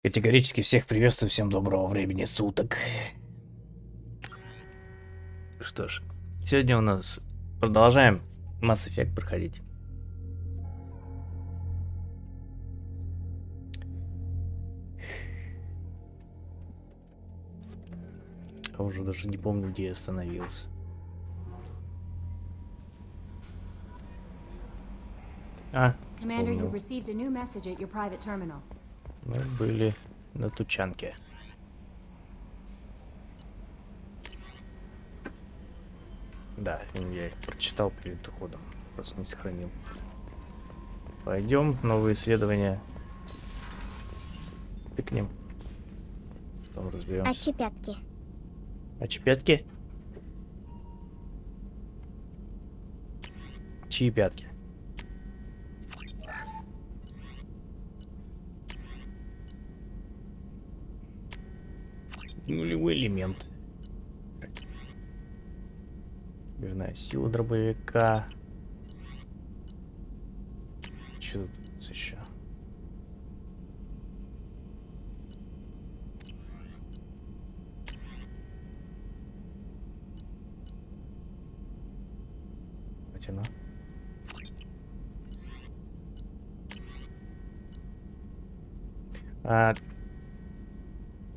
Категорически всех приветствую, всем доброго времени суток. Что ж, сегодня у нас продолжаем Mass Effect проходить. Я уже даже не помню, где я остановился. Commander, Вспомнил. you've received a new message at your private terminal. Мы были на Тучанке. Да, я их прочитал перед уходом, просто не сохранил. Пойдем, новые исследования. Ты к ним. Потом разберемся. Очепятки. Очепятки? Чьи пятки? Нулевой элемент. Дверная сила дробовика. Что тут еще? Потяну.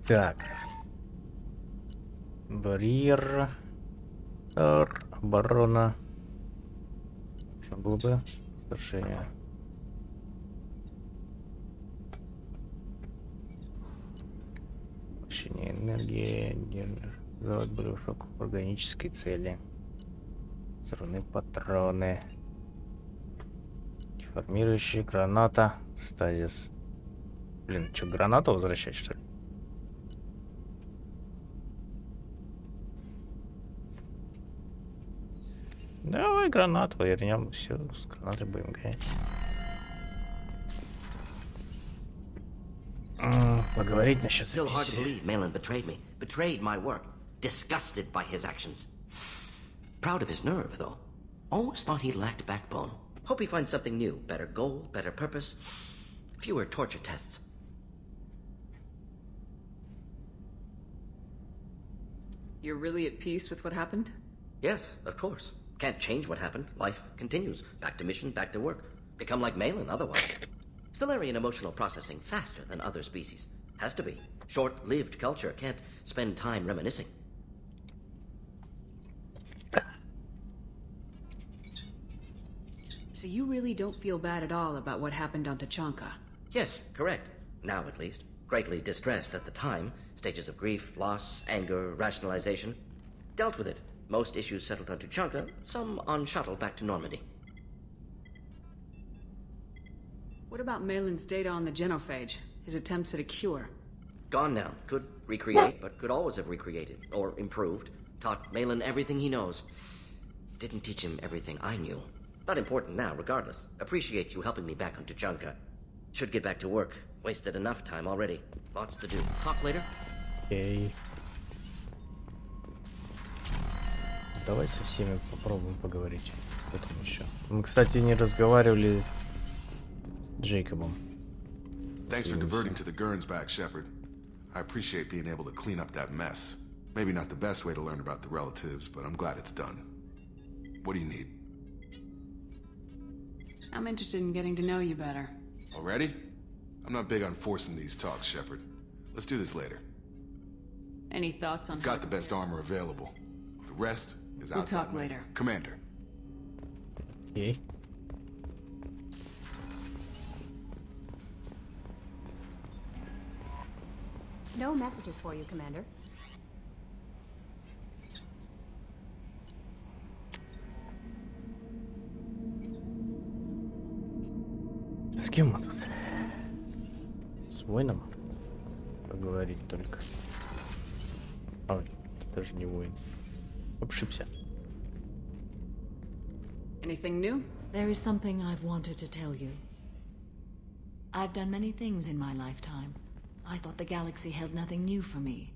Так. Барьер. Оборона. Что было бы? Сторожение. Получение энергии. Завод брюшок органической цели. Взрывные патроны. Деформирующая граната. Стазис. Блин, что, гранату возвращать, что ли? Давай гранату вернем, все, с гранатой будем гонять. Поговорить насчет Still hard to записи. believe Malin betrayed me, betrayed my work, disgusted by his actions. Proud of his nerve, though. Always thought he lacked backbone. Hope he finds something new, better goal, better purpose, fewer torture tests. You're really at peace with what happened? Yes, of course. Can't change what happened. Life continues. Back to mission, back to work. Become like Malin otherwise. Stellarian emotional processing faster than other species. Has to be. Short-lived culture can't spend time reminiscing. So you really don't feel bad at all about what happened on Tachanka? Yes, correct. Now at least. Greatly distressed at the time. Stages of grief, loss, anger, rationalization. Dealt with it. Most issues settled on Tuchanka, some on shuttle back to Normandy. What about Malin's data on the genophage? His attempts at a cure? Gone now. Could recreate, but could always have recreated. Or improved. Taught Malin everything he knows. Didn't teach him everything I knew. Not important now, regardless. Appreciate you helping me back on Tuchanka. Should get back to work. Wasted enough time already. Lots to do. Talk later? Окей. Давай со всеми попробуем поговорить. Потом еще. Мы, кстати, не разговаривали с Джейкобом. Thanks for diverting to the Gurns back, Shepard. I appreciate being able to clean up that mess. Maybe not the best way to learn about the relatives, but I'm glad it's done. What do you need? I'm interested in getting to know you better. Already? I'm not big on forcing these talks, Shepard. Let's do this later. Any thoughts on I've got the best armor available. The rest is We'll outside talk my- later. Commander. Окей. No messages for you, Commander. С кем мы тут? С воином? Поговорить только. А, это даже не воин. Обшибся. Anything new? There is something I've wanted to tell you. I've done many things in my lifetime. I thought the galaxy held nothing new for me.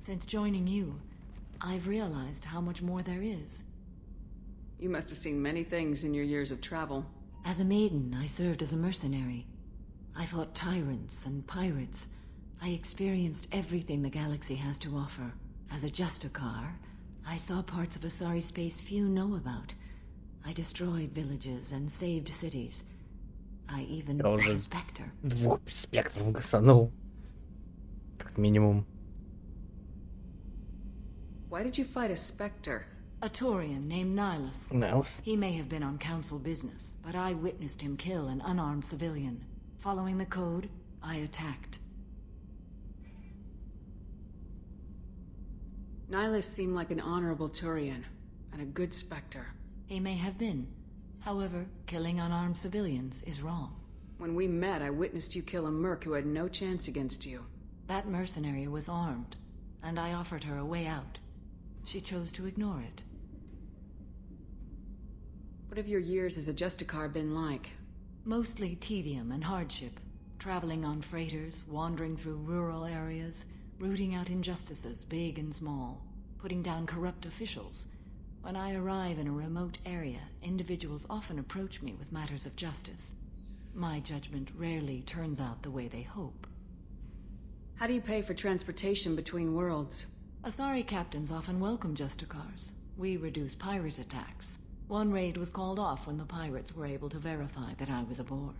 Since joining you, I've realized how much more there is. You must have seen many things in your years of travel. As a maiden, I served as a mercenary. I fought tyrants and pirates. I experienced everything the galaxy has to offer. As a Justicar, I saw parts of Asari space few know about. I destroyed villages and saved cities. I even Я fought уже a Spectre. 2 спектров гасанул. Как минимум. Why did you fight a Spectre? A Taurian named Nihilus. Найлс. He may have been on council business, but I witnessed him kill an unarmed civilian. Following the code, I attacked. Nihilus seemed like an honorable Turian, and a good Spectre. He may have been. However, killing unarmed civilians is wrong. When we met, I witnessed you kill a merc who had no chance against you. That mercenary was armed, and I offered her a way out. She chose to ignore it. What have your years as a Justicar been like? Mostly tedium and hardship. Traveling on freighters, wandering through rural areas, rooting out injustices, big and small, putting down corrupt officials. When I arrive in a remote area, individuals often approach me with matters of justice. My judgment rarely turns out the way they hope. How do you pay for transportation between worlds? Asari captains often welcome Justicars. We reduce pirate attacks. One raid was called off when the pirates were able to verify that I was aboard.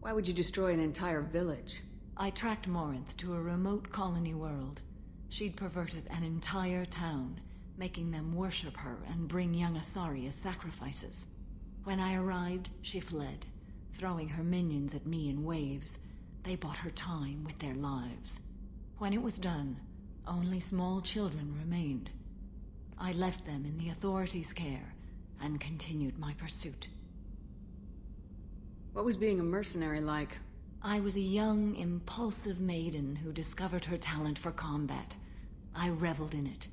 Why would you destroy an entire village? I tracked Morinth to a remote colony world. She'd perverted an entire town, making them worship her and bring young Asari as sacrifices. When I arrived, she fled, throwing her minions at me in waves. They bought her time with their lives. When it was done, only small children remained. I left them in the authorities' care and continued my pursuit. What was being a mercenary like? I was a young, impulsive maiden who discovered her talent for combat. I reveled in it,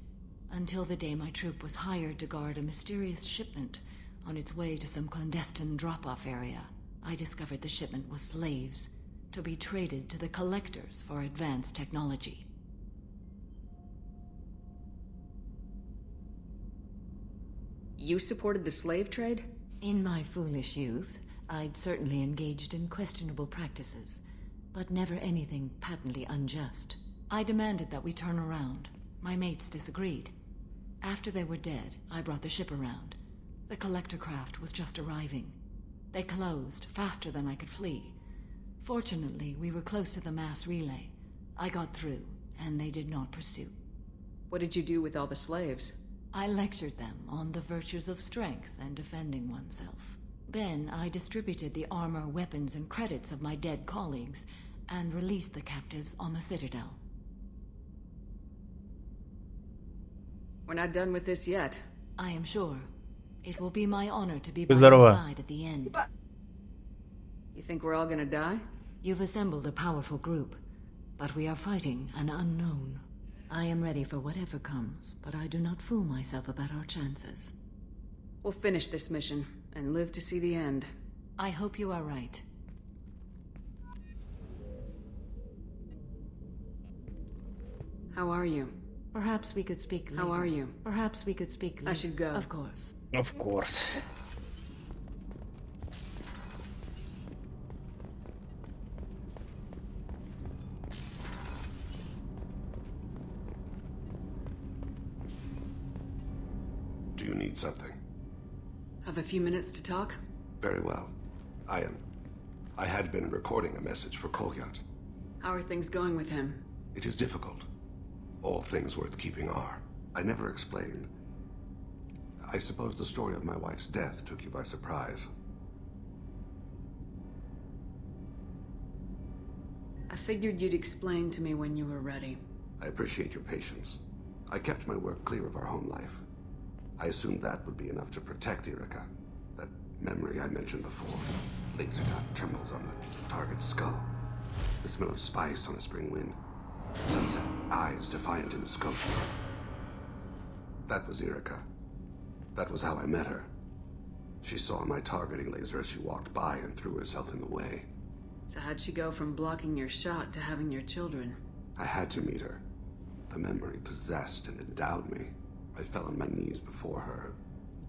until the day my troop was hired to guard a mysterious shipment on its way to some clandestine drop-off area. I discovered the shipment was slaves, to be traded to the Collectors for advanced technology. You supported the slave trade? In my foolish youth, I'd certainly engaged in questionable practices, but never anything patently unjust. I demanded that we turn around. My mates disagreed. After they were dead, I brought the ship around. The collector craft was just arriving. They closed faster than I could flee. Fortunately, we were close to the mass relay. I got through, and they did not pursue. What did you do with all the slaves? I lectured them on the virtues of strength and defending oneself. Then I distributed the armor, weapons, and credits of my dead colleagues, and released the captives on the Citadel. We're not done with this yet. I am sure. It will be my honor to be by Здорово. your side at the end. You think we're all gonna die? You've assembled a powerful group, but we are fighting an unknown. I am ready for whatever comes, but I do not fool myself about our chances. We'll finish this mission, and live to see the end. I hope you are right. How are you? Perhaps we could speak later. How are you? Perhaps we could speak later. I should go. Of course. Of course. Do you need something? Have a few minutes to talk? Very well. I had been recording a message for Kolyat. How are things going with him? It is difficult. All things worth keeping are. I never explained. I suppose the story of my wife's death took you by surprise. I figured you'd explain to me when you were ready. I appreciate your patience. I kept my work clear of our home life. I assumed that would be enough to protect Irika. That memory I mentioned before. Laser dot trembles on the target's skull. The smell of spice on a spring wind. Sunset, eyes defiant in the scope. That was Irika. That was how I met her. She saw my targeting laser as she walked by and threw herself in the way. So how'd she go from blocking your shot to having your children? I had to meet her. The memory possessed and endowed me. I fell on my knees before her,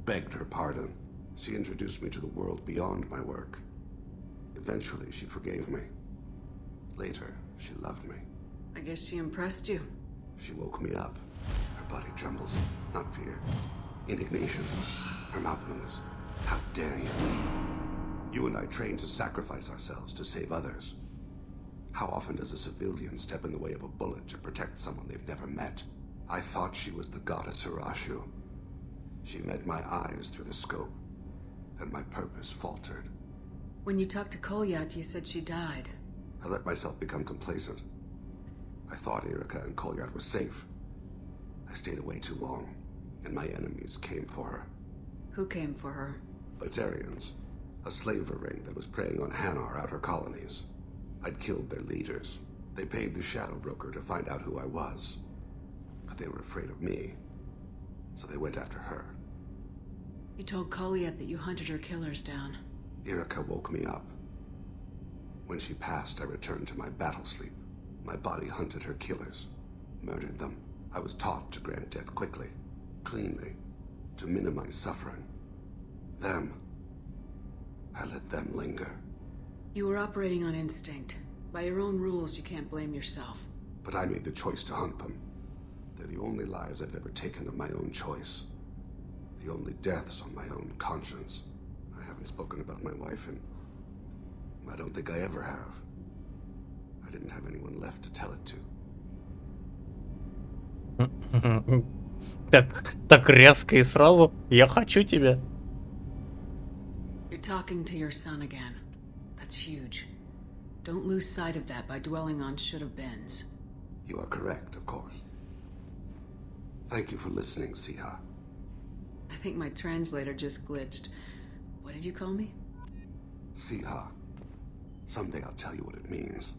begged her pardon. She introduced me to the world beyond my work. Eventually, she forgave me. Later, she loved me. I guess she impressed you. She woke me up. Her body trembles. Not fear. Indignation. Her mouth moves. How dare you? You and I trained to sacrifice ourselves to save others. How often does a civilian step in the way of a bullet to protect someone they've never met? I thought she was the goddess Hirashu. She met my eyes through the scope, and my purpose faltered. When you talked to Kolyat, you said she died. I let myself become complacent. I thought Erica and Kolyat were safe. I stayed away too long, and my enemies came for her. Who came for her? Batarians, a slaver ring that was preying on Hanar outer colonies. I'd killed their leaders. They paid the Shadow Broker to find out who I was. But they were afraid of me, so they went after her. You told Kolyat that you hunted her killers down. Erica woke me up. When she passed, I returned to my battle sleep. My body hunted her killers, murdered them. I was taught to grant death quickly, cleanly, to minimize suffering. I let them linger. You were operating on instinct. By your own rules, you can't blame yourself. But I made the choice to hunt them. They're the only lives I've ever taken of my own choice. The only deaths on my own conscience. I haven't spoken about my wife, and I don't think I ever have. I didn't have anyone left to tell it to. Так резко и сразу. Я хочу тебя. You're talking to your son again. That's huge. Don't lose sight of that by dwelling on should-have-beens. You are correct, of course. Thank you for listening, Siha. I think my translator just glitched. What did you call me? Siha. Someday I'll tell you what it means.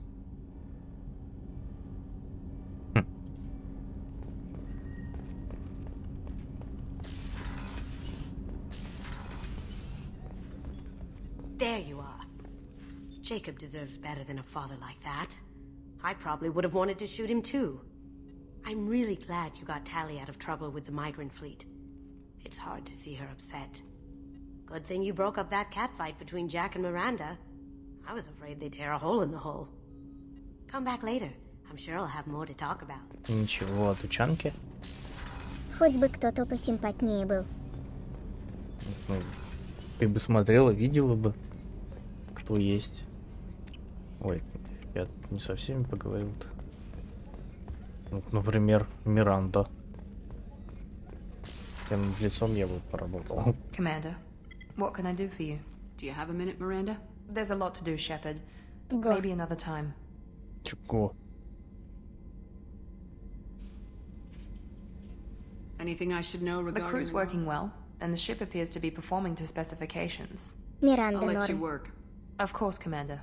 There you are. Jacob deserves better than a father like that. I probably would have wanted to shoot him too. I'm really glad you got Tally out of trouble with the migrant fleet. It's hard to see her upset. Good thing you broke up that catfight between Jack and Miranda. I was afraid they'd tear a hole in the hull. Come back later. I'm sure I'll have more to talk about. Ничего от учанки. Хоть бы кто-то посимпатнее был. Ну, ты бы смотрела, видела бы, кто есть. Ой, я не со всеми поговорил-то. Вот, например, Миранда. Тем лицом я бы поработал. Commander, what can I do for you? Do you have a minute, Miranda? There's a lot to do, Shepard. Го. Maybe another time. Чего? Anything I should know The regarding... crew's working well, and the ship appears to be performing to specifications. Миранда I'll let you норм. work. Of course, Commander.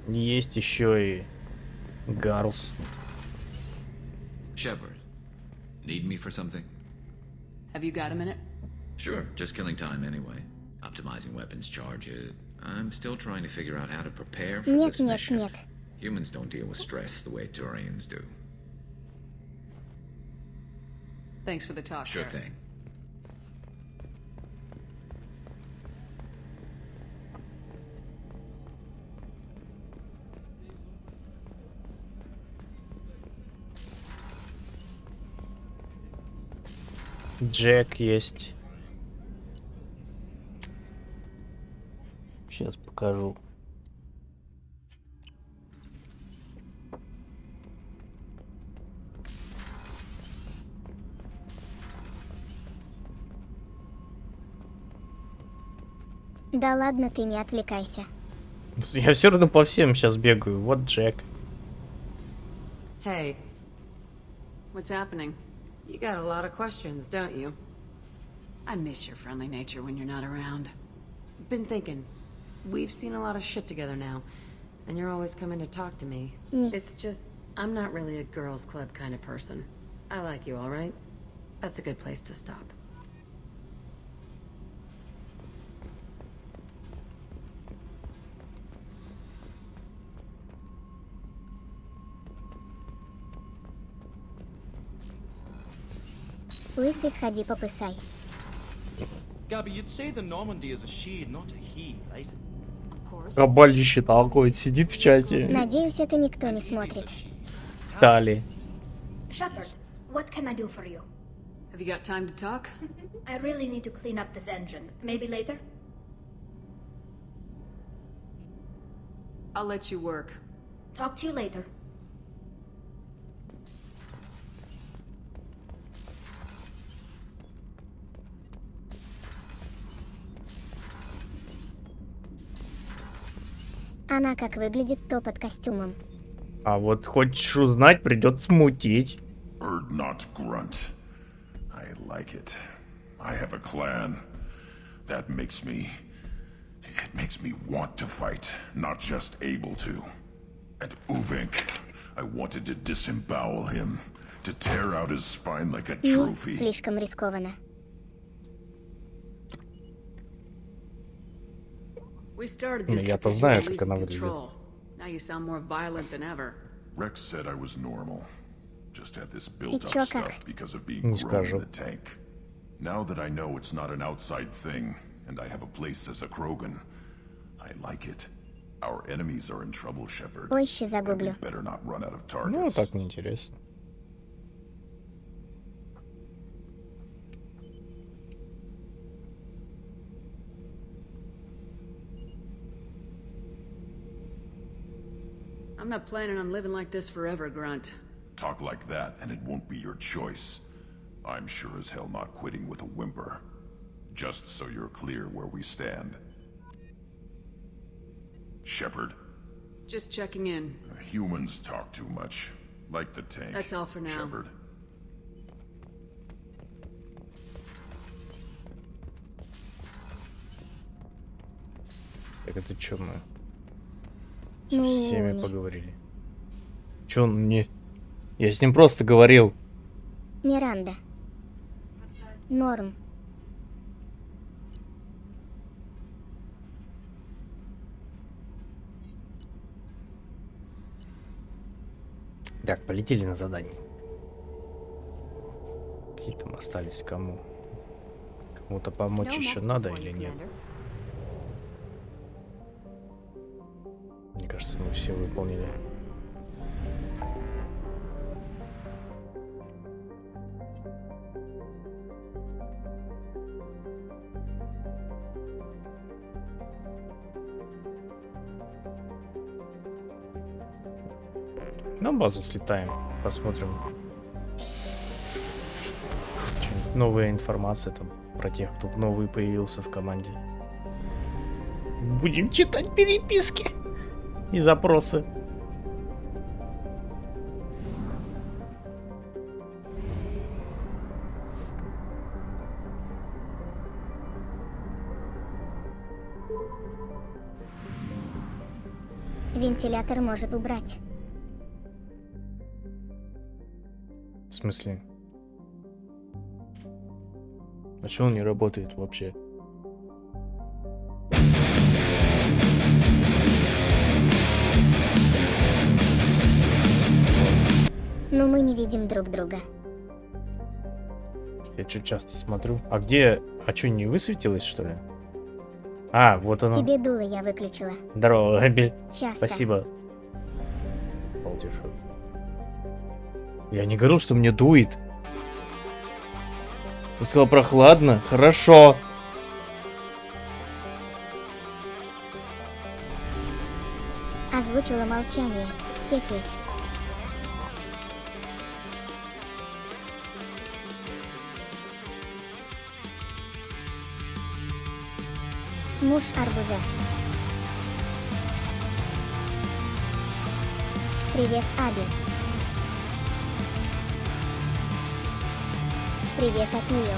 Есть еще и Гарус. Shepard, need me for something? Have you got a minute? Sure, just killing time anyway. Optimizing weapons charges. I'm still trying to figure out how to prepare for Нет, this нет, mission. нет. Humans don't deal with stress the way Turians do. Thanks for the talk, Sure Harris. thing. Джек есть. Сейчас покажу. Да ладно, ты не отвлекайся. Я все равно по всем сейчас бегаю. Вот Джек. Hey, What's happening? you got a lot of questions, don't you? I miss your friendly nature when you're not around. Been thinking. We've seen a lot of shit together now, and you're always coming to talk to me. Не. It's just, I'm not really a girls' club kind of person. I like you, all right? That's a good place to stop. Лысый, сходи попысай. Gabby, you'd say the Normandy is a she, not a he, right? Кабальнище такой сидит в чате. Надеюсь, это никто не смотрит. Тали. Shepard, what can I do for you? Have you got time to talk? I really need to clean up this engine. Maybe later? I'll let you work. Talk to you later. Она как выглядит, то под костюмом. А вот хочешь узнать, придется мутить. Bird not grunt. I like it. I have a clan. That makes me... It makes me want to fight, not just able to. And Uvink, I wanted to disembowel him, to tear out his spine like a trophy. Слишком рискованно. We started this Я-то because знаю, you were как она losing выглядит. control. Now you sound more violent than ever. Rex said I was normal. Just had this И built-up чё, stuff как? because of being Не grown скажу. in the tank. Now that I know it's not an outside thing, and I have a place as a Krogan, I like it. Our enemies are in trouble, Shepard. Позже And we загуглю. better not run out of Ну, targets. так неинтересно. I'm not planning on living like this forever, Grunt. Talk like that, and it won't be your choice. I'm sure as hell not quitting with a whimper. Just so you're clear where we stand. Shepard, Just checking in. humans talk too much. Like the tank. That's all for now. Shepard. Так это чё мы? Ну, С всеми не. поговорили. Чё он мне? Я с ним просто говорил. Миранда. Норм. Так, полетели на задание. Какие там остались кому? Кому-то помочь No еще messages надо for you, или нет? Commander. Мне кажется, мы все выполнили. На базу слетаем, посмотрим. Что-нибудь новая информация там про тех, кто новый появился в команде. Будем читать переписки и запросы. Вентилятор может убрать. В смысле? А чё он не работает вообще? Но мы не видим друг друга. Я чё часто смотрю. А где? А чё, не высветилось, что ли? А, вот оно. Тебе дуло я выключила. Здорово, Эбель. Часто. Спасибо. Полтишу. Я не говорил, что мне дует. Я сказал прохладно. Хорошо. Озвучила молчание. Секий. Муж арбуза. Привет, Аби. Привет от нее.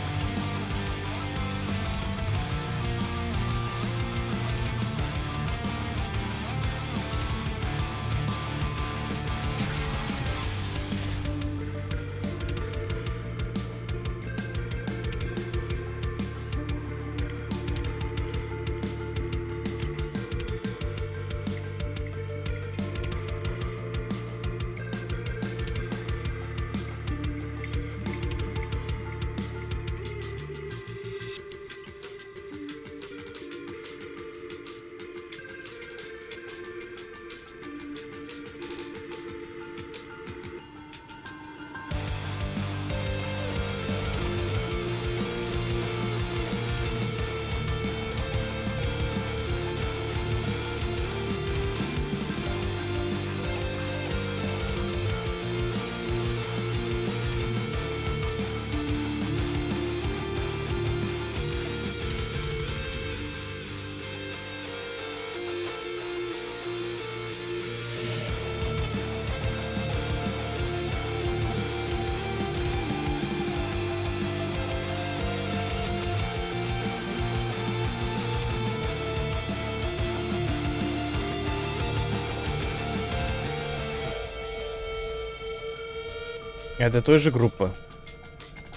Это той же группы?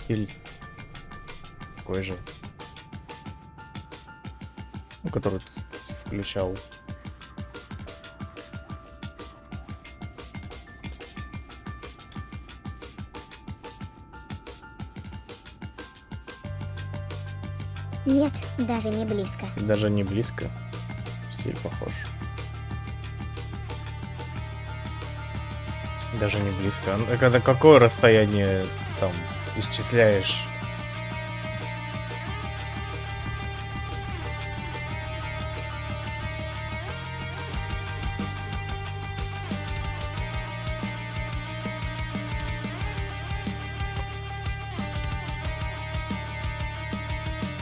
Или такой же? Ну, который включал. Нет, даже не близко. Даже не близко. Стиль похож. Даже не близко. А когда какое расстояние там исчисляешь?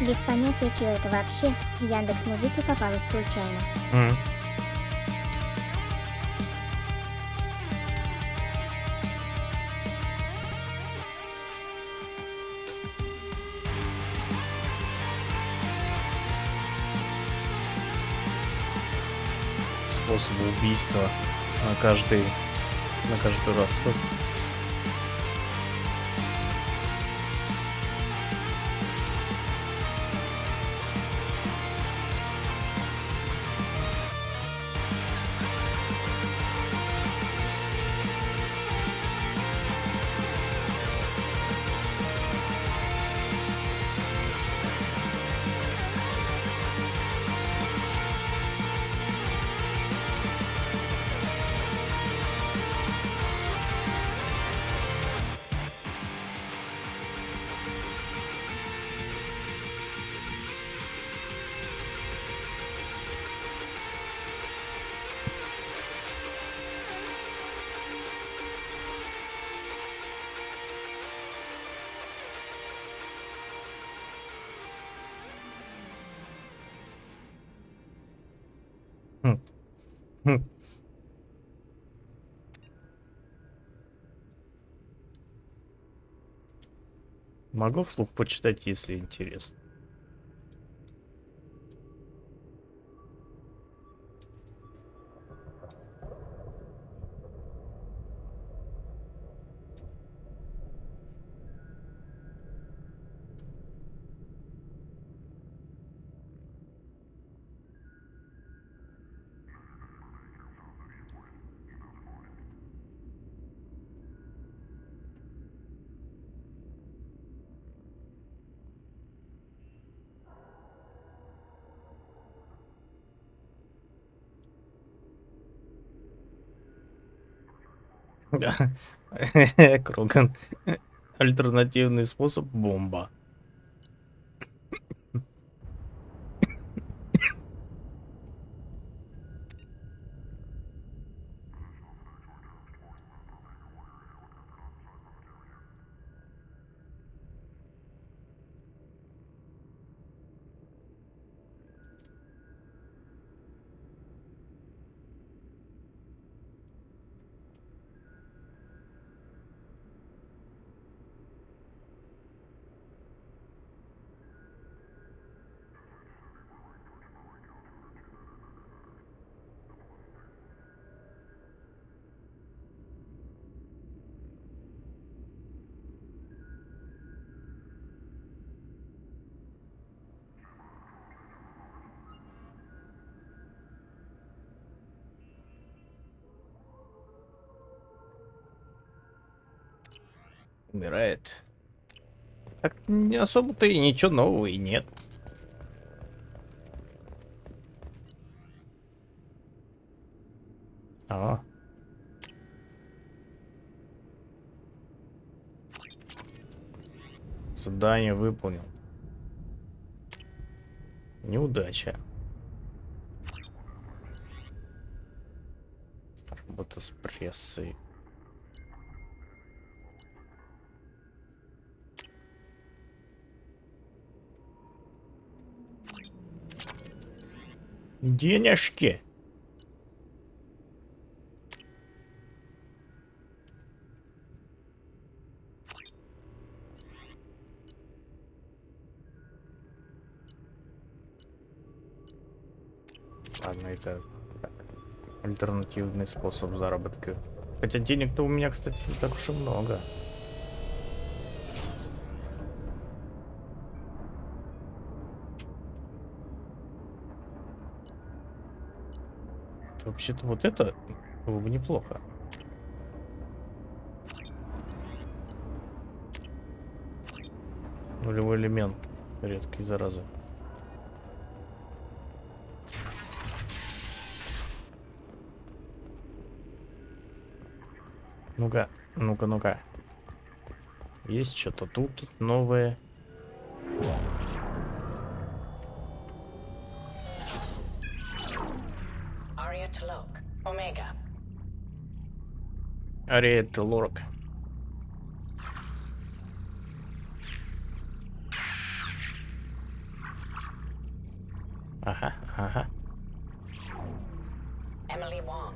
Без понятия, чье это вообще, Яндекс.Музыке попалось случайно. Способ убийства на каждый раз. Тут. Могу вслух почитать, если интересно. Кроган. Альтернативный способ бомба. Умирает. Так не особо-то и ничего нового и нет. А. Задание выполнил. Неудача. Работа с прессой. Денежки. Ладно, это так, альтернативный способ заработка. Хотя денег-то у меня, кстати, не так уж и много. Вообще-то вот это было бы неплохо. Нулевой элемент. Редкий, зараза. Ну-ка, ну-ка, ну-ка. Есть что-то тут новое. Ариет Лорак. Ага, ага. Emily Wong,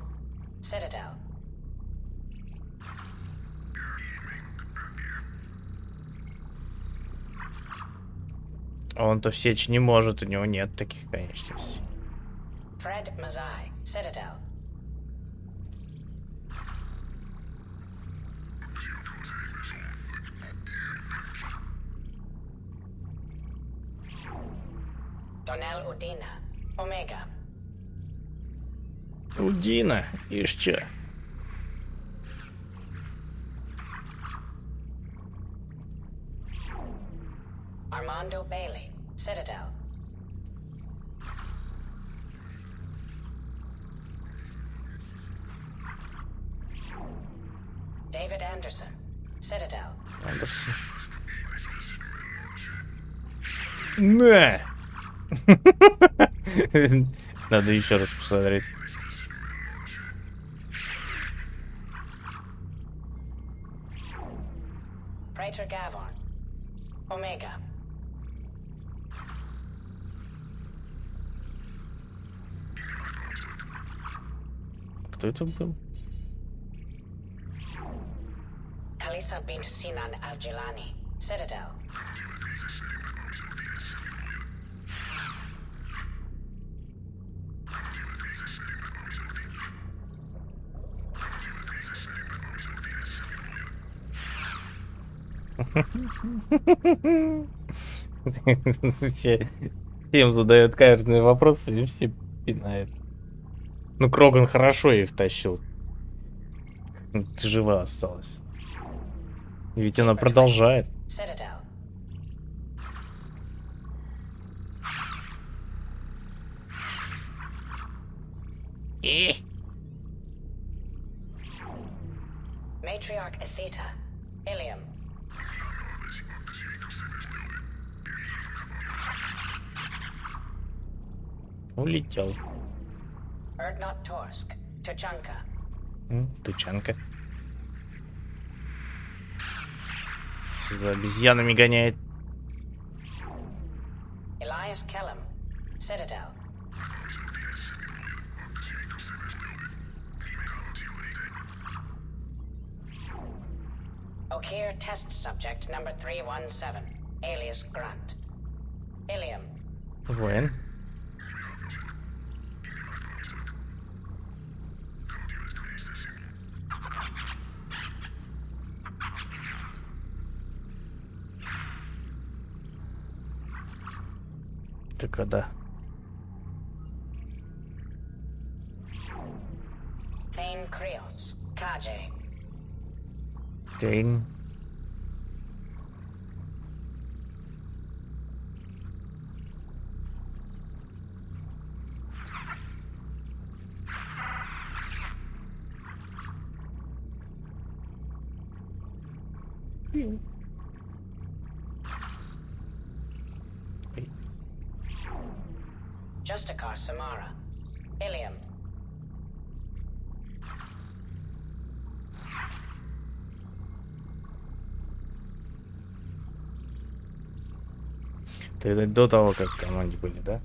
Citadel. Он-то всечь не может, у него нет таких конечностей. Fred Mazai, Citadel. Donnell Udina, Omega. Удина, ишь Armando Bailey, Citadel. David Anderson, Citadel. Андерсон. На! Надо еще раз посмотреть. Praetor Gavon, Omega. Кто это был? Kalisa bint Sinan Al-Jilani, Citadel. Всем задают каверзные вопросы и все пинают. Ну, Кроган хорошо ей втащил. Ты жива осталась. Ведь она продолжает. Citadel. Matriarch Atheta, Ilium. Улетел. Erdnot Torsk, Tuchanka. Тучанка. Что за обезьянами гоняет? Elias Kellum, Citadel. Okir test subject number 317, alias Grunt. Ilium. Воин. Ты когда? Thane Krios, Kaje. День. Justikar Samara, Ilium. Это до того, как в команде были, да?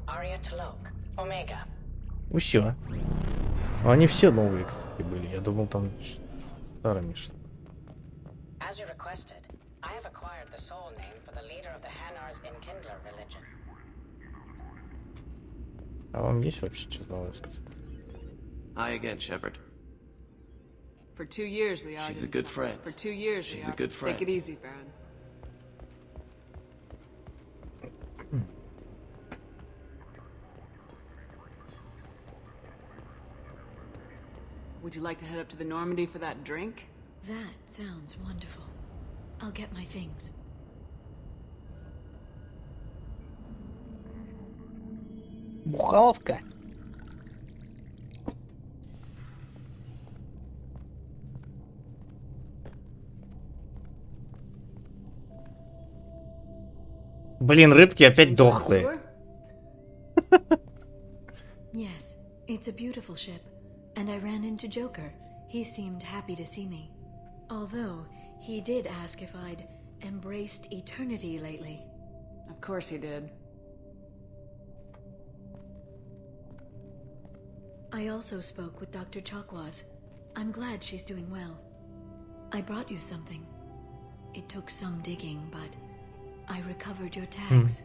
Arya Talok, Omega. Все. Они все новые, кстати, были. Я думал, там старыми что. As you requested, I have acquired the soul name for the leader of the Hanar's Enkindler religion. А вам есть вообще что-то новое сказать? Hi again, Shepard. For 2 years, the She's a good friend. For 2 years, She's a good friend. Take it easy, Baron. Would you like to head up to the Normandy for that drink? That sounds wonderful. I'll get my things. Бухаловка. Блин, рыбки опять дохлые. Yes, it's a beautiful ship. And I ran into Joker. He seemed happy to see me. Although, he did ask if I'd embraced eternity lately. Of course he did. I also spoke with Dr. Chakwas. I'm glad she's doing well. I brought you something. It took some digging, but I recovered your tags.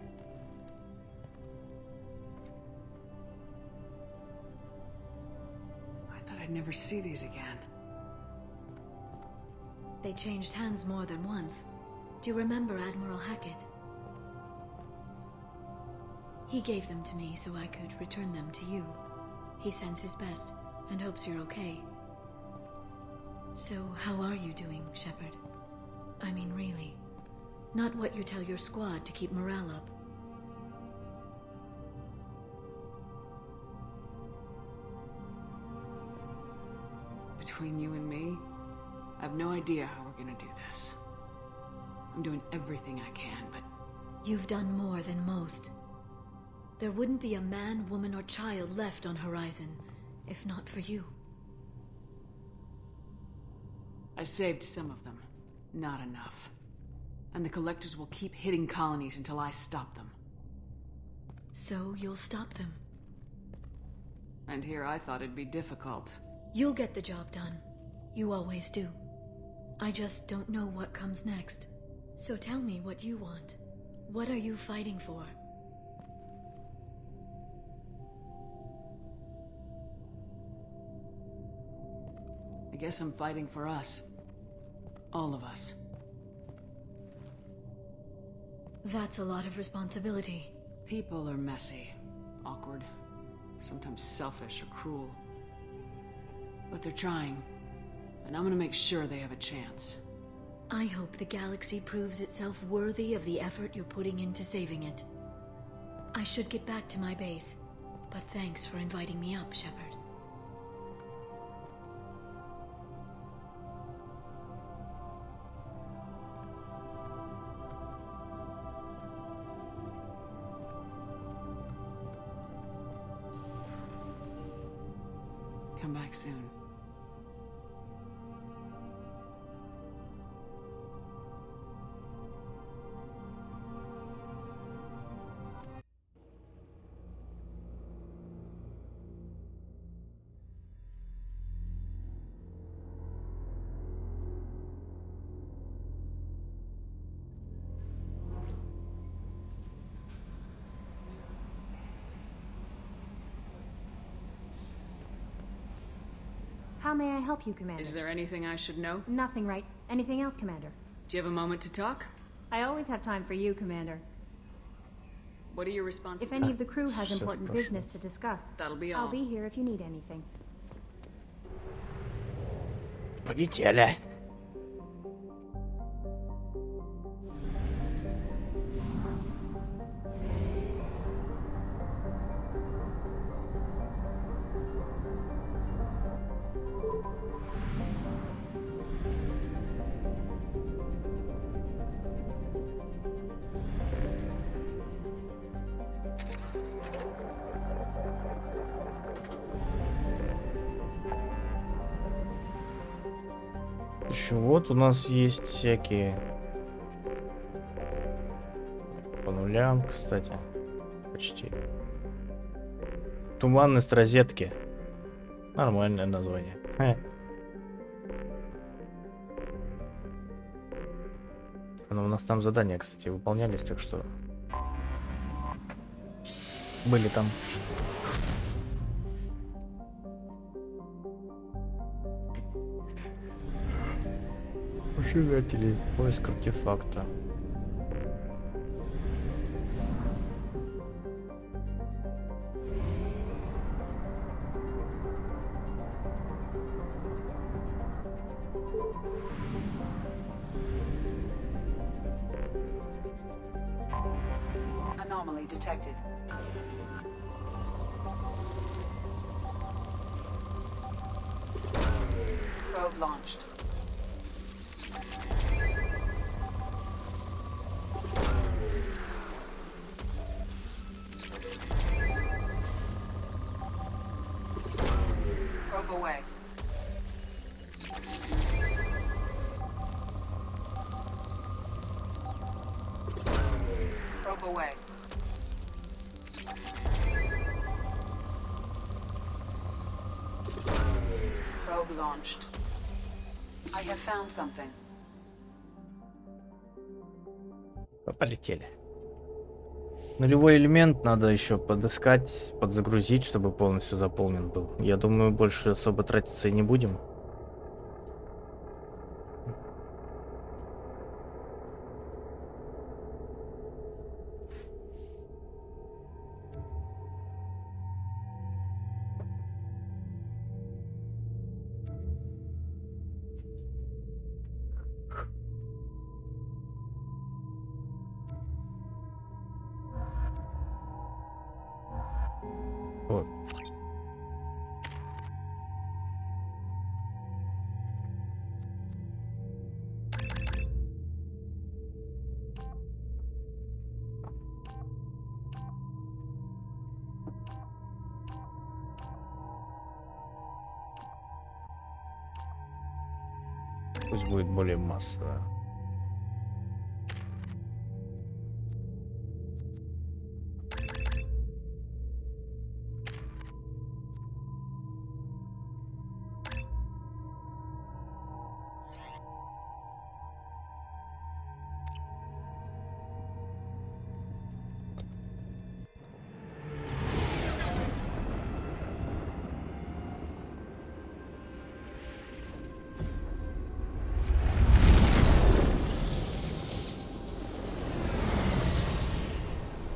I thought I'd never see these again. They changed hands more than once. Do you remember Admiral Hackett? He gave them to me so I could return them to you. He sends his best and hopes you're okay. So, how are you doing, Shepard? I mean, really. Not what you tell your squad to keep morale up. Between you and me, I have no idea how we're gonna do this. I'm doing everything I can, but... You've done more than most. There wouldn't be a man, woman, or child left on Horizon, if not for you. I saved some of them. Not enough. And the Collectors will keep hitting colonies until I stop them. So you'll stop them? And here I thought it'd be difficult. You'll get the job done. You always do. I just don't know what comes next. So tell me what you want. What are you fighting for? I guess I'm fighting for us. All of us. That's a lot of responsibility. People are messy, awkward, sometimes selfish or cruel. But they're trying, and I'm gonna make sure they have a chance. I hope the galaxy proves itself worthy of the effort you're putting into saving it. I should get back to my base, but thanks for inviting me up, Shepard. Come back soon. How may I help you, Commander? Is there anything I should know? Nothing, right? Anything else, Commander? Do you have a moment to talk? I always have time for you, Commander. What are your responsibilities? If any of the crew has important business to discuss, that'll be all. I'll be here if you need anything. Полетели. Еще вот у нас есть всякие по нулям, кстати, почти. Туманность розетки. Нормальное название. Но у нас там задания, кстати, выполнялись, так что... Были там. Ожигатели. Поиск артефакта. Anomaly detected. Probe launched. Probe away. Probe away. Probe launched. I have found something. Полетели. Нулевой элемент надо еще подыскать, подзагрузить, чтобы полностью заполнен был. Я думаю, больше особо тратиться и не будем. Вот. Пусть будет более массово.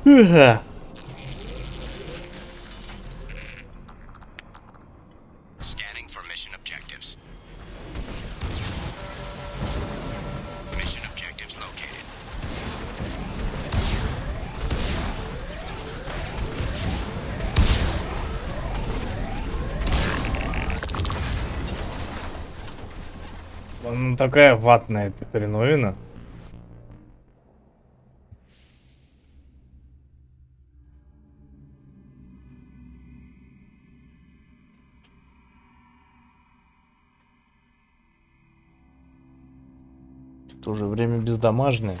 Ага. Scanning for mission objectives. Mission objectives located. Она такая ватная эта хреновина. В то же время бездамажная.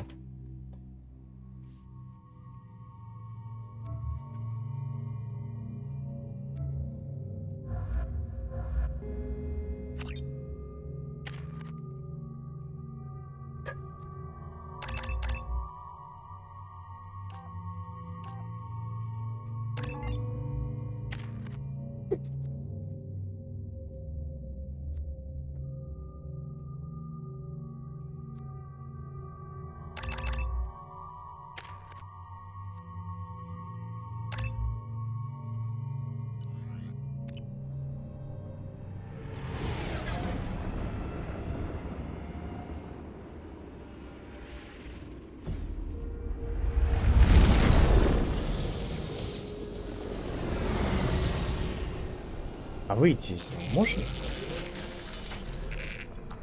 А выйти из него можно?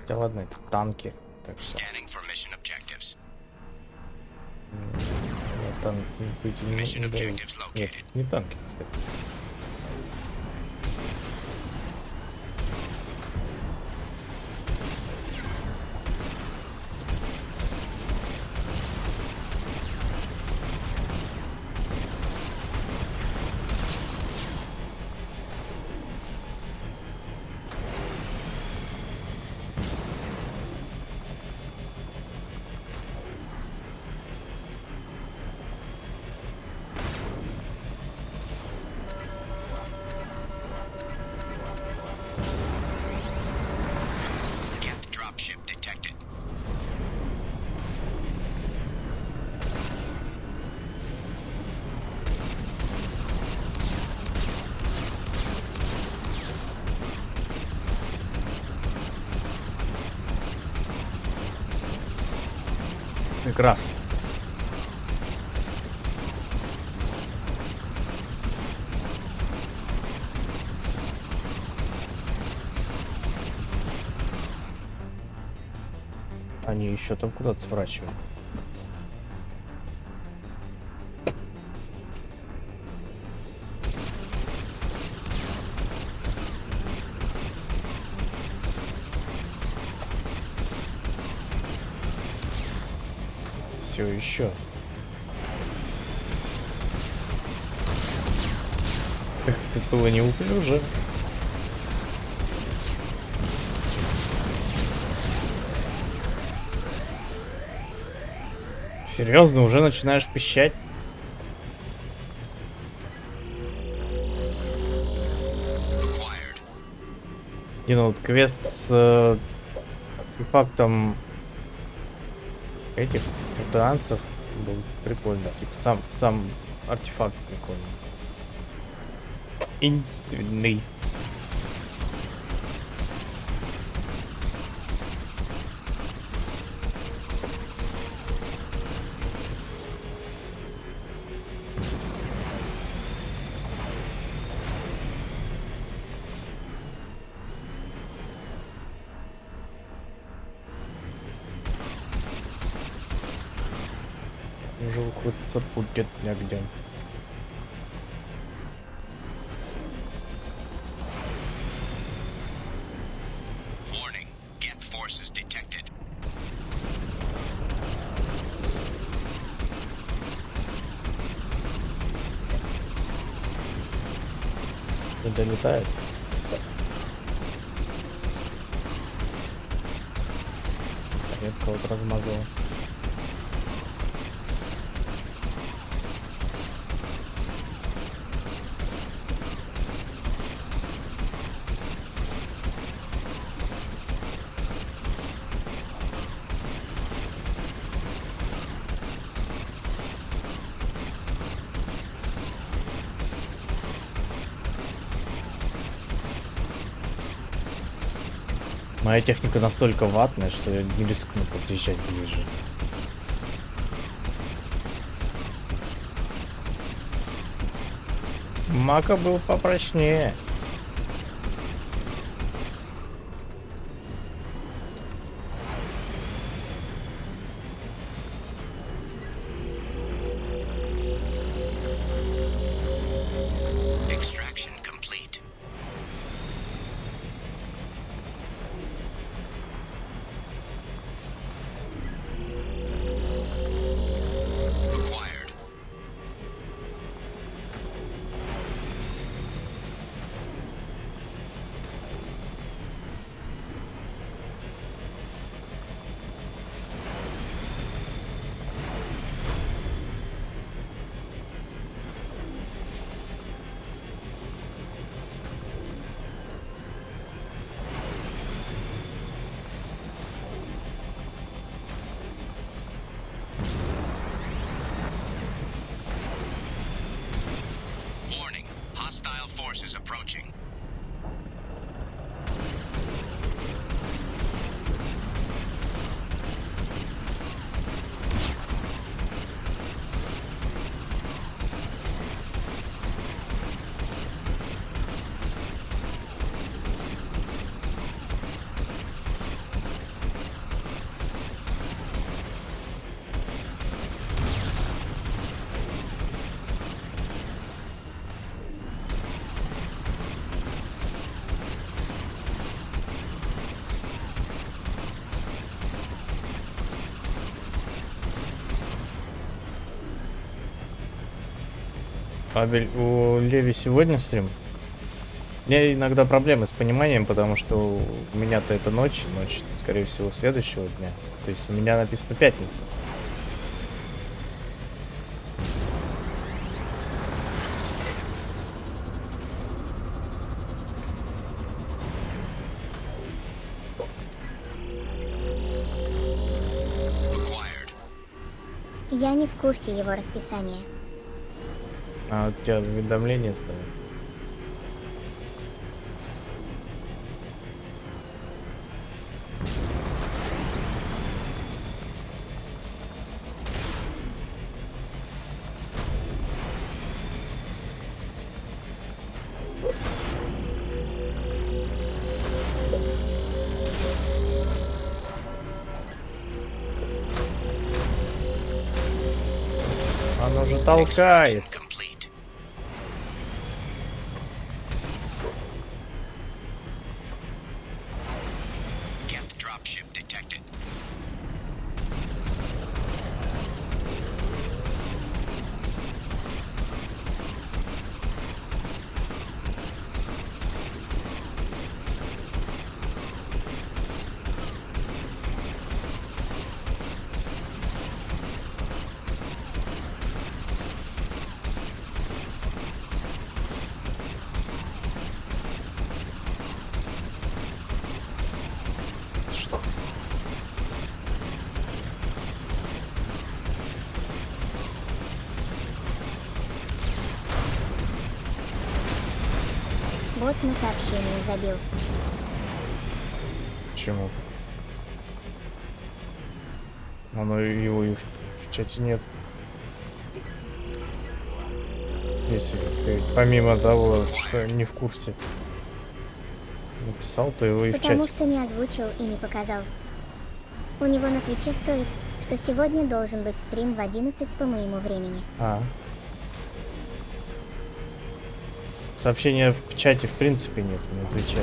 Да ладно, это танки. Так что... Нет, танк выйти не дают. Нет, не танки, кстати. Прекрасно. Они еще там куда-то сворачивают. Все еще. Как это было неуклюже. Серьезно, уже начинаешь пищать? И ну вот квест с фактом этих танцев был прикольно. Типа сам артефакт прикольный. Единственный. Уже выходится будет нигде. Warning. Geth forces detected. Не долетает. Нет, кого-то размазал. Моя техника настолько ватная, что я не рискну подъезжать ближе. Мака был попрочнее. Extraction complete. Acquired. Warning. Hostile forces approaching. Абель, у Леви сегодня стрим? У меня иногда проблемы с пониманием, потому что у меня-то это ночь, скорее всего, следующего дня. То есть у меня написано пятница. Я не в курсе его расписания. А у тебя уведомления стоят? Оно же толкается. Geth dropship detected. Что? Бот на сообщение забил. Почему? Оно его и в чате нет. Если ты помимо того, что не в курсе написал, то его и в Потому чате. что не озвучил и не показал. У него на Твиче стоит, что сегодня должен быть стрим в 11 по моему времени. Сообщения в чате в принципе нет на Твиче.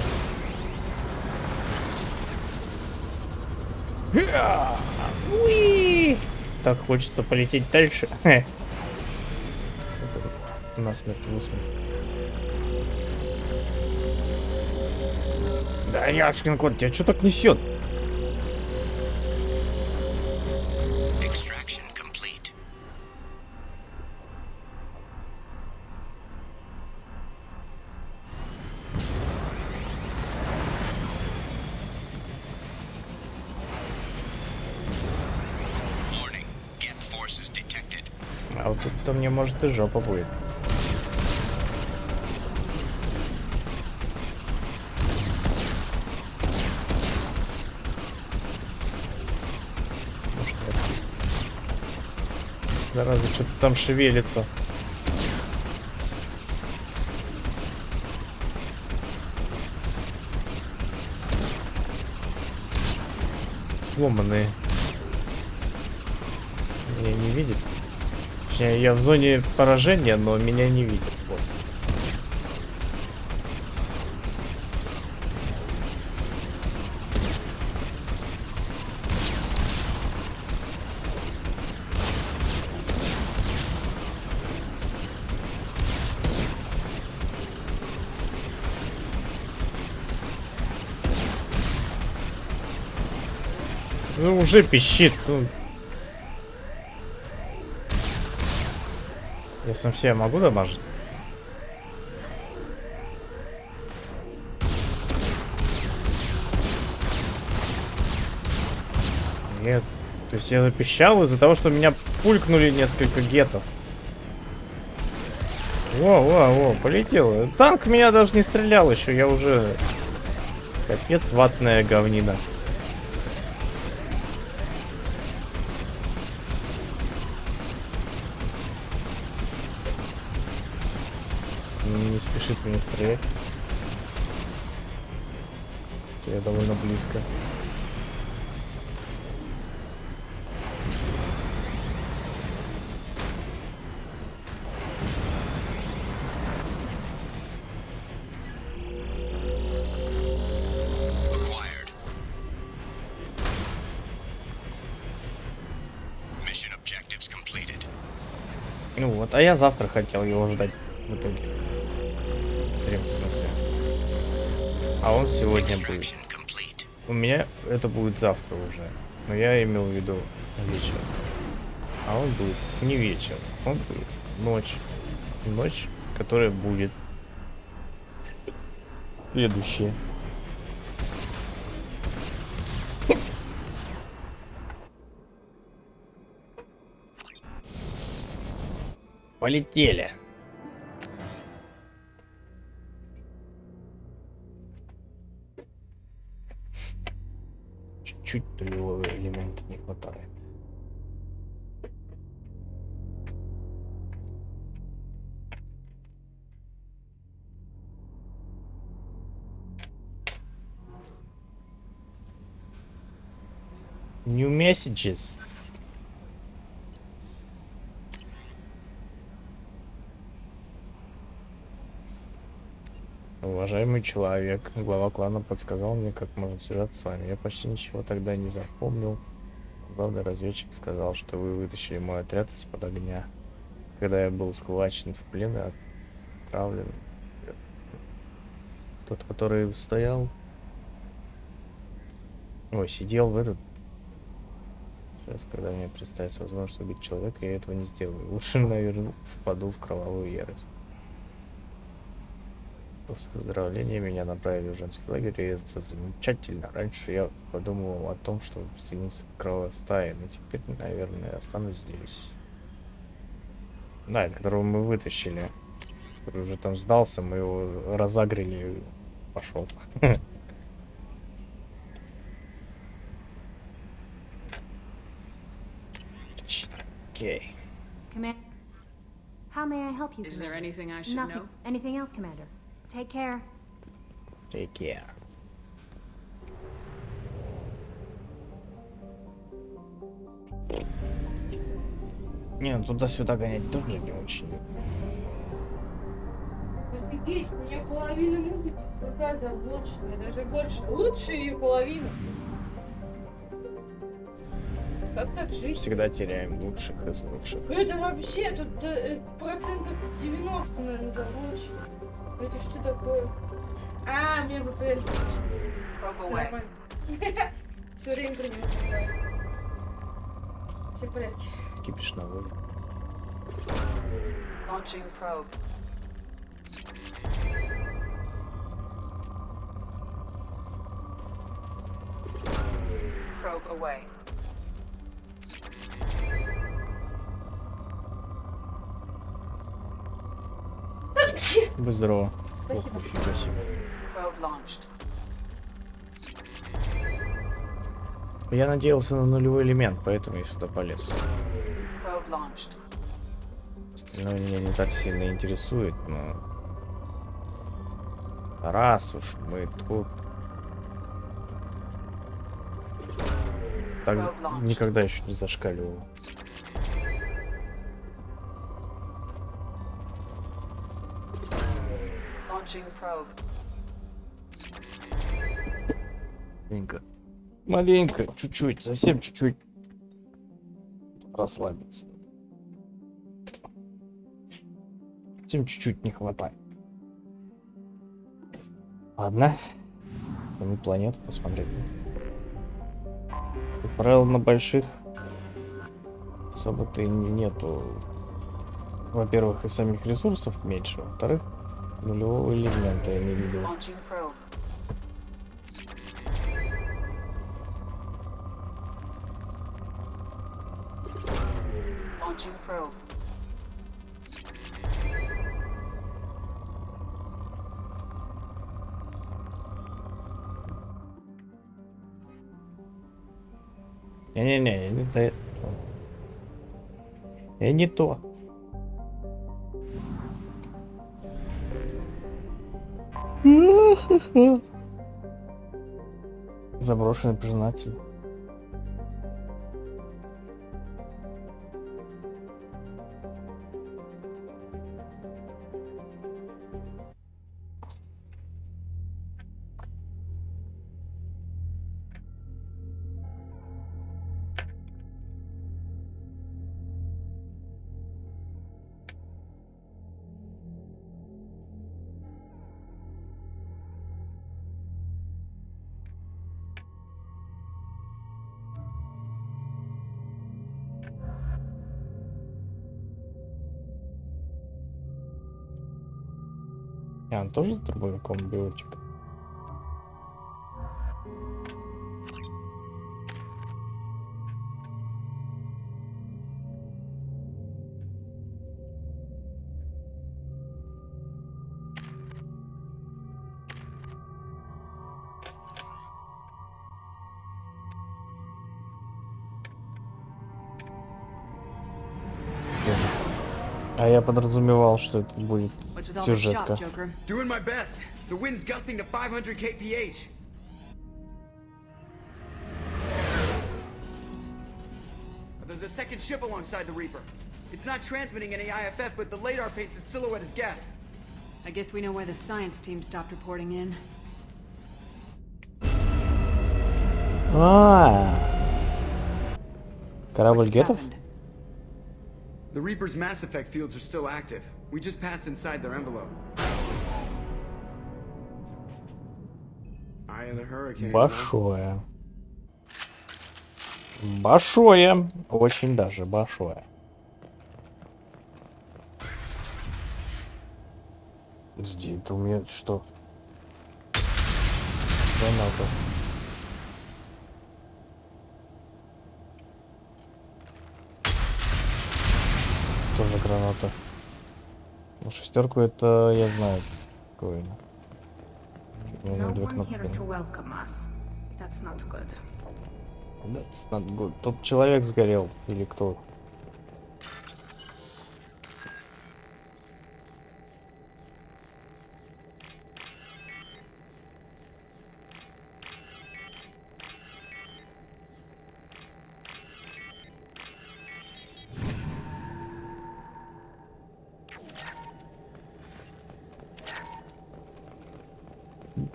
Уи! Так хочется полететь дальше. Это насмерть высмерть. Да яшкин кот, тебя что так несет? Extraction complete. Warning. Geth forces detected. А вот тут-то мне может и жопа будет. Может, это... Зараза, что-то там шевелится. Сломанные. Меня не видит. Точнее, я в зоне поражения, но меня не видит. Вот. Ну, уже пищит. Ну. Я сам себя могу дамажить? Нет. То есть я запищал из-за того, что меня пулькнули несколько гетов. Во, полетел. Танк в меня даже не стрелял еще. Я уже... Капец, ватная говнина. Не спешит меня стрелять. Я довольно близко. Acquired. Mission objectives completed. Ну вот, а я завтра хотел его ждать в итоге. В смысле. А он сегодня будет. У меня это будет завтра уже. Но я имел в виду вечер. А он будет не вечер. Он будет ночь. Ночь, которая будет следующая. Полетели. Чуть-чуть его элемента не хватает. New messages. Уважаемый человек, глава клана подсказал мне, как можно связаться с вами. Я почти ничего тогда не запомнил. Главный разведчик сказал, что вы вытащили мой отряд из-под огня. Когда я был схвачен в плен и отправлен. Тот, который стоял... Ой, сидел в этот... Сейчас, когда мне представится возможность убить человека, я этого не сделаю. Лучше, наверное, впаду в кровавую ярость. После поздравления меня направили в женский лагерь, и это замечательно. Раньше я подумал о том, чтобы присоединиться к кровавой стае, но теперь, наверное, останусь здесь. Да, это которого мы вытащили. Который уже там сдался, мы его разогрели и пошел. Окей. Commander, how may I help you, Is there Commander? anything I should Nothing. know? Anything else, Commander? Take care. Take care. Не, ну туда-сюда гонять тоже не очень. Офигеть, у меня половина музыки с ВК заблочена, даже больше. Лучше ее половина. Как так жить? Всегда теряем лучших из лучших. Это вообще, тут процентов 90, наверное, заблочено. Это что такое? А, мне VPN включили. Все нормально. Все время про него забываю. Все в порядке. Кипиш на воле. Launching probe. Probe away. Будь здорово. Спасибо. Ох, нифига себе. Probe launched. Я надеялся на нулевой элемент, поэтому я сюда полез. Probe launched. Остальное меня не так сильно интересует, но... Раз уж мы тут... Так никогда еще не зашкаливал. Launching probe. Маленько. Маленько, чуть-чуть, совсем чуть-чуть. Расслабиться. Совсем чуть-чуть не хватает. Ладно. На планету посмотреть. Как правило, на больших особо-то и нету. Во-первых, и самих ресурсов меньше. Во-вторых, нулевого элемента я не видел. Launching probe. Launching probe. Не-не-не, не то. Не то. Заброшенный пожинатель. Он тоже с дробовиком биотик? А я подразумевал, что это будет сюжетка. Doing my best. The wind's gusting to 500 kph. There's a second ship alongside the Reaper. It's not transmitting any IFF, but the radar paints its silhouette as Geth. I guess we know why the science team stopped reporting in. Корабль гетов? The Reaper's Mass Effect fields are still active. We just passed inside their envelope. Eye of the Hurricane. Большое. Большое. Очень даже большое. Здесь у меня что? Граната. Тоже граната. Ну, шестерку это я знаю. Какое. No one here to welcome us. That's not good. That's not good. Тут человек сгорел. Или кто?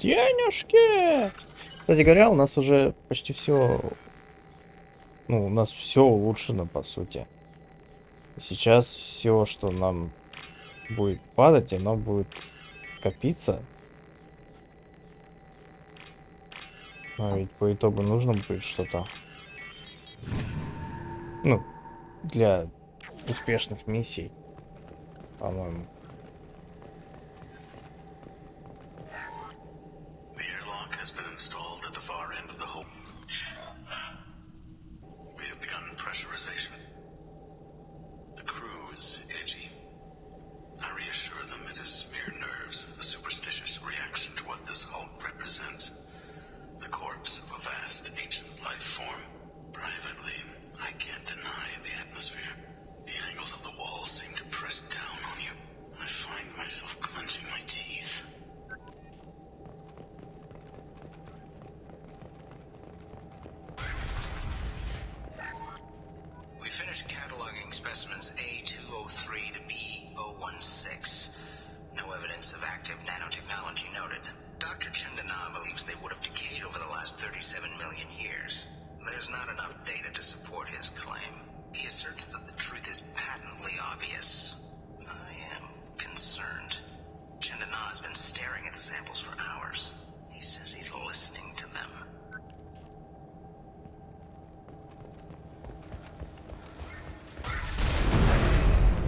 Денежки! Кстати говоря, у нас уже почти все... Ну, у нас все улучшено, по сути. Сейчас все, что нам будет падать, оно будет копиться. А ведь по итогу нужно будет что-то... Ну, для успешных миссий, по-моему.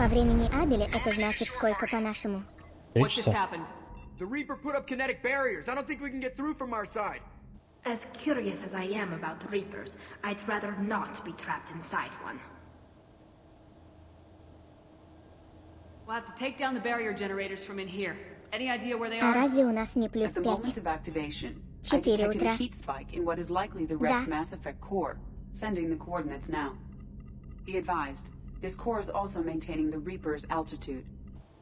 По времени Абеля это значит сколько по-нашему? What just happened? The Reaper put up kinetic barriers. I don't think we can get through from our side. As curious as I am about the Reapers, I'd rather not be trapped inside one. We'll have to take down the barrier generators from in here. Any idea where they А are? разве у нас не плюс At the moment 5? of activation, I 4 detected a утра. heat spike in what is likely the Rex Да. Mass Effect core, sending the coordinates now. Be advised, this core is also maintaining the Reaper's altitude.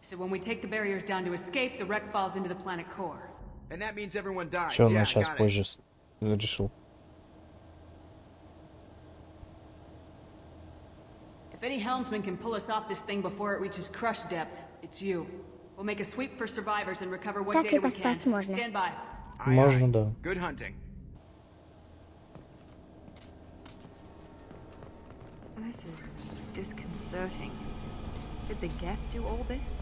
So when we take the barriers down to escape, the wreck falls into the planet core. And that means everyone dies. Что Yeah, на час got it. позже решил? If any helmsman can pull us off this thing before it reaches crush depth, it's you. We'll make a sweep for survivors and recover what Так и data we can. поспать можно. Stand by. Можно, да. Good hunting. This is disconcerting. Did the Geth do all this?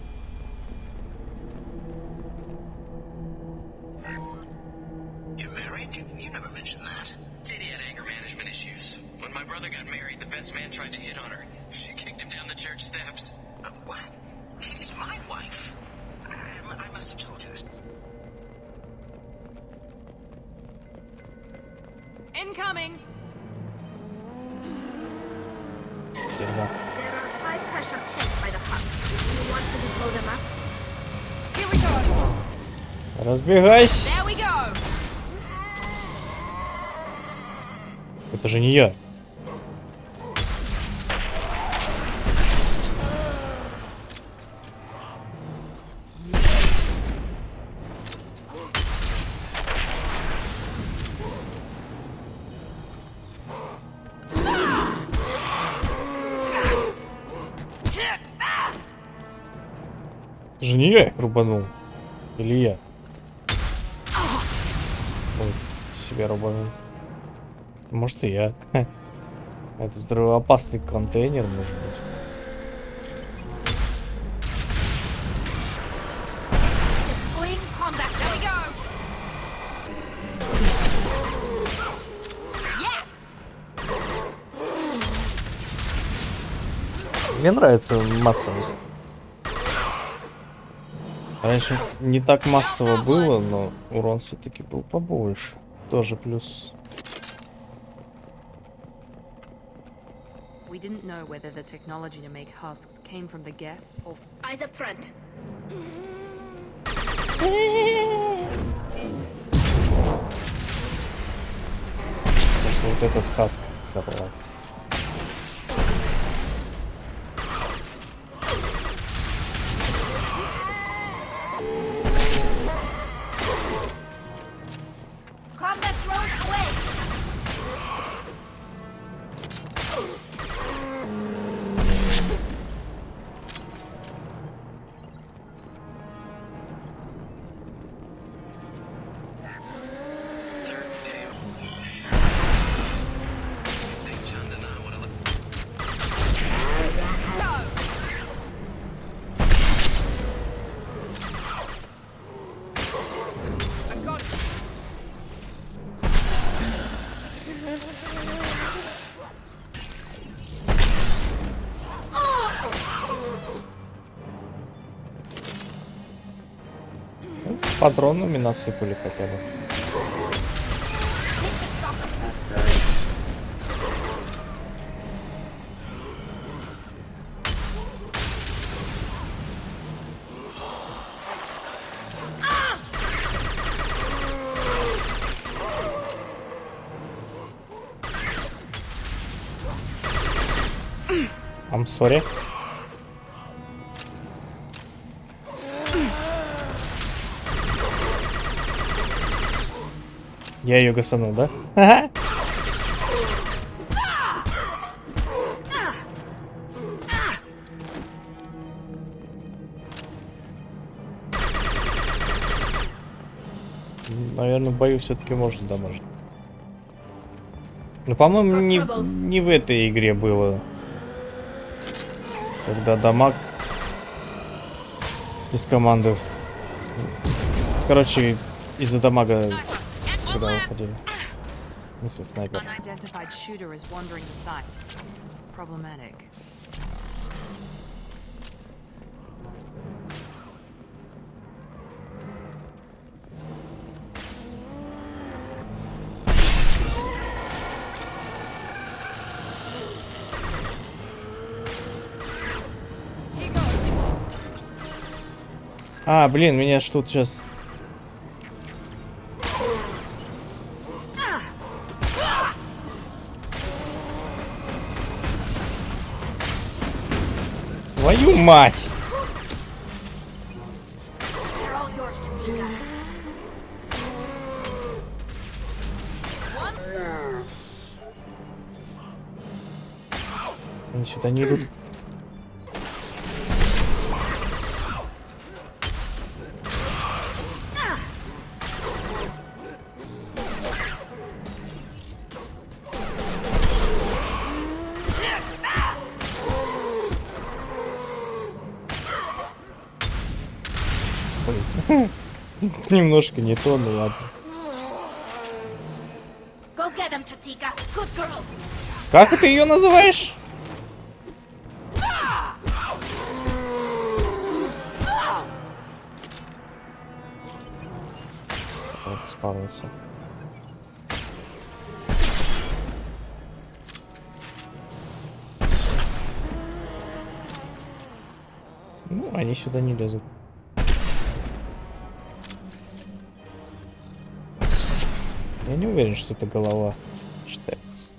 You married? You never mentioned that. Katie had anger management issues. When my brother got married, the best man tried to hit on her. She kicked him down the church steps. What? Katie's my wife. I must have told you this. Incoming! There are high-pressure tanks by the husk. Do you want to blow them up? Here we go! Разбегайся! There we go! Это же не я. Это же не я их рубанул. Или я? Ой, себя рубанул. Может и я. Это взрывоопасный контейнер, может быть. Fleeing combat. There we go. Yes. Мне нравится массовость. Раньше не так массово было, но урон все-таки был побольше. Тоже плюс. We didn't know whether the technology to make husks came from the Geth or... Eyes up front. Сейчас вот этот хаск собрал. Combat thrown away. Патронами насыпали хотя бы. I'm sorry. Я ее гасанул, да? Ага. Наверное, в бою все-таки можно дамажить. Но, по-моему, не в этой игре было. Когда дамаг из команды. Короче, из-за дамага когда выходили. Если снайпер. Unidentified shooter is wandering the site. Problematic. А, блин, меня ж тут сейчас... Твою мать! Они сюда не идут. Немножко не то, ну ладно. Go get him, Chatika. Good girl. Как ты ее называешь? Вот спавнится. Ну, они сюда не лезут. Я не уверен, что это голова считается.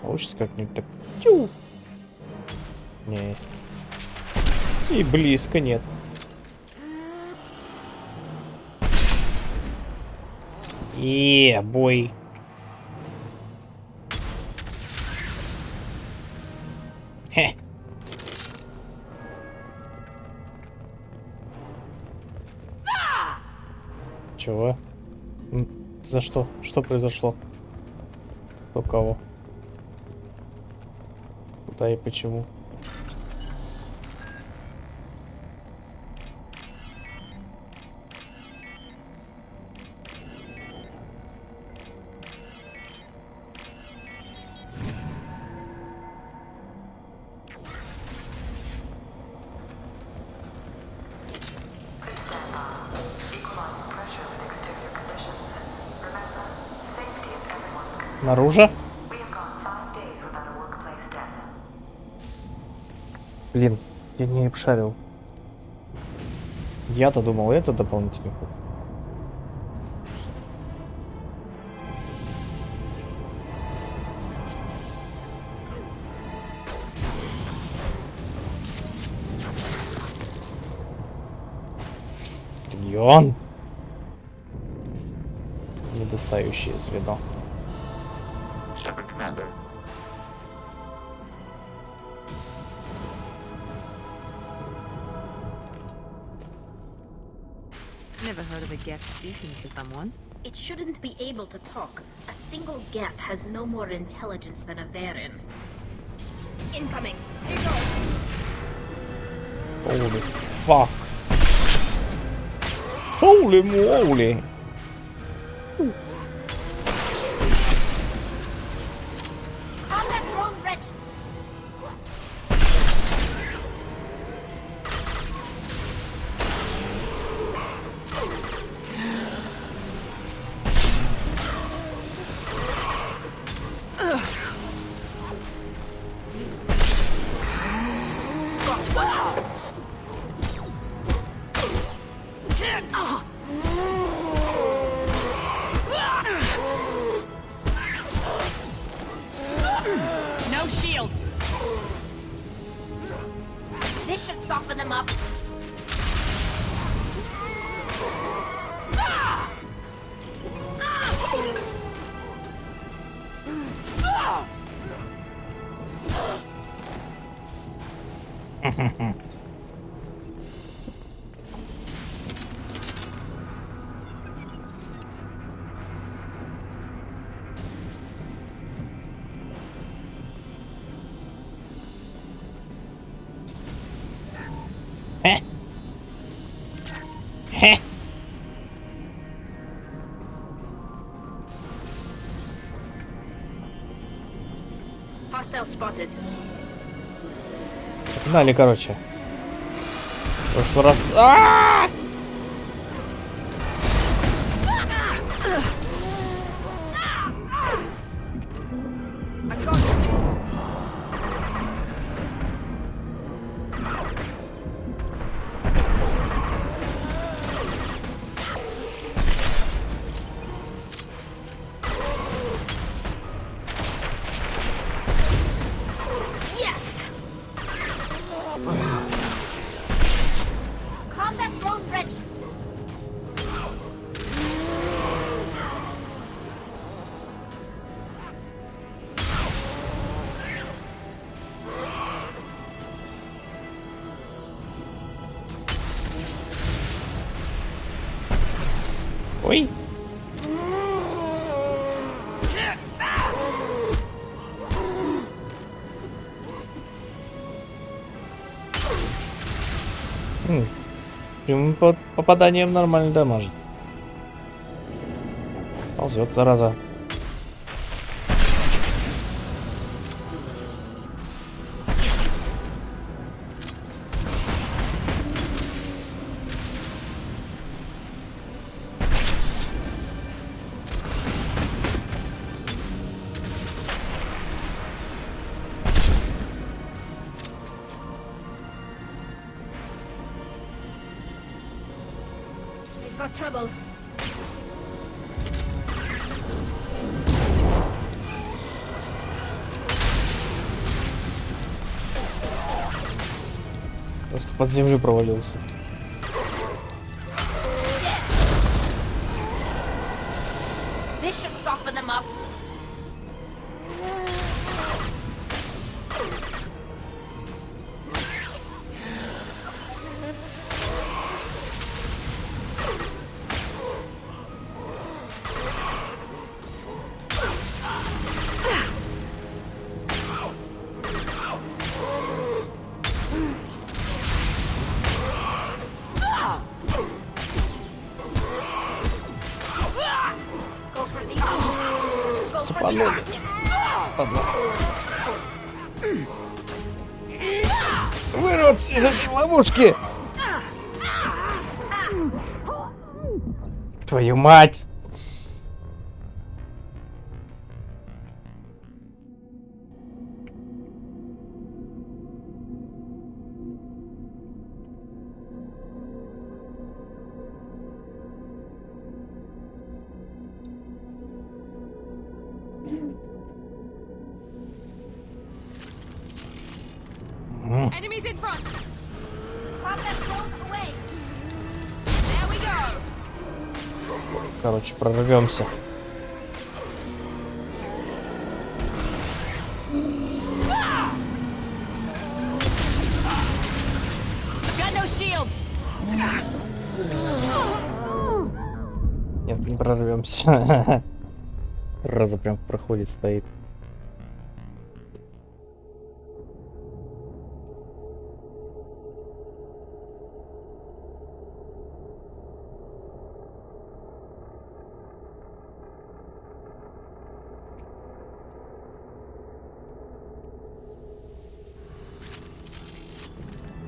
Получится как-нибудь так. Тю! Нет. И близко нет. Бой. Хе. Чего? За что? Что произошло? Кто кого? Куда и почему? Наружу? Блин, я не обшарил. Я-то думал, это дополнительный ход. Регион. Недостающее звено. Shepard Commander. Never heard of a gap speaking to someone. It shouldn't be able to talk. A single gap has no more intelligence than a Varen. Incoming. Here goes. Holy fuck. Holy moly. Combat drone ready. No shields. This should soften them up. Hostile spotted. Погнали, короче. В прошлый раз... Yes. Combat drone ready. Ой. Прямым попаданием нормально дамажит. Ползет, зараза. We've got trouble. Просто под землю провалился. This should soften them up. Цепанули. Падла. Вырваться из этой ловушки! Твою мать! Enemies in front. Pop that close away. There we go. Короче, прорвемся. Got no shields. Нет, не прорвемся. Раза прям в проходе стоит.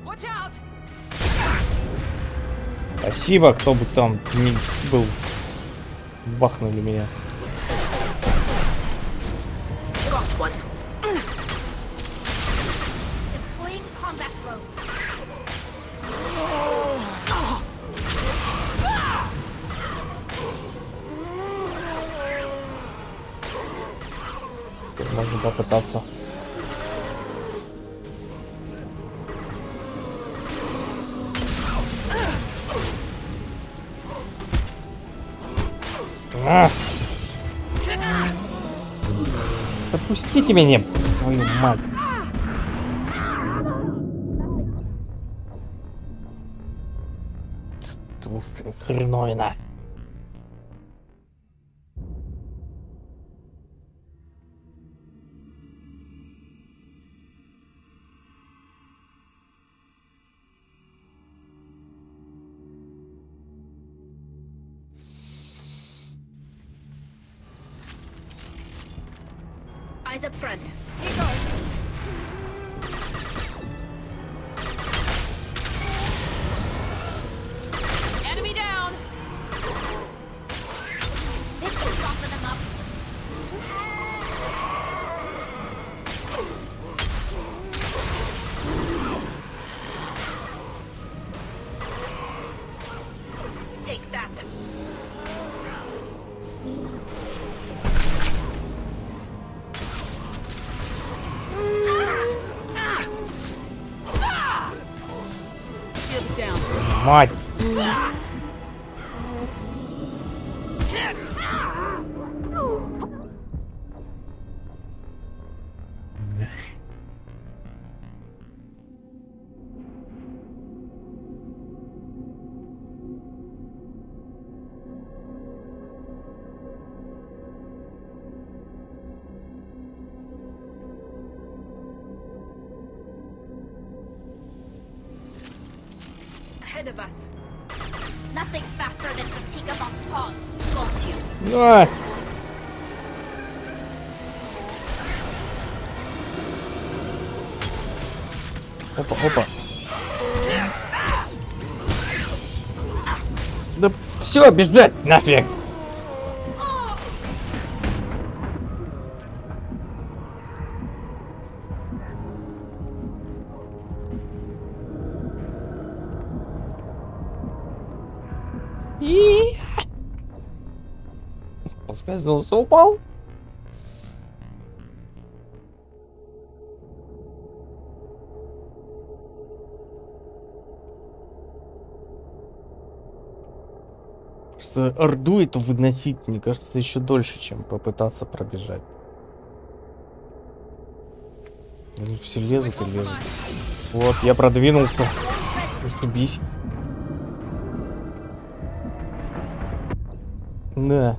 Watch out. Спасибо, кто бы там ни был. Бахнули меня. Got one. Deploying combat drone. Тут можно попытаться. А! Допустите меня, твою мать. Толстая хреновина. Eyes up front. Enemy down. This can soften them up. Take that. Shields down. Мать. Ahead of us. Nothing's faster than fatigue of paws. Got you. А! Опа, опа. Да все, бежать нафиг. И поскользнулся, упал. Просто орду эту выносить, мне кажется, еще дольше, чем попытаться пробежать. Они все лезут и лезут. Вот, я продвинулся. Зашибись. Да.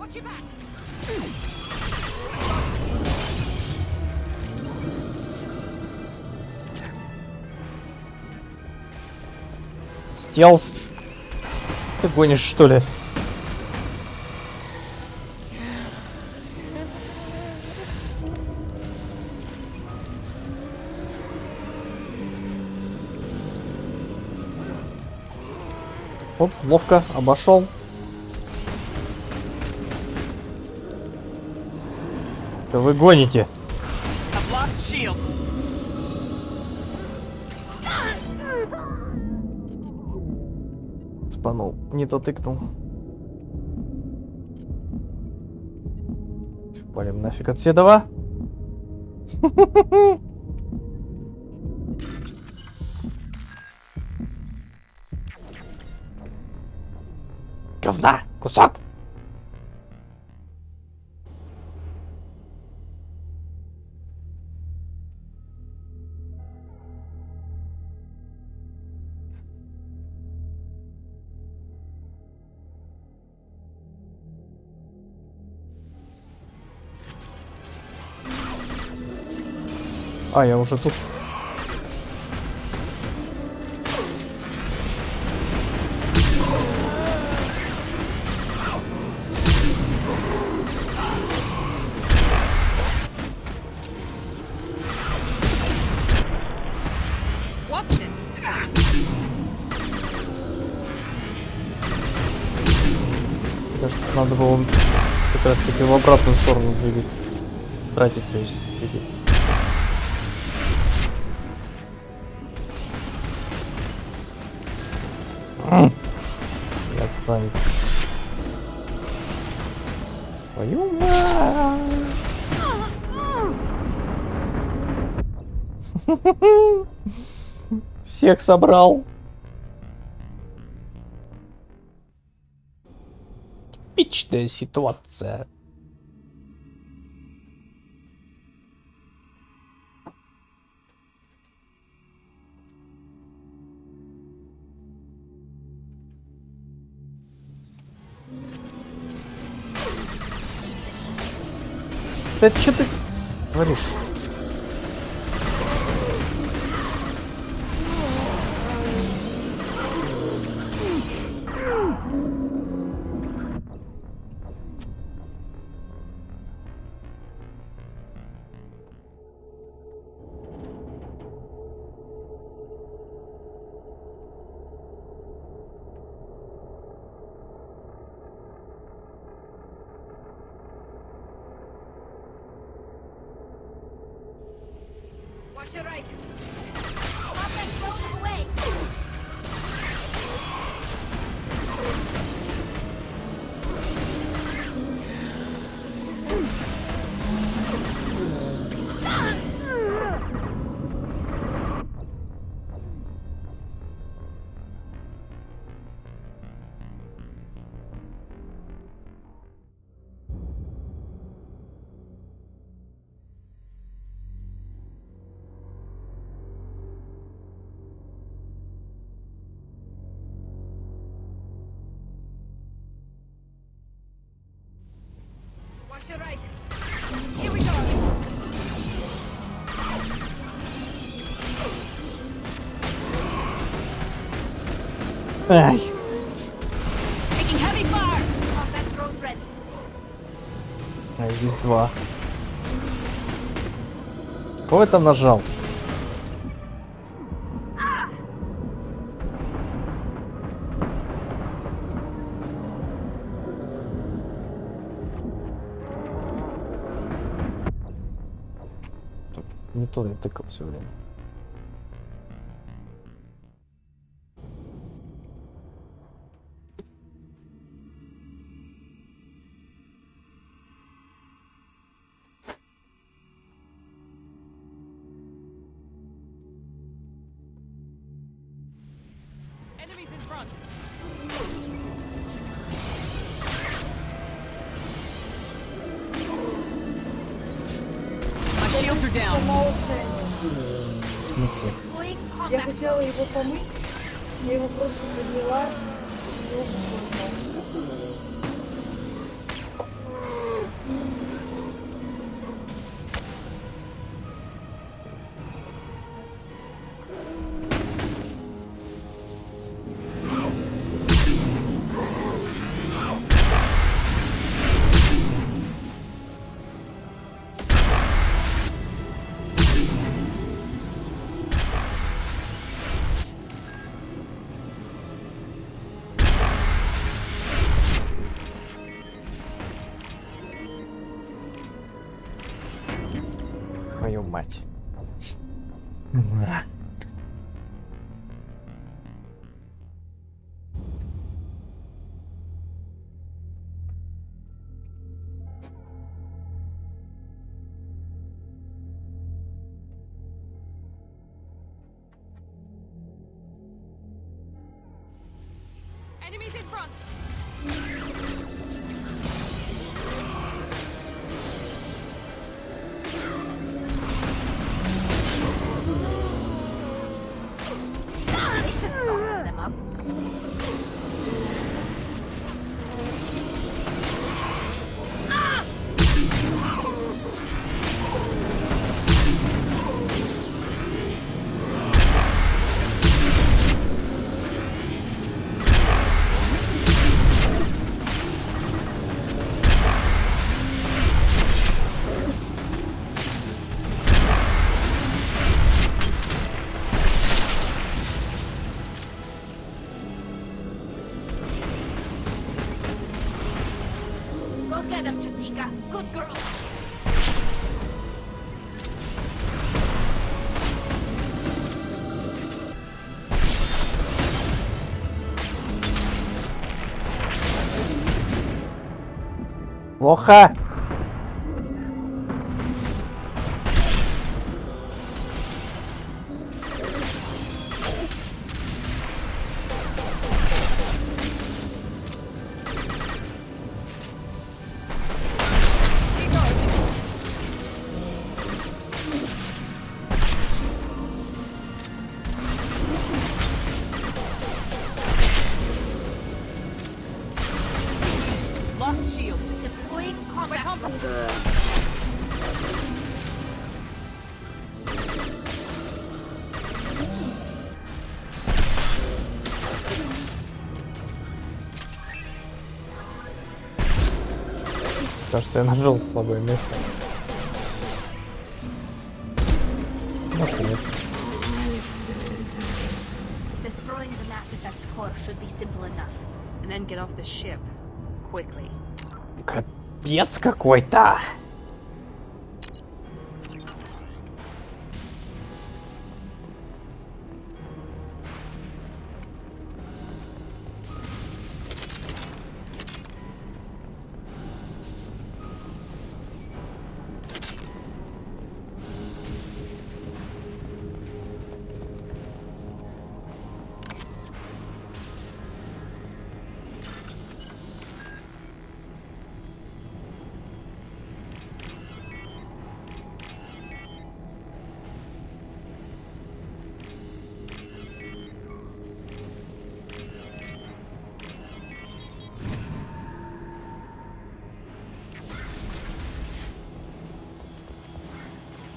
Watch your back. Стелс. Ты гонишь, что ли? Оп, ловко обошел. Да вы гоните. Спанул, не то тыкнул. Валим нафиг от седова. Говна, кусок. А, я уже тут. Кажется, надо было как раз таки в обратную сторону двигать. Тратить, то есть, двигать. Не отстанет. Твою мать! Всех собрал. Типичная ситуация. Это что ты творишь? Watch your right. Pop that stone away. Watch your right. Here we go. Ай. Taking heavy fire. Pop that drone ready. А здесь два. Кого я там нажал? Не то я тыкал все время. Enemies in front. My shields are down. В смысле? Я хотела его помыть, я его просто подняла и его Enemies in front. They should soften them up. Go get them, Chatika. Good girl. Плохо. Lost shields. Deploying combat. Кажется, я нажал слабое место. Может, нет. Destroying the Mass Effect core should be simple enough. And then get off the ship. Quickly. Капец какой-то.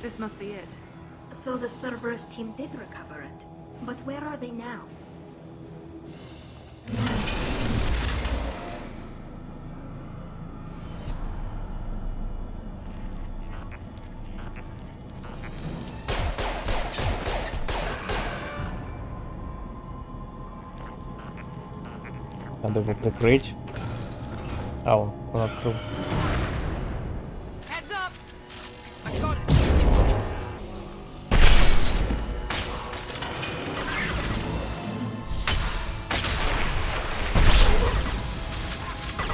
This must be it. So the Cerberus team did recover it. But where are they now? Надо его прикрыть. А, он открыл. Heads up. I got it.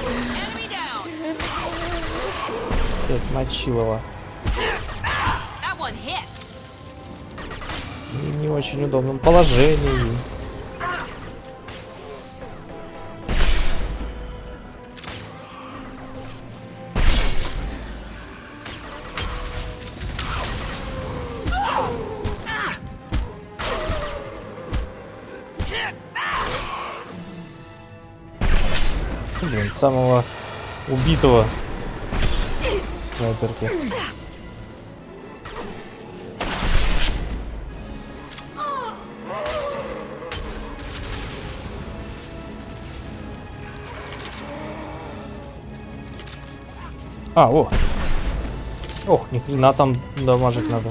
Enemy down. Отмочил его. That one hit. И в не очень удобном положении. Блин, самого убитого снайперки. А, о! Ох, ни хрена там дамажить надо.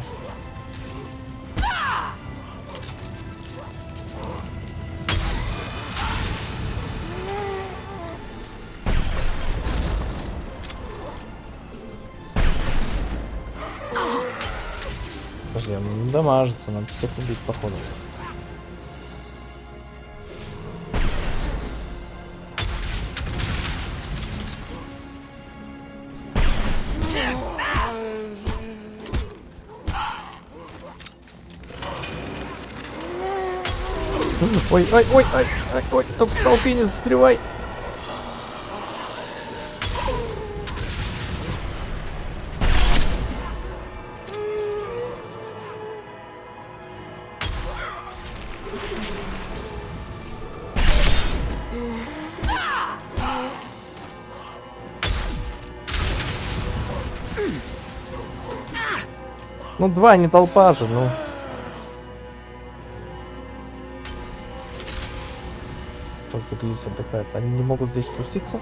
Подожди, блин, дамажится, надо всех убить, походу. Ой, ой, ой, ой, ой, ой, только в толпе не застревай. Ну, два, не толпа же, ну. Сейчас заглядись, отдыхают. Они не могут здесь спуститься?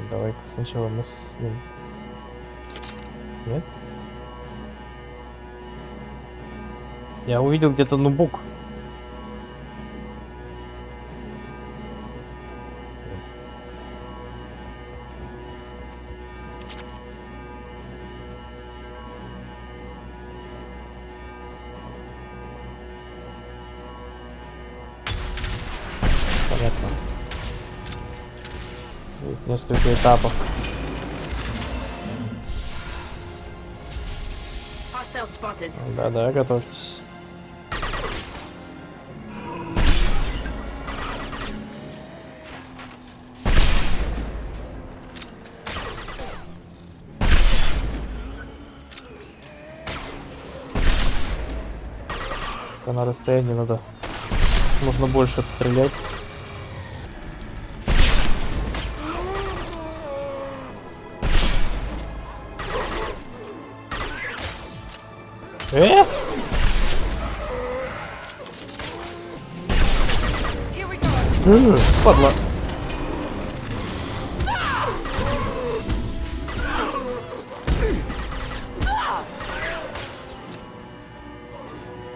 Давай сначала мы с ним. Нет? Я увидел где-то нубук. Понятно. Будет несколько этапов. Да-да, готовьтесь. На расстоянии надо. Нужно больше отстрелять. Падла.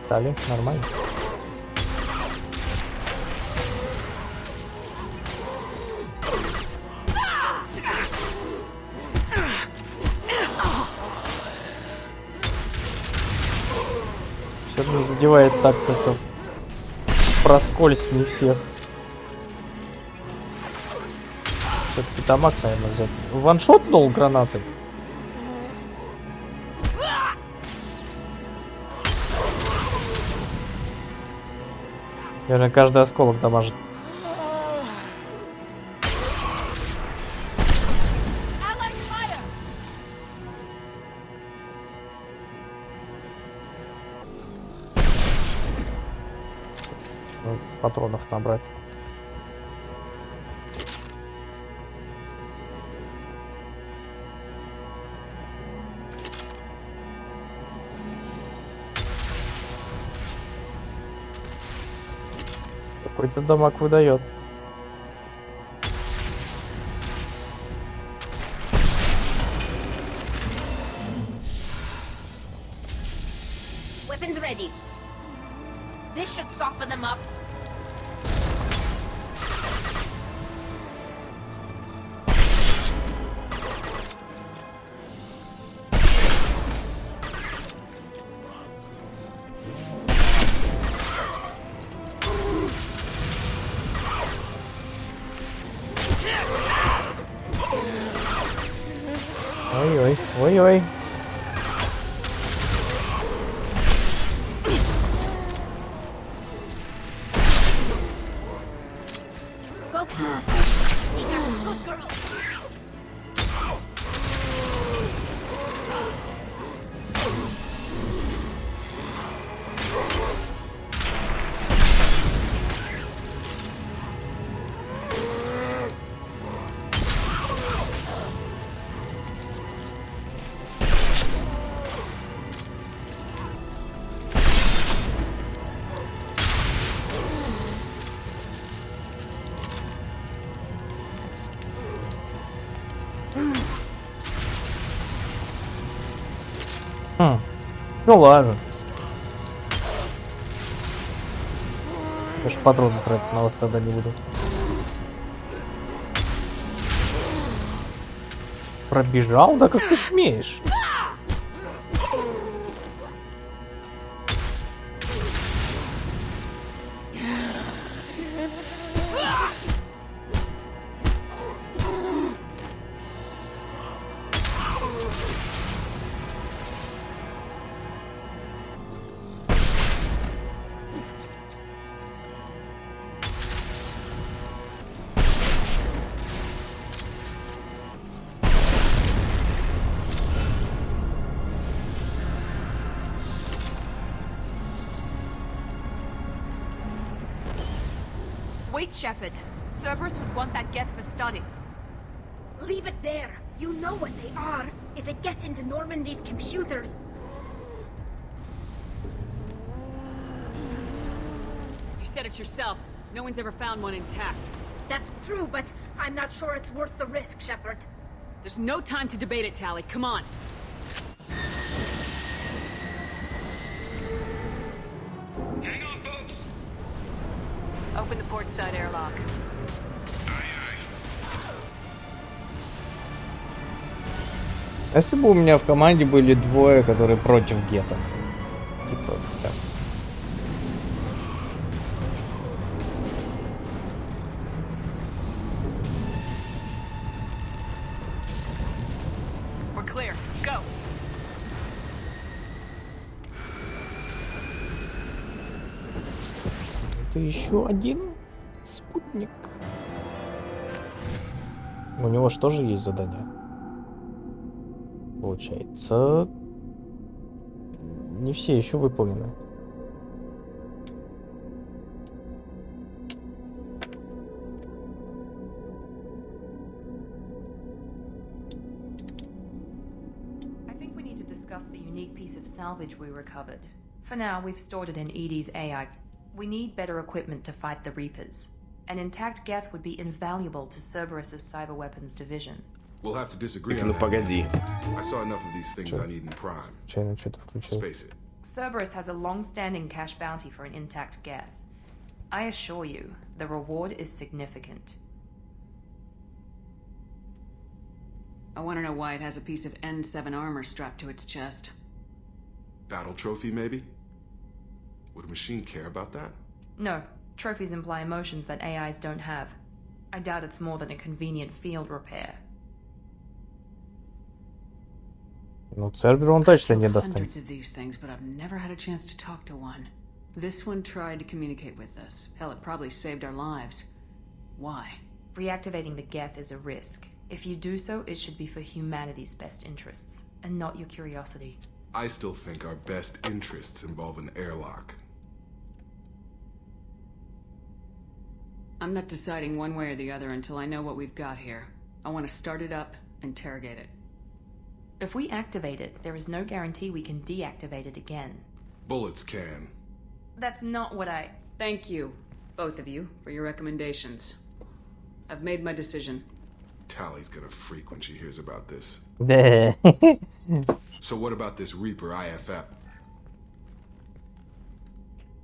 Дали, нормально. Все равно задевает так, как-то проскользь не всех. Все-таки дамаг, наверное, взять. Ваншотнул гранатой. Наверное, каждый осколок дамажит. Патронов набрать. Какой-то дамаг выдает. Weapons ready. This should soften them up. Ой-ой, ой-ой. Ну ладно. Я ж патроны тратить на вас тогда не буду. Пробежал? Да как ты смеешь? Wait, Shepard. Cerberus would want that Geth for study. Leave it there. You know what they are. If it gets into Normandy's computers... You said it yourself. No one's ever found one intact. That's true, but I'm not sure it's worth the risk, Shepard. There's no time to debate it, Tally. Come on. Hang on, folks. Open the port side airlock. Если бы у меня в команде были двое, которые против гетов. Типа, так. We're clear. Go. Это еще один спутник. У него что же есть задание? Получается, не все еще выполнены. I think we need to discuss the unique piece of salvage we recovered. For now, we've stored it in Edie's AI. We need better equipment to fight the Reapers. An intact Geth would be invaluable to Cerberus's cyber weapons division. We'll have to disagree on Ну that. погоди. I saw enough of these things I need in Prime. Случайно что-то включил. Space it. Cerberus has a long-standing cash bounty for an intact Geth. I assure you, the reward is significant. I want to know why it has a piece of N7 armor strapped to its chest. Battle trophy, maybe? Would a machine care about that? No, trophies imply emotions that AIs don't have. I doubt it's more than a convenient field repair. Ну, Цербер он точно не Hundreds достанет. of these things, but I've never had a chance to talk to one. This one tried to communicate with us. Hell, it probably saved our lives. Why? Reactivating the Geth is a risk. If you do so, it should be for humanity's best interests, and not your curiosity. I still think our best interests involve an airlock. I'm not deciding one way or the other until I know what we've got here. I want to start it up, interrogate it. If we activate it, there is no guarantee we can deactivate it again. Bullets can. That's not what I... Thank you, both of you, for your recommendations. I've made my decision. Tally's gonna freak when she hears about this. Да. So what about this Reaper IFF?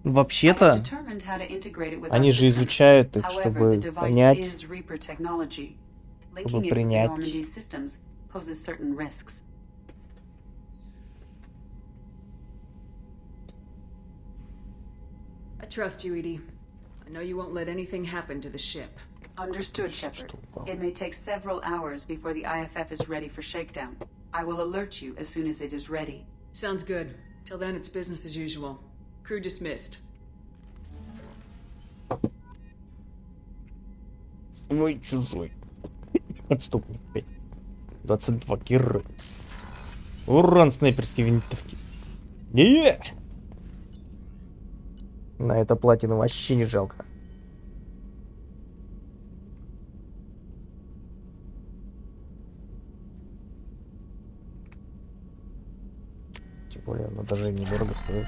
Вообще-то, Determined how to integrate it with они our же systems. изучают их, However, чтобы the device понять, is Reaper technology. чтобы Linking it with принять. Normandy's systems poses certain risks. I trust you, Edie. I know you won't let anything happen to the ship. Understood, Shepard. It may take several hours before the IFF is ready for shakedown. I will alert you as soon as it is ready. Sounds good. Till then, it's business as usual. Crew dismissed. Свой чужой. Отступник. 22 героя. Урон снайперские винтовки. Не! На это платину вообще не жалко. Тем более, оно даже недорого стоит.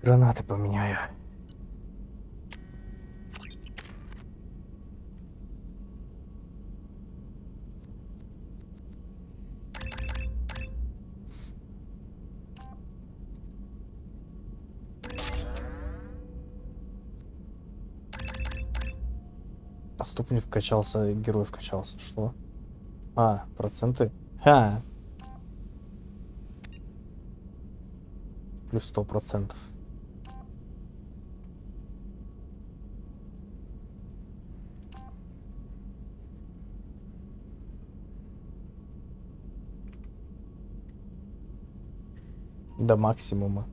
Гранаты поменяю. А ступень вкачался, герой вкачался. Что? А, проценты? Ха! Плюс 100%. До максимума.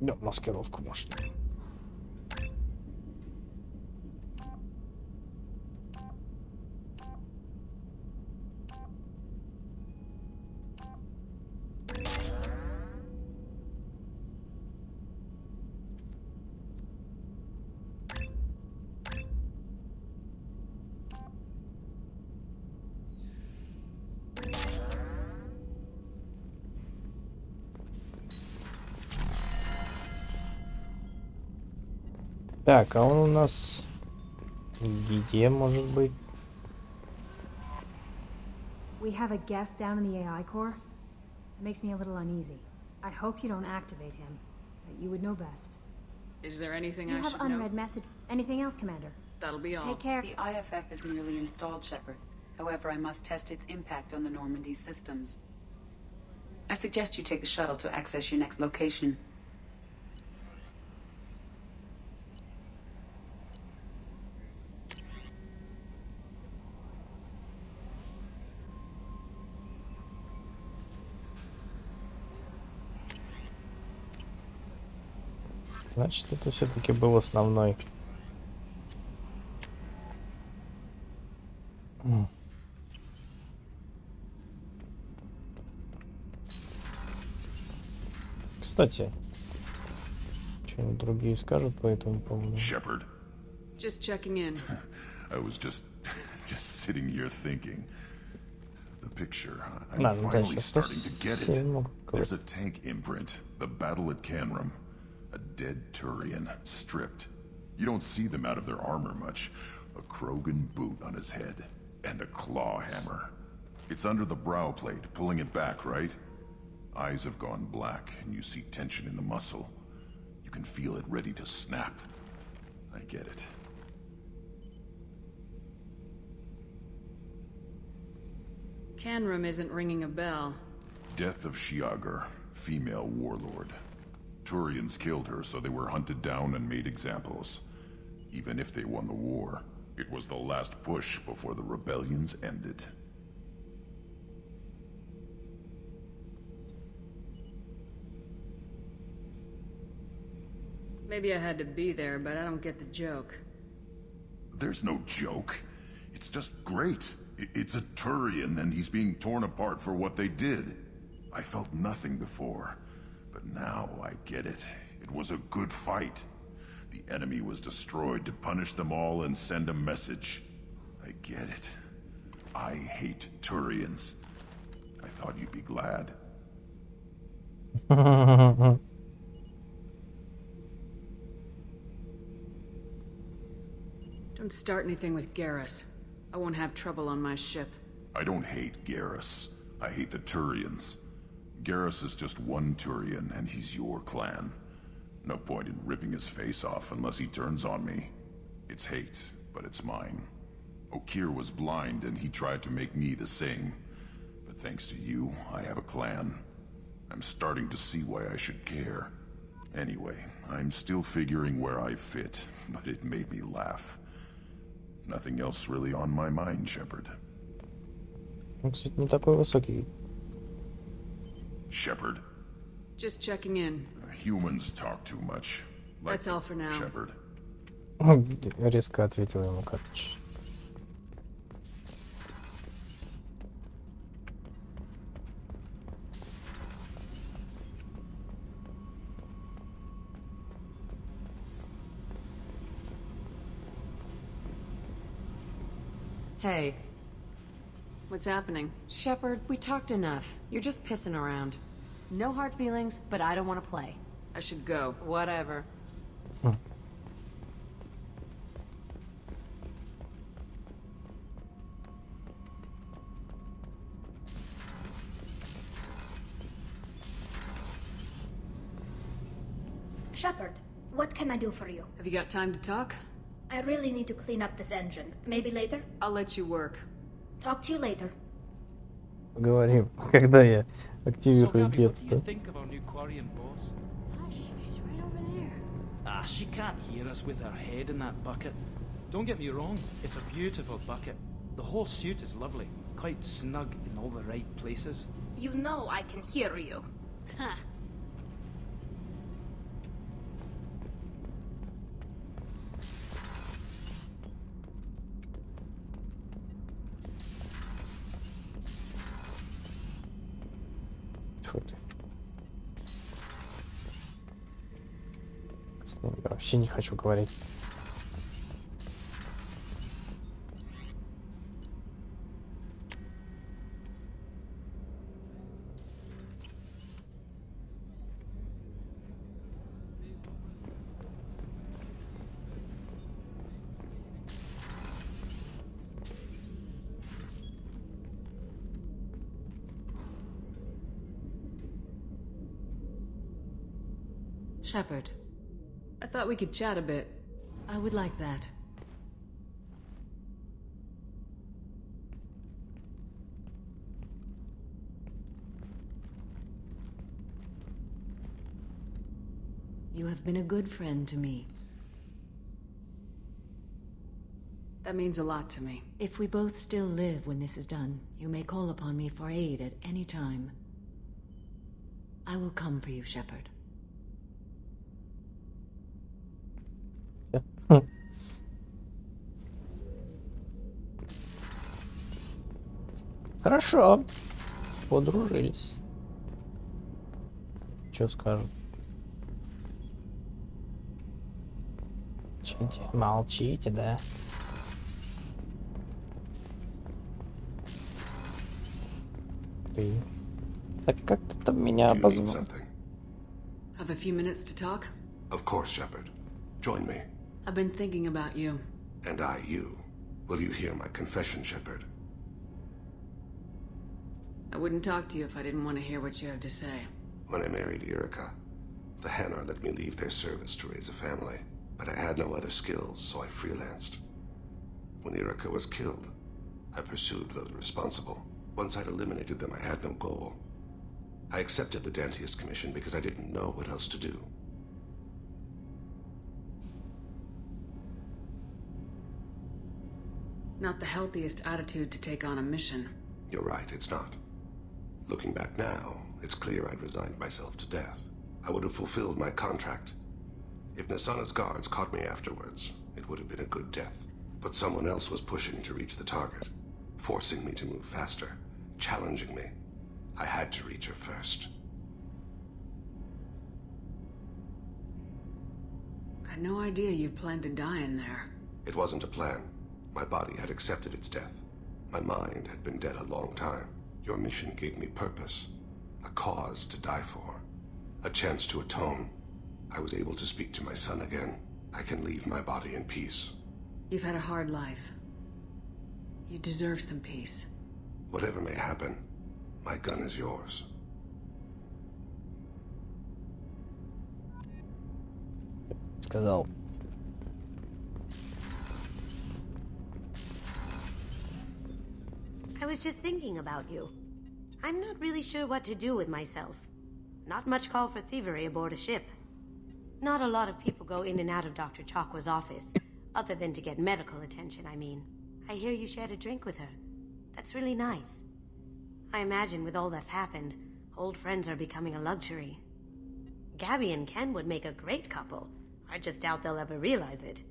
Да, маскировку может. Так, а он у нас где может быть? We have a Geth down in the AI core. It makes me a little uneasy. I hope you don't activate him, but you would know best. Is there anything You I have should unread know? message. Anything else, Commander? That'll be all. Take care. The IFF is nearly installed, Shepard. However, I must test its impact on the Normandy systems. I suggest you take the shuttle to access your next location. Значит, это все-таки был основной. Кстати, что-нибудь другие скажут по этому поводу? Shepard. Just checking in. I was just sitting here thinking. The picture. I'm Ладно, finally дальше. starting to get Все it. могут There's говорить. a tank imprint. The battle at Canrum. A dead Turian, stripped. You don't see them out of their armor much. A Krogan boot on his head. And a claw hammer. It's under the brow plate, pulling it back, right? Eyes have gone black, and you see tension in the muscle. You can feel it ready to snap. I get it. Canrum isn't ringing a bell. Death of Shiagar, female warlord. Turians killed her, so they were hunted down and made examples. Even if they won the war, it was the last push before the rebellions ended. Maybe I had to be there, but I don't get the joke. There's no joke. It's just great. It's a Turian, and he's being torn apart for what they did. I felt nothing before, but now I get it. It was a good fight. The enemy was destroyed to punish them all and send a message. I get it. I hate Turians. I thought you'd be glad. Don't start anything with Garrus. I won't have trouble on my ship. I don't hate Garrus. I hate the Turians. Garrus is just one Turian, and he's your clan. No point in ripping his face off unless he turns on me. It's hate, but it's mine. Okir was blind, and he tried to make me the same. But thanks to you, I have a clan. I'm starting to see why I should care. Anyway, I'm still figuring where I fit, but it made me laugh. Nothing else really on my mind, Shepard. Он, кстати, не такой высокий. Shepard. Just checking in. Humans talk too much. Like That's all for now. Shepard. Резко ответил ему, короче. Hey. What's happening? Shepard, we talked enough. You're just pissing around. No hard feelings, but I don't want to play. I should go. Whatever. Shepard, what can I do for you? Have you got time to talk? I really need to clean up this engine. Maybe later? I'll let you work. Talk to you later. Поговорим, когда я So, активирую Gabby, what do you бета. think of our new Quarian boss? She's right over there. Ah, she can't hear us with her head in that bucket. Don't get me wrong, it's a beautiful bucket. The whole suit is lovely, quite snug in all the right places. You know I can hear you. Ha. Тьфу ты. С ним я вообще не хочу говорить. Shepard, I thought we could chat a bit. I would like that. You have been a good friend to me. That means a lot to me. If we both still live when this is done, you may call upon me for aid at any time. I will come for you, Shepard. Хорошо. Подружились. Что скажут? Молчите, да? Ты. Так как ты там меня обозвал? Have a few minutes to talk? Of course, Shepard. Join me. I've been thinking about you. And I, you. Will you hear my confession, Shepard? I wouldn't talk to you if I didn't want to hear what you have to say. When I married Erica, the Hanar let me leave their service to raise a family, but I had no other skills, so I freelanced. When Erica was killed, I pursued those responsible. Once I'd eliminated them, I had no goal. I accepted the Dantius Commission because I didn't know what else to do. Not the healthiest attitude to take on a mission. You're right, it's not. Looking back now, it's clear I'd resigned myself to death. I would have fulfilled my contract. If Nasana's guards caught me afterwards, it would have been a good death. But someone else was pushing to reach the target, forcing me to move faster, challenging me. I had to reach her first. I had no idea you planned to die in there. It wasn't a plan. My body had accepted its death. My mind had been dead a long time. Your mission gave me purpose, a cause to die for, a chance to atone. I was able to speak to my son again. I can leave my body in peace. You've had a hard life. You deserve some peace. Whatever may happen, my gun is yours. Сказал. I was just thinking about you. I'm not really sure what to do with myself. Not much call for thievery aboard a ship. Not a lot of people go in and out of Dr. Chakwa's office, other than to get medical attention, I mean. I hear you shared a drink with her. That's really nice. I imagine with all that's happened, old friends are becoming a luxury. Gabby and Ken would make a great couple. I just doubt they'll ever realize it.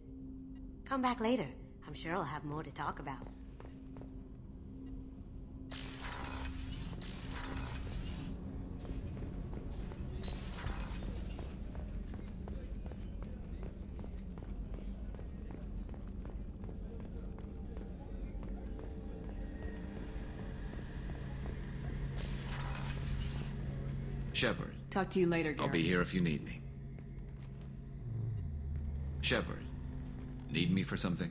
Come back later. I'm sure I'll have more to talk about. Shepard. Talk to you later, Garrus. I'll be here if you need me. Shepard. Need me for something?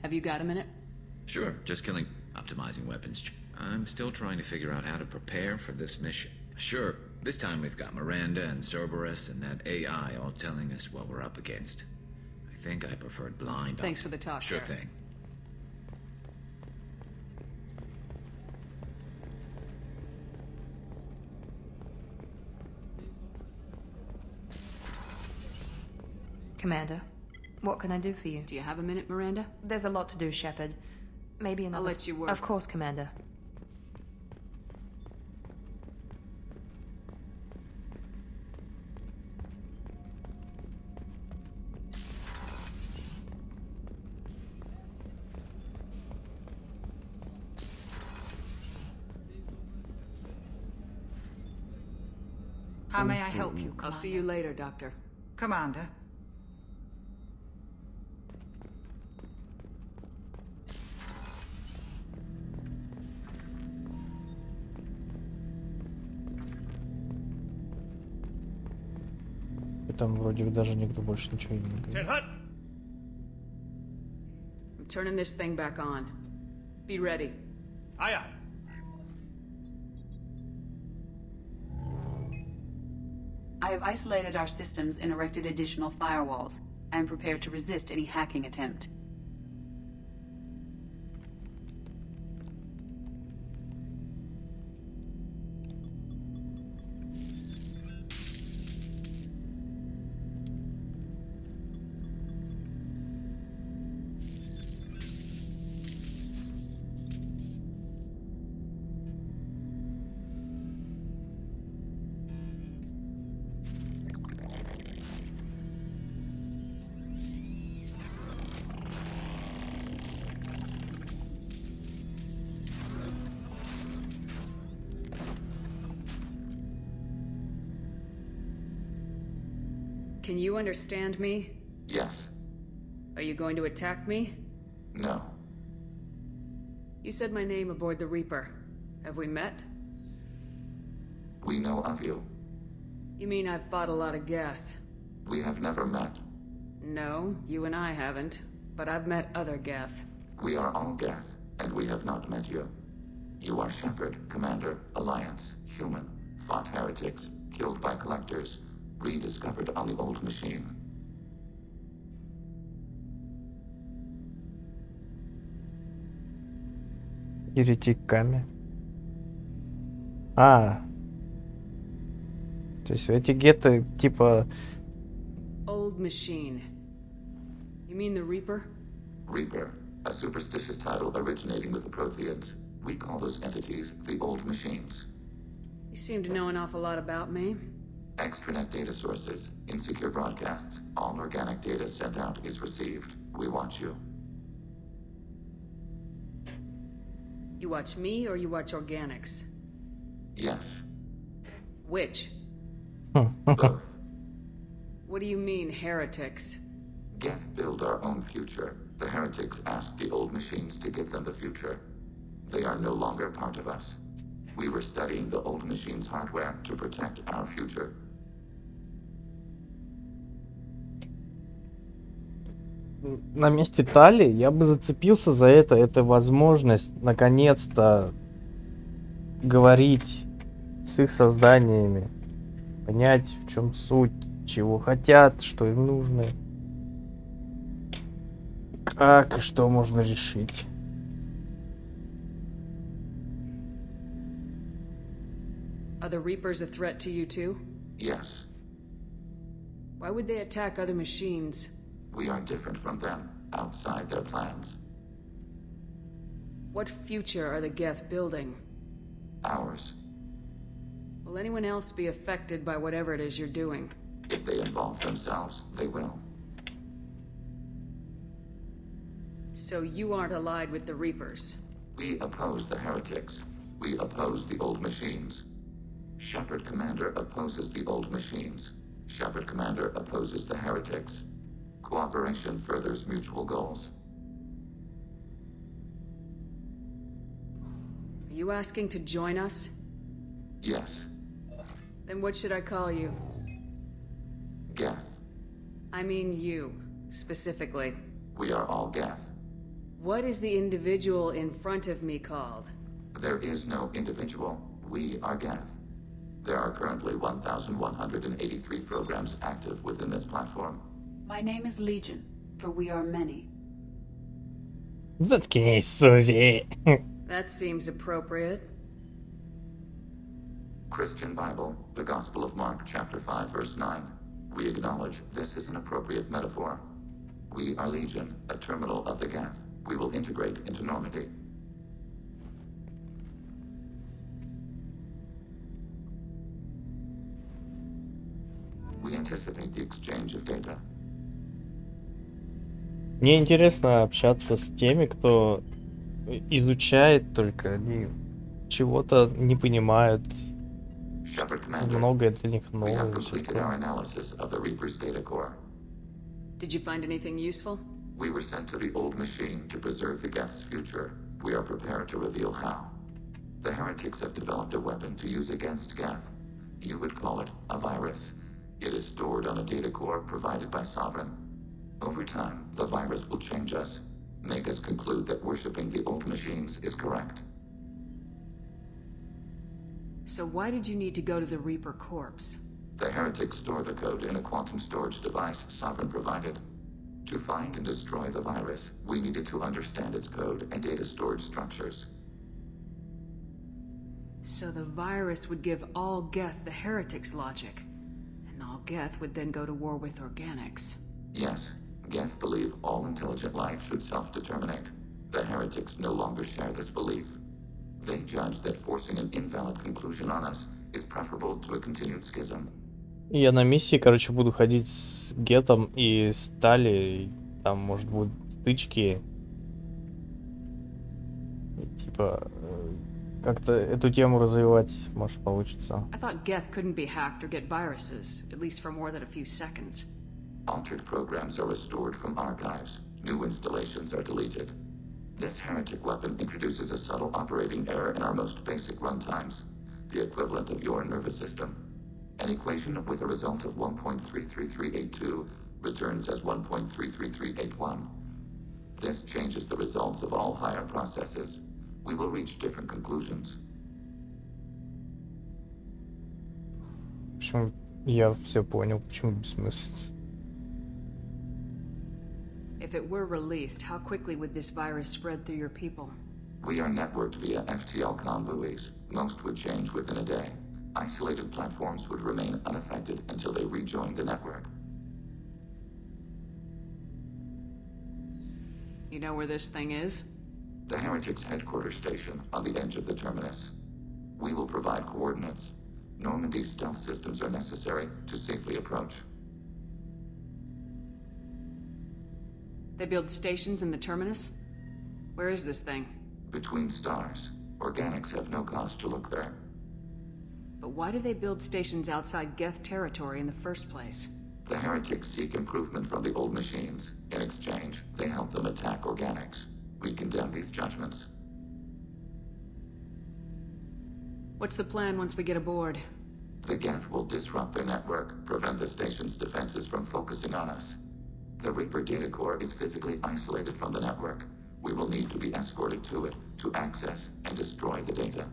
Have you got a minute? Sure, just optimizing weapons. I'm still trying to figure out how to prepare for this mission. Sure, this time we've got Miranda and Cerberus and that AI all telling us what we're up against. I think I preferred blind. Thanks for the talk, Sure Garrus. thing. Commander, what can I do for you? Do you have a minute, Miranda? There's a lot to do, Shepard. Maybe another... I'll let you work. Of course, Commander. How may I help you, Commander? I'll see you later, Doctor. Commander. И там вроде даже никто больше ничего не говорит. I'm turning this thing back on. Be ready. Aye, aye. I have isolated our systems and erected additional firewalls. I am prepared to resist any hacking attempt. Can you understand me? Yes. Are you going to attack me? No. You said my name aboard the Reaper. Have we met? We know of you. You mean I've fought a lot of Geth? We have never met. No, you and I haven't. But I've met other Geth. We are all Geth, and we have not met you. You are Shepard, Commander, Alliance, human, fought heretics, killed by collectors, rediscovered on the old machine. Еретиками. А. То есть эти геты типа... Old machine. You mean the Reaper? Reaper, a superstitious title originating with the Protheans. We call those entities the old machines. You seem to know an awful lot about me. Extranet data sources, insecure broadcasts, all organic data sent out is received. We watch you. You watch me or you watch organics? Yes. Which? Both. What do you mean, heretics? Geth build our own future. The heretics asked the old machines to give them the future. They are no longer part of us. We were studying the old machines' hardware to protect our future. На месте Тали я бы зацепился за это. Это возможность наконец-то говорить с их созданиями. Понять, в чем суть, чего хотят, что им нужно. Как и что можно решить. Are the Reapers a threat to you too? Yes. Why would they attack other machines? We are different from them, outside their plans. What future are the Geth building? Ours. Well, Will anyone else be affected by whatever it is you're doing? If they involve themselves, they will. So you aren't allied with the Reapers? We oppose the heretics. We oppose the old machines. Shepard Commander opposes the old machines. Shepard Commander opposes the heretics. Cooperation furthers mutual goals. Are you asking to join us? Yes. Then what should I call you? Geth. I mean you, specifically. We are all Geth. What is the individual in front of me called? There is no individual. We are Geth. There are currently 1,183 programs active within this platform. My name is Legion, for we are many. Заткнись, Сузи. That seems appropriate. Christian Bible, the Gospel of Mark, chapter 5, verse 9. We acknowledge this is an appropriate metaphor. We are Legion, a terminal of the Geth. We will integrate into Normandy. We anticipate the exchange of data. Мне интересно общаться с теми, кто изучает только, они чего-то не понимают. Shepard Commander, Многое для них we have новое. и всё completed такое. our analysis of the Reaper's data core. Did you find anything useful? We were sent to the old machine to preserve the Geth's future. We are prepared to reveal how. The heretics have developed a weapon to use against Geth. You would call it a virus. It is stored on a data core provided by Sovereign. Over time, the virus will change us, make us conclude that worshipping the old machines is correct. So why did you need to go to the Reaper corpse? The heretics store the code in a quantum storage device Sovereign provided. To find and destroy the virus, we needed to understand its code and data storage structures. So the virus would give all Geth the heretics logic, and all Geth would then go to war with organics. Yes, Geth believe all intelligent life should self-determinate. The heretics no longer share this belief. They judge that forcing an invalid conclusion on us is preferable to a continued schism. Я на миссии, короче, буду ходить с Гетом и Стали, и там, может, будут стычки. И, типа, как-то эту тему развивать, может, получится. I thought Geth couldn't be hacked or get viruses, at least for more than a few seconds. Altered programs are restored from archives. New installations are deleted. This heretic weapon introduces a subtle operating error in our most basic runtimes, the equivalent of your nervous system. An equation with a result of 1.33382 returns as 1.33381. This changes the results of all higher processes. We will reach different conclusions. В общем, я все понял, почему бессмыслица. If it were released, how quickly would this virus spread through your people? We are networked via FTL convoys. Most would change within a day. Isolated platforms would remain unaffected until they rejoin the network. You know where this thing is? The Heretics' headquarters station on the edge of the terminus. We will provide coordinates. Normandy's stealth systems are necessary to safely approach. They build stations in the terminus? Where is this thing? Between stars. Organics have no cause to look there. But why do they build stations outside Geth territory in the first place? The Heretics seek improvement from the old machines. In exchange, they help them attack organics. We condemn these judgments. What's the plan once we get aboard? The Geth will disrupt their network, prevent the station's defenses from focusing on us. The Reaper data core is physically isolated from the network. We will need to be escorted to it to access and destroy the data.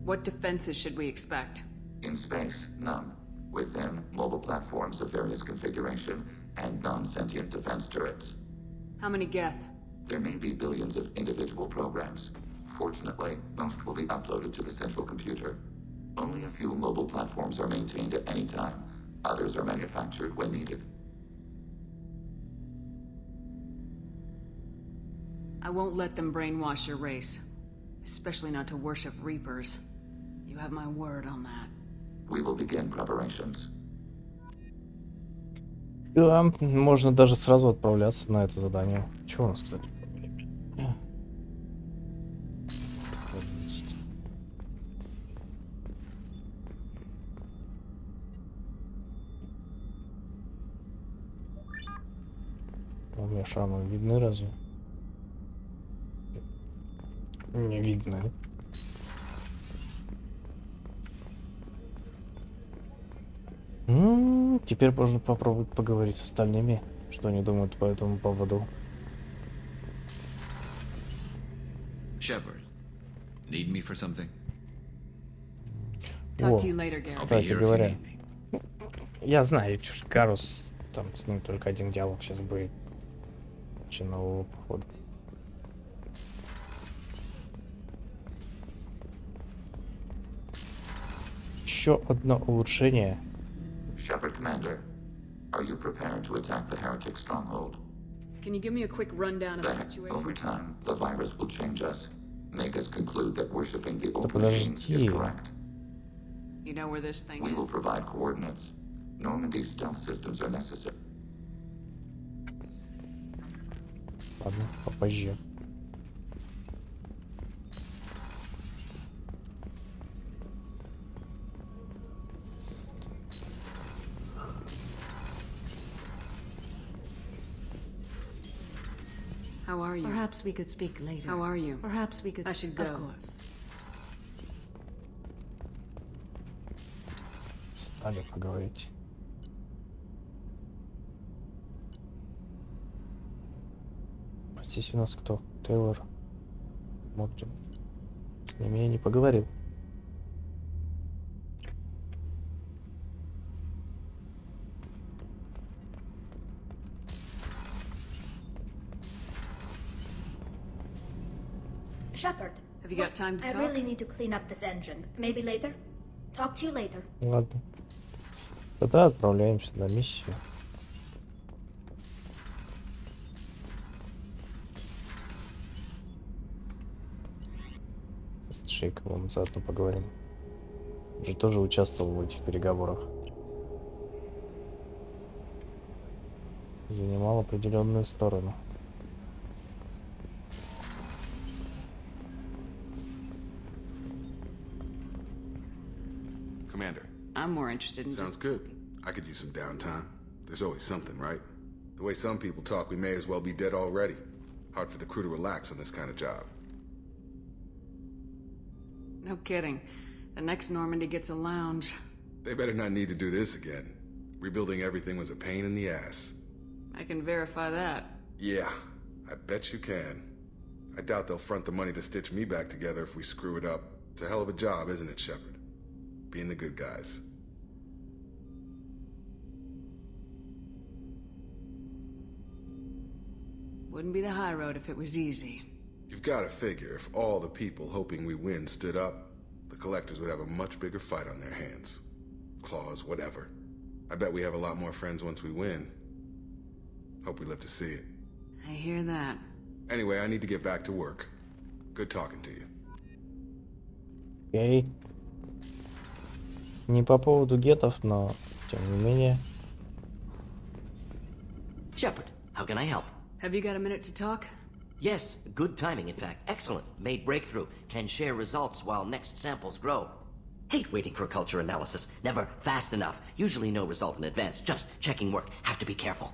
What defenses should we expect? In space, none. Within, mobile platforms of various configuration and non-sentient defense turrets. How many Geth? There may be billions of individual programs. Fortunately, most will be uploaded to the central computer. Only a few mobile platforms are maintained at any time. Others are manufactured when needed. I won't let them brainwash your race. Especially not to worship Reapers. You have my word on that. We will begin preparations. Да, можно даже сразу отправляться на это задание. Чего у нас, кстати, по времени? У меня шрамы видны разве? Не видно. Теперь можно попробовать поговорить с остальными, что они думают по этому поводу. Shepard, need me for something? Talk to you later, Garrett. Кстати говоря, я знаю, Гарус, там с ним только один диалог сейчас будет. Чем нового похода. Еще одно улучшение. Shepard, Commander, are you prepared to attack the heretic stronghold? Can you give me a quick rundown of the Then, situation? over time, the virus will change us, make us conclude that worshipping the old machines is correct. You know where this thing We is? will provide coordinates. Normandy's stealth systems are necessary. Ладно, попозже. How are you? Perhaps we could speak later. How are you? Perhaps we could... I should go. Of course. Стали поговорить. А здесь у нас кто? Тейлор. Мортин. С ними я не поговорил. Shepard. Have you got time to I talk? really need to clean up this engine. Maybe later? Talk to you later. Ладно. Тогда отправляемся на миссию. С Джейкобом заодно поговорим. Уже тоже участвовал в этих переговорах. Занимал определенную сторону. Commander. I'm more interested in Sounds just... good. I could use some downtime. There's always something, right? The way some people talk, we may as well be dead already. Hard for the crew to relax on this kind of job. No kidding. The next Normandy gets a lounge. They better not need to do this again. Rebuilding everything was a pain in the ass. I can verify that. Yeah, I bet you can. I doubt they'll front the money to stitch me back together if we screw it up. It's a hell of a job, isn't it, Shepard? Being the good guys. Wouldn't be the high road if it was easy. You've got to figure, if all the people hoping we win stood up, the collectors would have a much bigger fight on their hands. Claws, whatever. I bet we have a lot more friends once we win. Hope we live to see it. I hear that. Anyway, I need to get back to work. Good talking to you. Окей. Не по поводу гетов, но тем не менее. Shepard, how can I help? Have you got a minute to talk? Yes, good timing, in fact. Excellent. Made breakthrough. Can share results while next samples grow. Hate waiting for culture analysis. Never fast enough. Usually no result in advance. Just checking work. Have to be careful.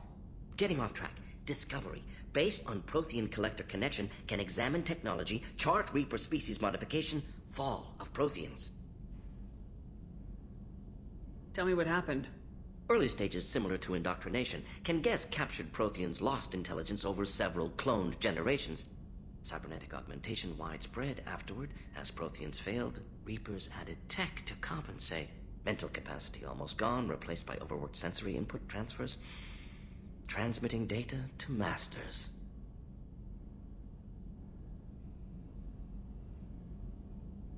Getting off track. Discovery. Based on Prothean collector connection, can examine technology, chart Reaper species modification, fall of Protheans. Tell me what happened. Early stages similar to indoctrination. Can guess captured Protheans lost intelligence over several cloned generations. Cybernetic augmentation widespread afterward. As Protheans failed, Reapers added tech to compensate. Mental capacity almost gone, replaced by overworked sensory input transfers. Transmitting data to masters.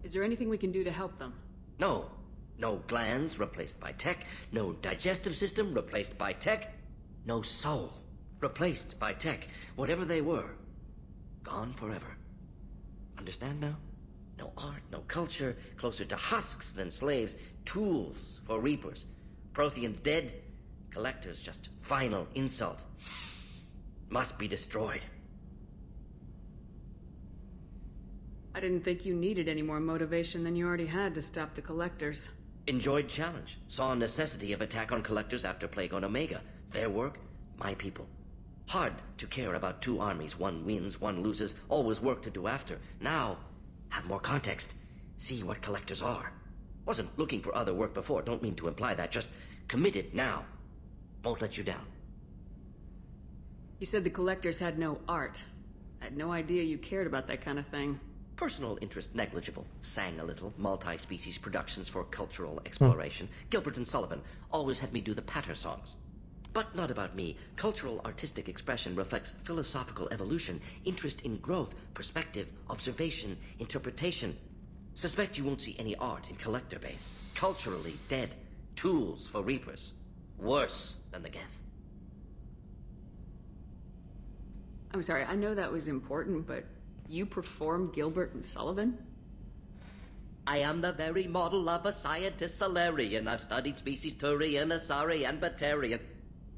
Is there anything we can do to help them? No. No glands replaced by tech. No digestive system replaced by tech. No soul replaced by tech. Whatever they were, Gone forever. Understand now? No art, no culture, closer to husks than slaves, tools for reapers. Protheans dead, collectors just final insult. Must be destroyed. I didn't think you needed any more motivation than you already had to stop the collectors. Enjoyed challenge. Saw necessity of attack on collectors after Plague on Omega. Their work, my people. Hard to care about two armies. One wins, one loses. Always work to do after. Now, have more context. See what collectors are. Wasn't looking for other work before. Don't mean to imply that. Just committed now. Won't let you down. You said the collectors had no art. I had no idea you cared about that kind of thing. Personal interest negligible. Sang a little. Multi-species productions for cultural exploration. Gilbert and Sullivan always had me do the patter songs. But not about me. Cultural artistic expression reflects philosophical evolution, interest in growth, perspective, observation, interpretation. Suspect you won't see any art in collector base. Culturally dead. Tools for reapers. Worse than the Geth. I'm sorry, I know that was important, but you performed Gilbert and Sullivan? I am the very model of a scientist Solarian. I've studied species Turian, Asari, and Batarian.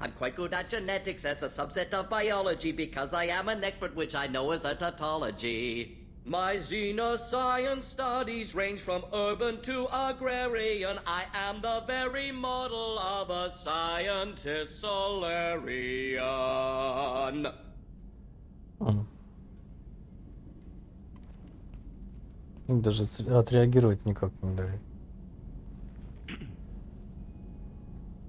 I'm quite good at genetics as a subset of biology because I am an expert, which I know is a tautology. My xenoscience studies range from urban to agrarian. I am the very model of a scientist Solarian. Даже отреагировать никак не дали.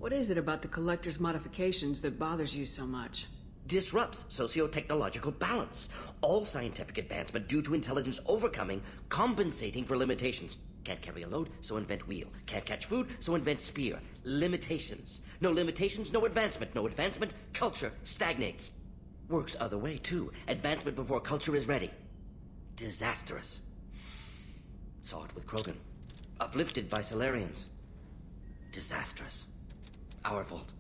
What is it about the collector's modifications that bothers you so much? Disrupts socio-technological balance. All scientific advancement due to intelligence overcoming, compensating for limitations. Can't carry a load, so invent wheel. Can't catch food, so invent spear. Limitations. No limitations, no advancement. No advancement, culture stagnates. Works other way, too. Advancement before culture is ready. Disastrous. Saw it with Krogan. Uplifted by Solarians. Disastrous. Our fault.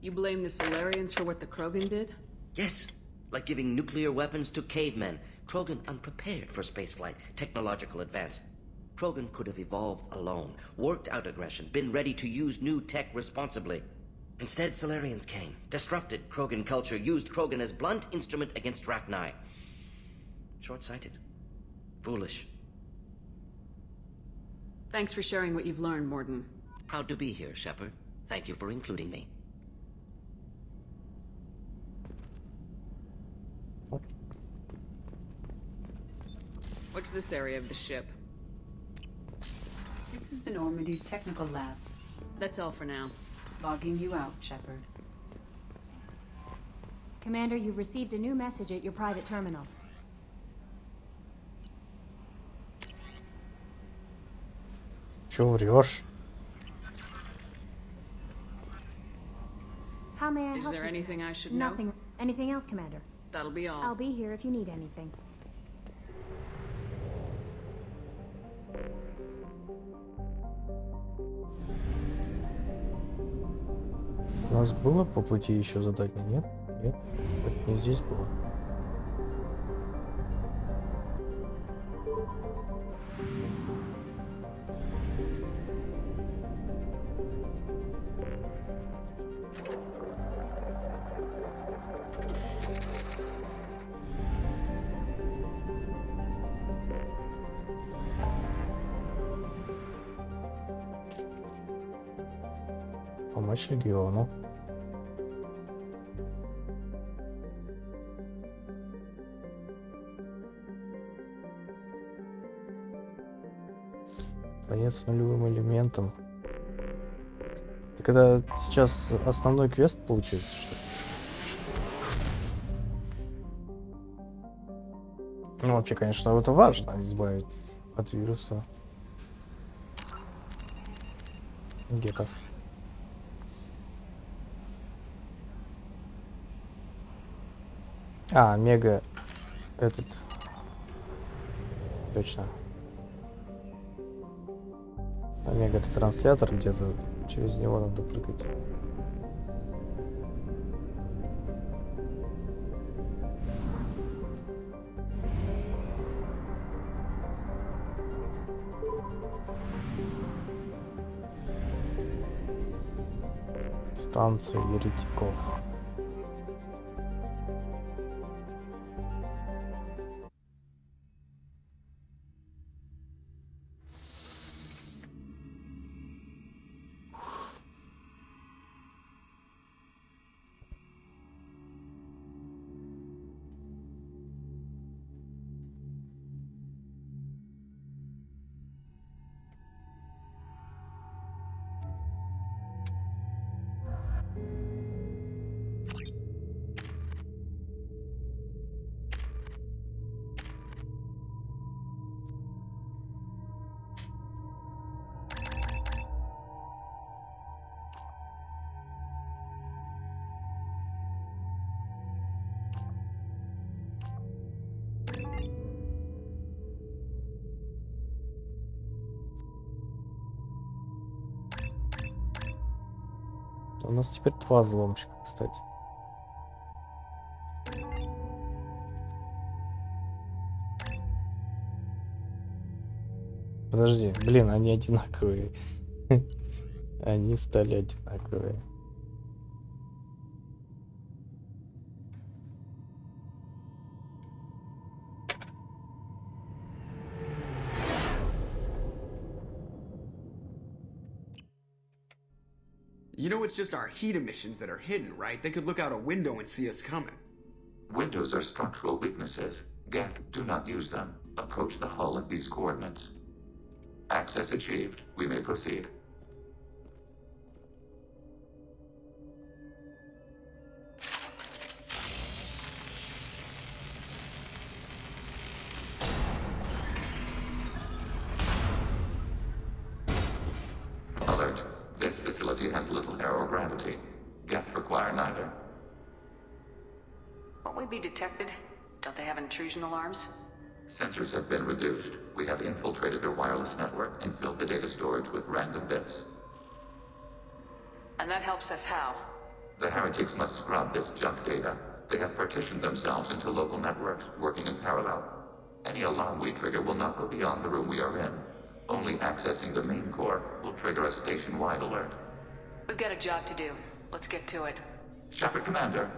You blame the Solarians for what the Krogan did? Yes. Like giving nuclear weapons to cavemen. Krogan unprepared for spaceflight, technological advance. Krogan could have evolved alone, worked out aggression, been ready to use new tech responsibly. Instead, Solarians came, disrupted Krogan culture, used Krogan as blunt instrument against Rachni. Short-sighted. Foolish. Thanks for sharing what you've learned, Morden. Proud to be here, Shepard. Thank you for including me. What's this area of the ship? This is the Normandy's technical lab. That's all for now. Logging you out, Shepard. Commander, you've received a new message at your private terminal. Чё врешь? How may I Is help there you? anything I should know? Nothing. Anything else, Commander? That'll be all. I'll be here if you need anything. У нас было по пути еще задание? Нет? Нет? Так не здесь было. Помочь легиону. Конец с нулевым элементом. Так это сейчас основной квест получается, что ли? Ну, вообще, конечно, это важно, избавить от вируса гетов. А, мега этот. Точно. Омега транслятор где-то, через него надо прыгать. Станция еретиков. У нас теперь два взломщика, кстати. Подожди, блин, они одинаковые. Они стали одинаковые. You know it's just our heat emissions that are hidden, right? They could look out a window and see us coming. Windows are structural weaknesses. Geth, do not use them. Approach the hull at these coordinates. Access achieved. We may proceed. Alert. This facility has little aerogravity. Geth require neither. Won't we be detected? Don't they have intrusion alarms? Sensors have been reduced. We have infiltrated their wireless network and filled the data storage with random bits. And that helps us how? The heretics must scrub this junk data. They have partitioned themselves into local networks, working in parallel. Any alarm we trigger will not go beyond the room we are in. Only accessing the main core will trigger a station-wide alert. We've got a job to do. Let's get to it. Shepard Commander,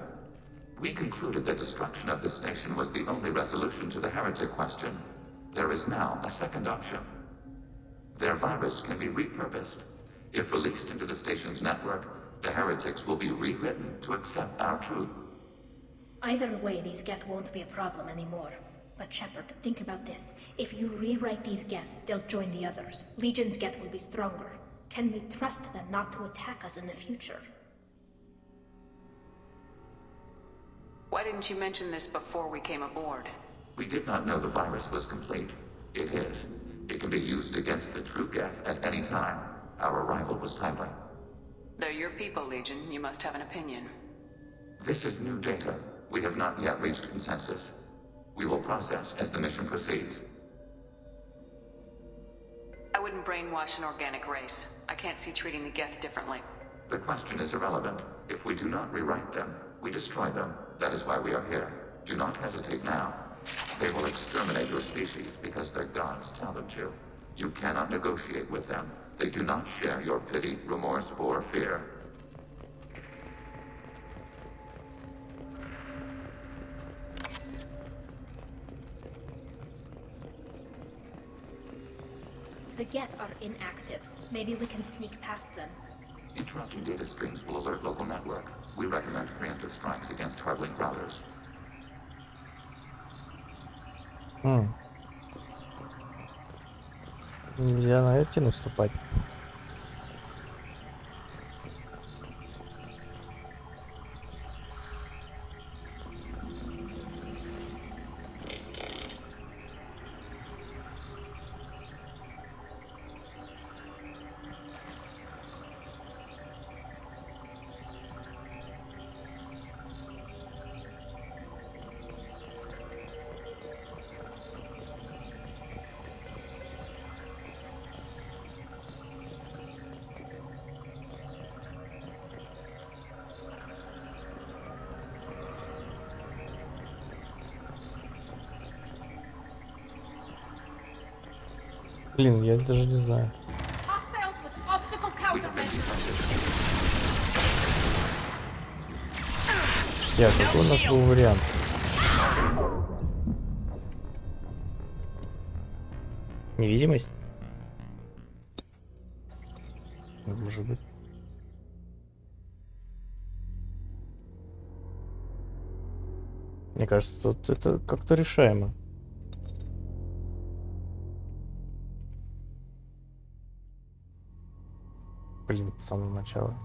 we concluded that destruction of this station was the only resolution to the heretic question. There is now a second option. Their virus can be repurposed. If released into the station's network, the heretics will be rewritten to accept our truth. Either way, these Geth won't be a problem anymore. But Shepard, think about this. If you rewrite these Geth, they'll join the others. Legion's Geth will be stronger. Can we trust them not to attack us in the future? Why didn't you mention this before we came aboard? We did not know the virus was complete. It is. It can be used against the true Geth at any time. Our arrival was timely. They're your people, Legion. You must have an opinion. This is new data. We have not yet reached consensus. We will process as the mission proceeds. I wouldn't brainwash an organic race. I can't see treating the Geth differently. The question is irrelevant. If we do not rewrite them, we destroy them. That is why we are here. Do not hesitate now. They will exterminate your species because their gods tell them to. You cannot negotiate with them. They do not share your pity, remorse, or fear. The Geth are inactive. Maybe we can sneak past them. Interrupting data streams will alert local network. We recommend preemptive strikes against hard-link routers. Нельзя на эти наступать. Блин, я даже не знаю. Hostiles with optical countermeasures. Ништяк, какой у нас был вариант? Невидимость? Может быть. Мне кажется, тут это как-то решаемо. Блин, с самого начала.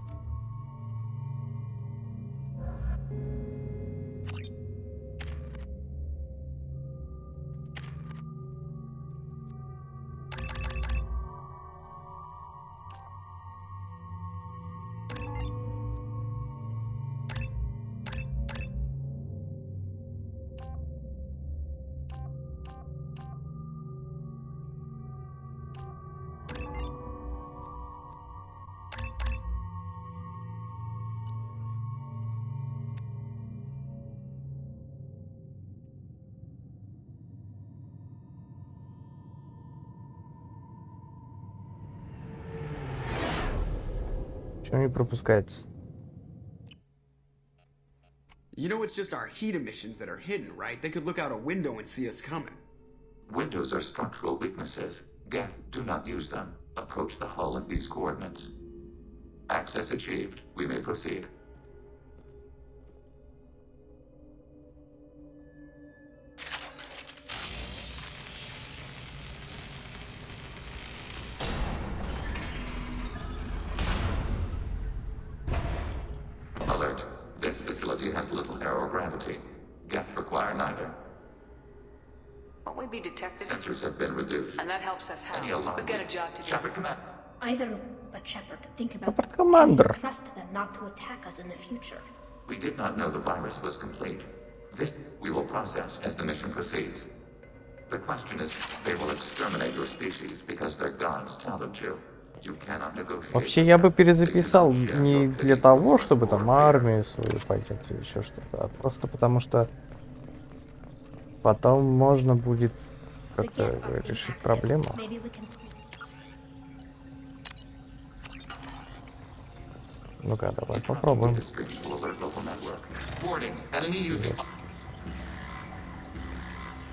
Почему не пропускается? You know it's just our heat emissions that are hidden, right? They could look out a window and see us coming. Windows are structural weaknesses. Geth, do not use them. Approach the hull at these coordinates. Access achieved. We may proceed. Alert. This facility has little aerogravity. Geth require neither. Won't we be detected? Sensors have been reduced. And that helps us Any how? alarm? We've got a job to do. Shepard, command. Either, but Shepard, think about Shepard Commander. Can we trust them not to attack us in the future. We did not know the virus was complete. This we will process as the mission proceeds. The question is, they will exterminate your species because their gods tell them to. You cannot negotiate. Вообще я бы перезаписал не для того, чтобы там армию свою поднять или еще что-то, а просто потому что потом можно будет как-то решить проблему. Ну-ка, давай попробуем.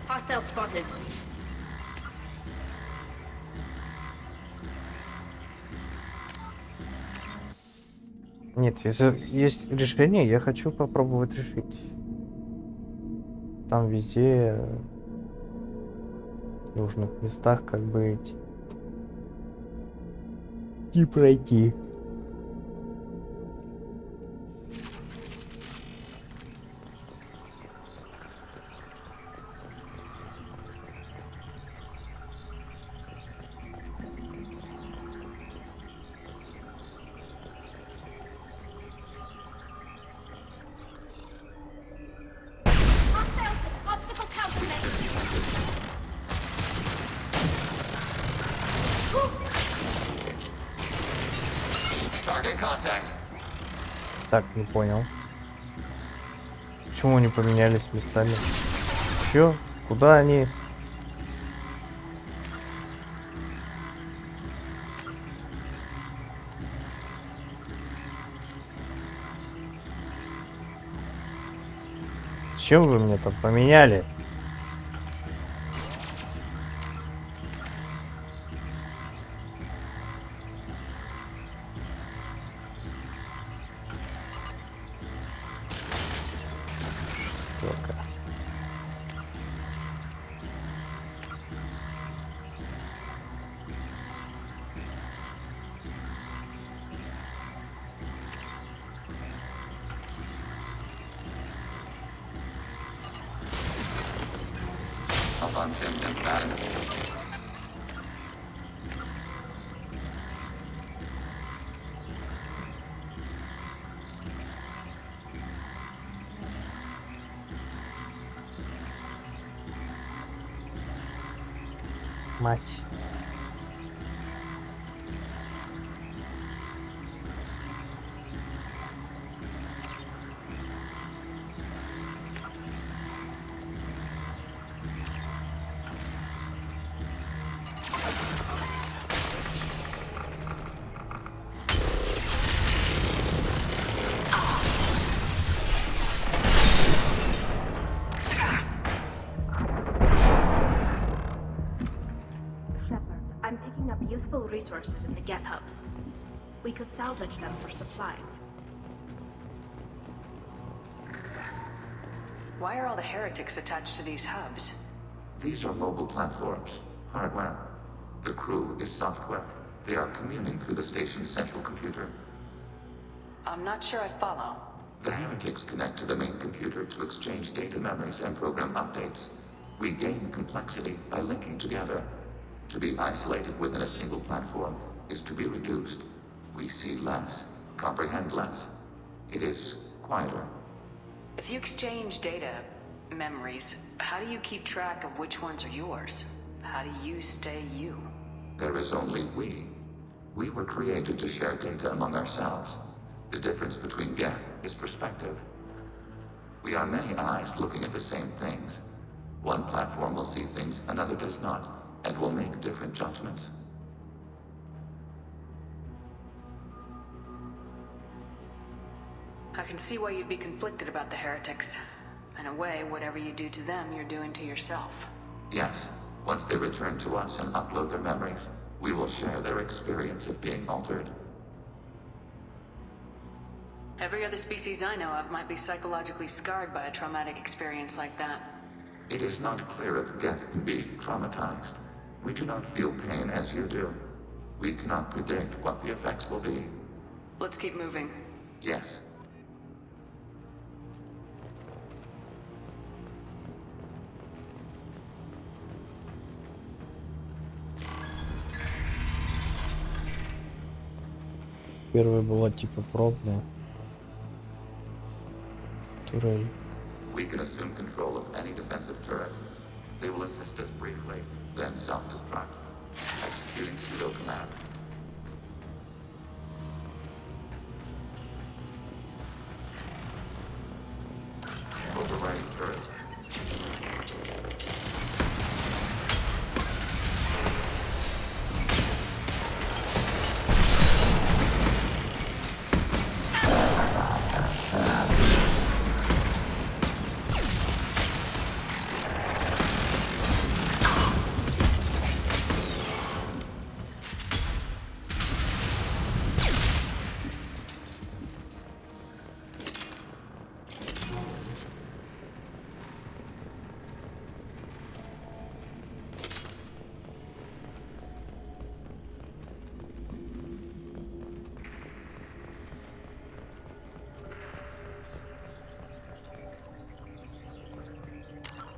Hostile spotted. Нет, если есть решение, я хочу попробовать решить. Там везде в нужных местах как бы и пройти. Так, не понял. Почему они поменялись местами? Чё? Куда они? Зачем вы меня там поменяли? Мать. useful resources in the Geth hubs. We could salvage them for supplies. Why are all the heretics attached to these hubs? These are mobile platforms, hardware. The crew is software. They are communing through the station's central computer. I'm not sure I follow. The heretics connect to the main computer to exchange data memories and program updates. We gain complexity by linking together. To be isolated within a single platform is to be reduced. We see less, comprehend less. It is quieter. If you exchange data, memories, how do you keep track of which ones are yours? How do you stay you? There is only we. We were created to share data among ourselves. The difference between Geth is perspective. We are many eyes looking at the same things. One platform will see things another does not, and will make different judgments. I can see why you'd be conflicted about the heretics. In a way, whatever you do to them, you're doing to yourself. Yes, once they return to us and upload their memories, we will share their experience of being altered. Every other species I know of might be psychologically scarred by a traumatic experience like that. It is not clear if Geth can be traumatized. We do not feel pain as you do. We cannot predict what the effects will be. Let's keep moving. Yes. Первая была типа пробная. Турель. We can assume control of any defensive turret. They will assist us briefly, then self-destruct. Executing pseudo command. Overriding turret.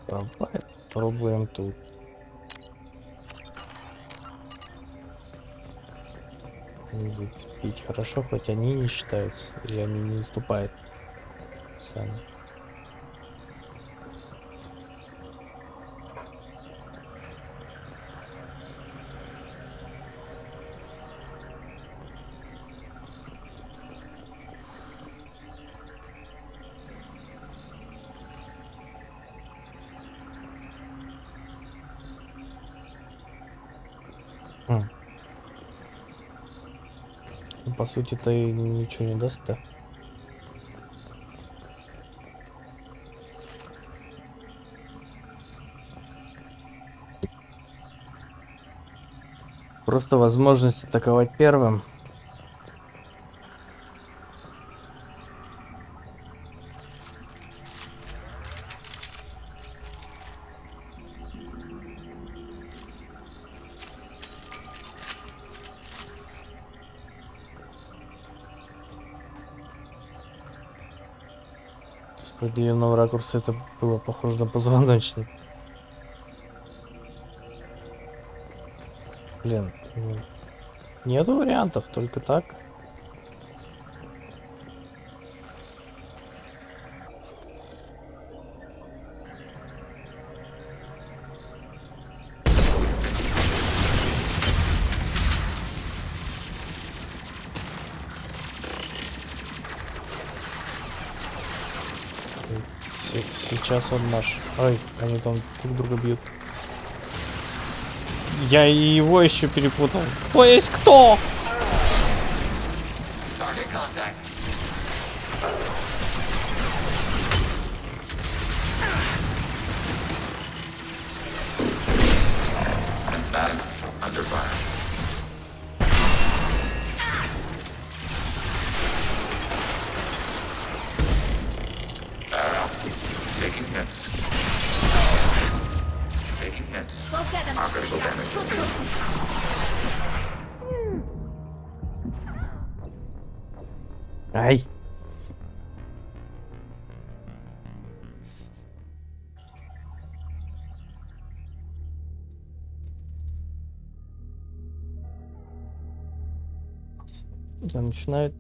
Давай пробуем тут. Не зацепить. Хорошо, хоть они не считаются. Или они не наступают сами. По сути-то и ничего не даст, да? Просто возможность атаковать первым. С определенного ракурса это было похоже на позвоночник. Блин, нету вариантов, только так. Сейчас он наш. Ой, они там друг друга бьют. Я и его еще перепутал. Кто есть кто? Ай. Да, начинают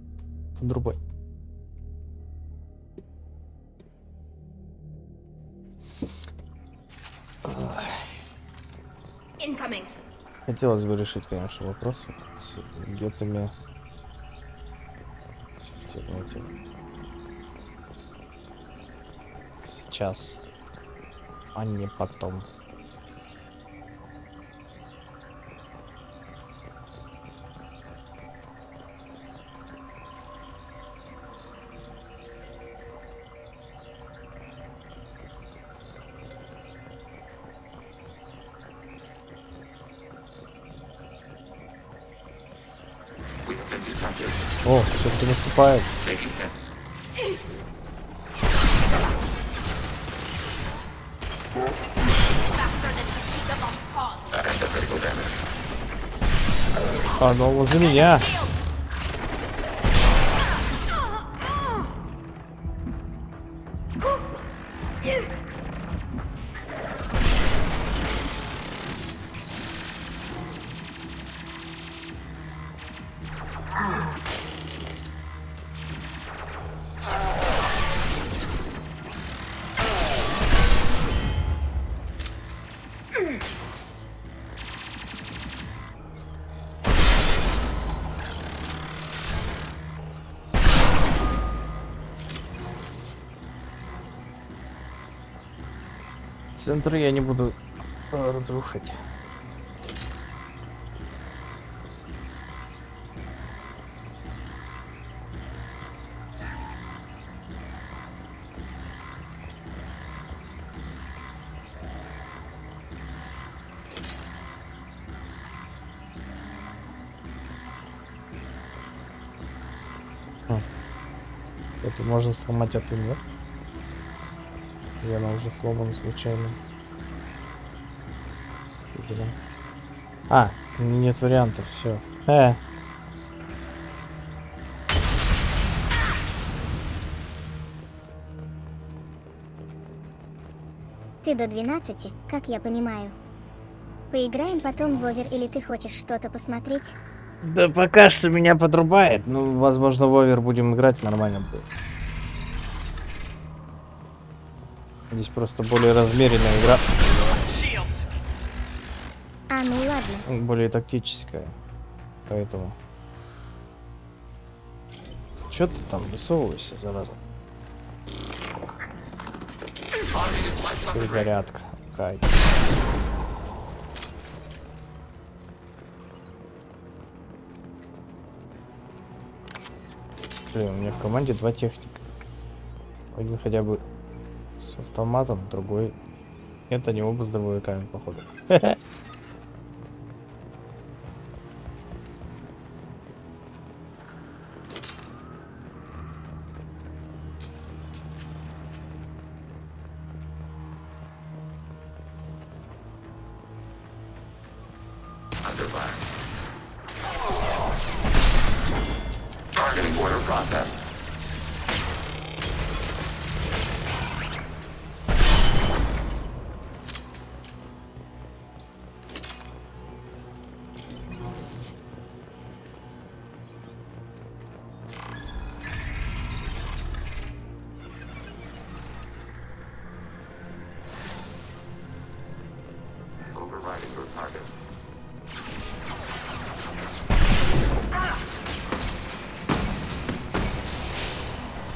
подрубать. Incoming. Хотелось бы решить, конечно, вопрос с гетами. Сейчас, а не потом. О, все-таки наступает. А, ну возле меня. Центр я не буду разрушить. Это можно сломать эту, нет? И она уже сломана случайно. А, нет вариантов, все. Ты до 12, как я понимаю. Поиграем потом в овер, или ты хочешь что-то посмотреть? Да пока что меня подрубает. Ну, возможно, в овер будем играть, нормально будет. Здесь просто более размеренная игра. А, ну ладно. Более тактическая. Поэтому. Чё ты там высовываешься, зараза? Перезарядка. Кайф. Блин, у меня в команде 2 техника. Один хотя бы с автоматом, другой... Нет, они оба с дробовиками, походу.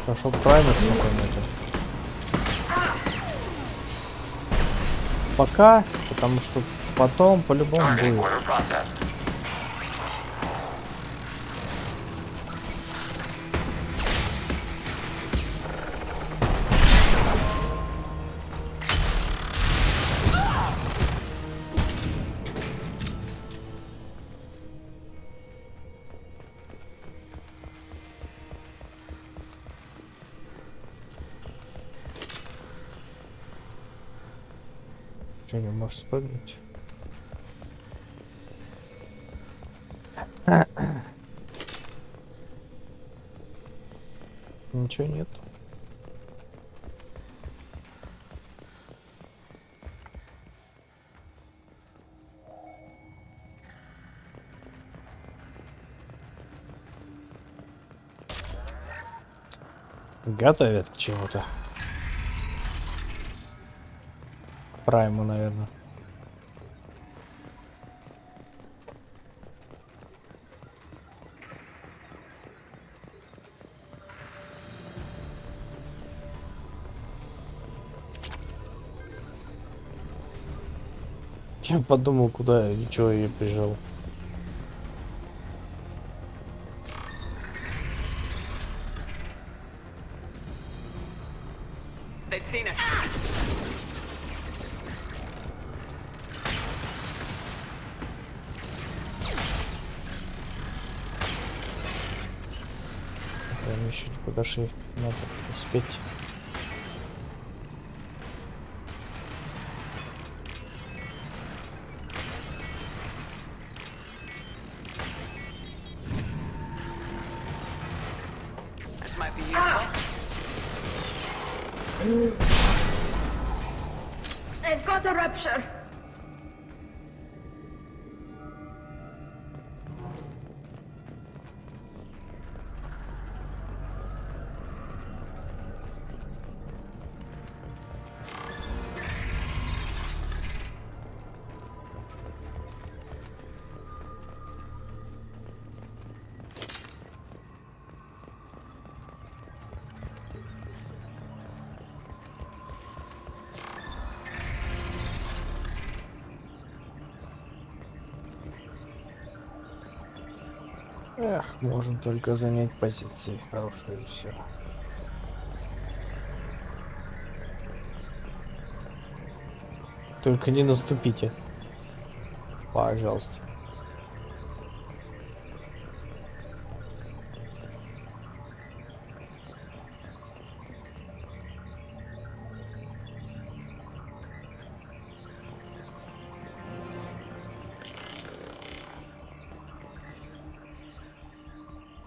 Пошел правильно какой-нибудь. Пока, потому что потом по-любому будет. Что, не можешь спрыгнуть? Ничего нет. Готовят к чему-то. К прайму, наверное. Я подумал, куда и чё я прижал. They've seen us. Прям еще не подошли. Надо успеть. This might be useful. I've got a rupture. Эх, можно только занять позиции хорошие и все. Только не наступите. Пожалуйста.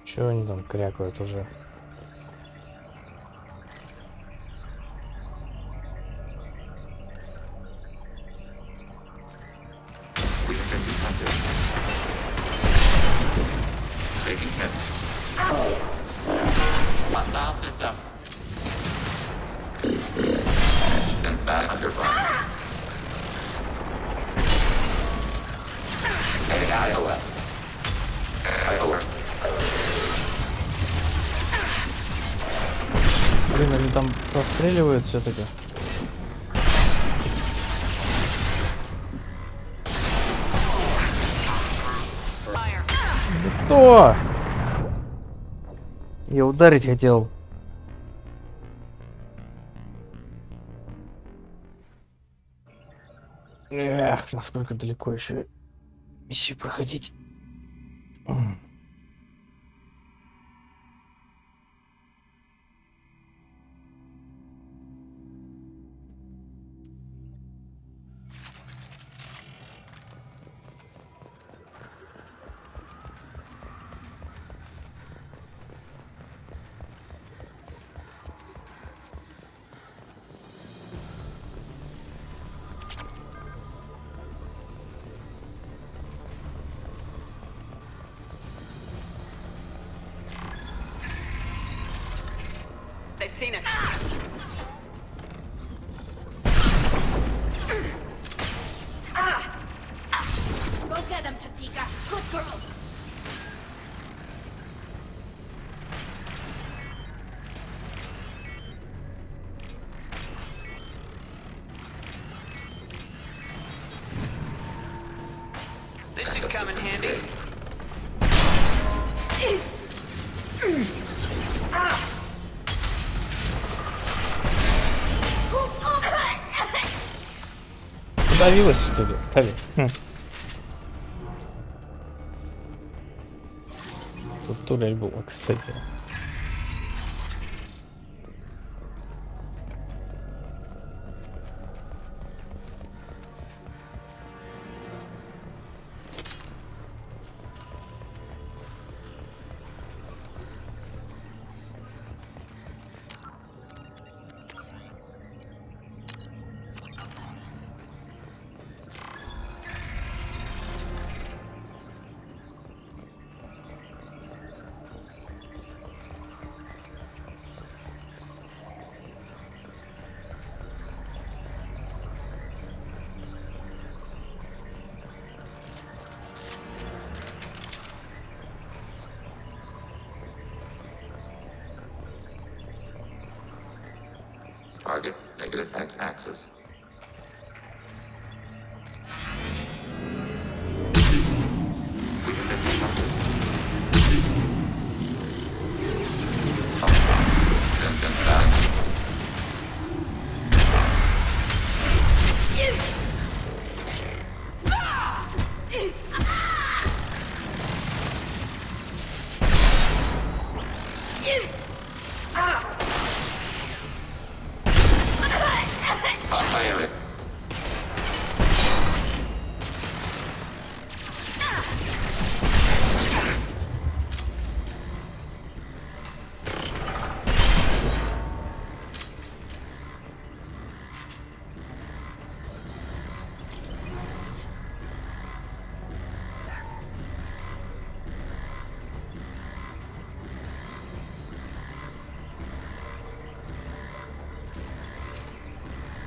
Чего они там крякают уже? Taking hits. Hostile system. Sent back under fire. AIOF. IOF. Блин, они там постреливают все-таки. Кто? Я ударить хотел. Эх, насколько далеко еще миссию проходить. They've seen us. Go get them, Chatika. Good girl. This should come in handy. Подавилась, что ли? Тави. Тут турель была, кстати. Target, negative x-axis. We have been detected.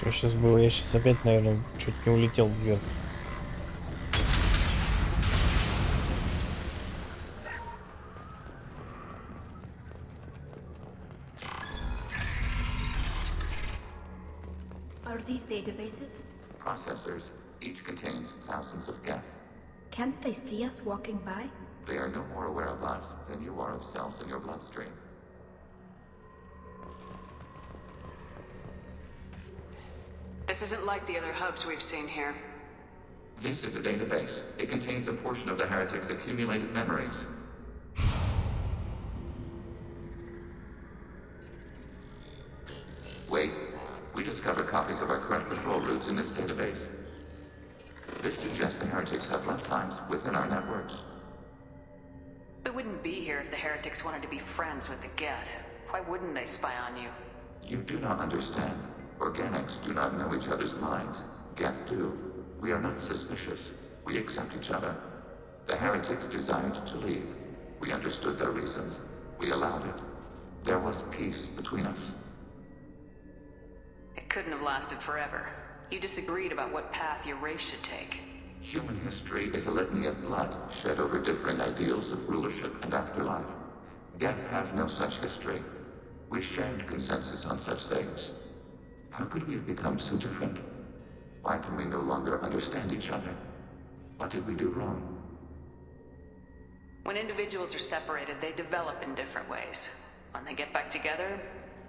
Что сейчас было? Я сейчас опять, наверное, чуть не улетел вверх. Are these databases? Processors. Each contains thousands of geth. Can't they see us walking by? They are no more aware of us than you are of cells in your bloodstream. This isn't like the other hubs we've seen here. This is a database. It contains a portion of the heretic's accumulated memories. Wait. We discovered copies of our current patrol routes in this database. This suggests the heretics have runtimes within our networks. We wouldn't be here if the heretics wanted to be friends with the Geth. Why wouldn't they spy on you? You do not understand. Organics do not know each other's minds. Geth do. We are not suspicious. We accept each other. The heretics desired to leave. We understood their reasons. We allowed it. There was peace between us. It couldn't have lasted forever. You disagreed about what path your race should take. Human history is a litany of blood shed over differing ideals of rulership and afterlife. Geth have no such history. We shared consensus on such things. How could we have become so different? Why can we no longer understand each other? What did we do wrong? When individuals are separated, they develop in different ways. When they get back together,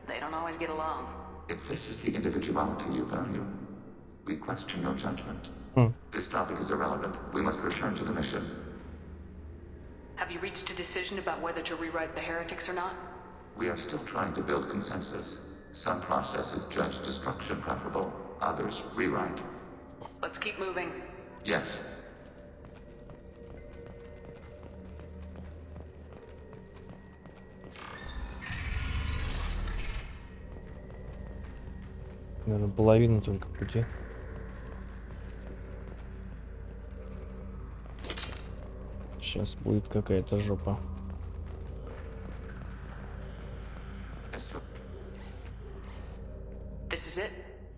they don't always get along. If this is the individuality you value, we question your judgment. This topic is irrelevant. We must return to the mission. Have you reached a decision about whether to rewrite the heretics or not? We are still trying to build consensus. Some processes judge destruction preferable, others rewrite. Let's keep moving. Yes. Наверное, половина только пути. Сейчас будет какая-то жопа. This is it?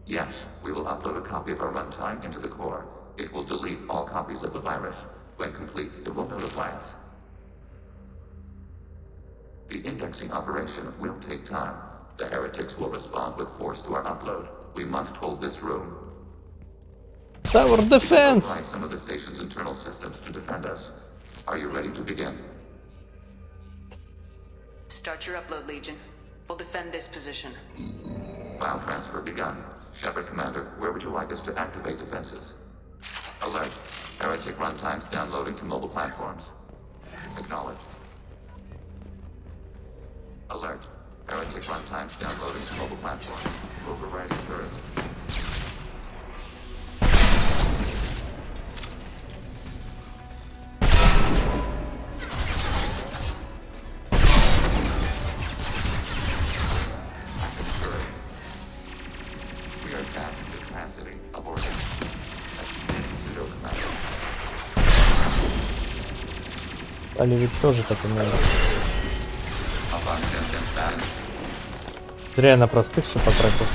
Yes, we will upload a copy of our runtime into the core. It will delete all copies of the virus. When complete, it will notify us. The indexing operation will take time. The heretics will respond with force to our upload. We must hold this room. Tower defense! Some of the station's internal systems to defend us. Are you ready to begin? Start your upload, Legion. We'll defend this position. File transfer begun. Shepard Commander, where would you like us to activate defenses? Alert. Heretic runtimes downloading to mobile platforms. Acknowledged. Alert. Heretic runtimes downloading to mobile platforms. Overriding turret. We are tasked to capacity. Aborting. Pseudo commander. Али ведь тоже так умеет. Зря я на простых все потратил.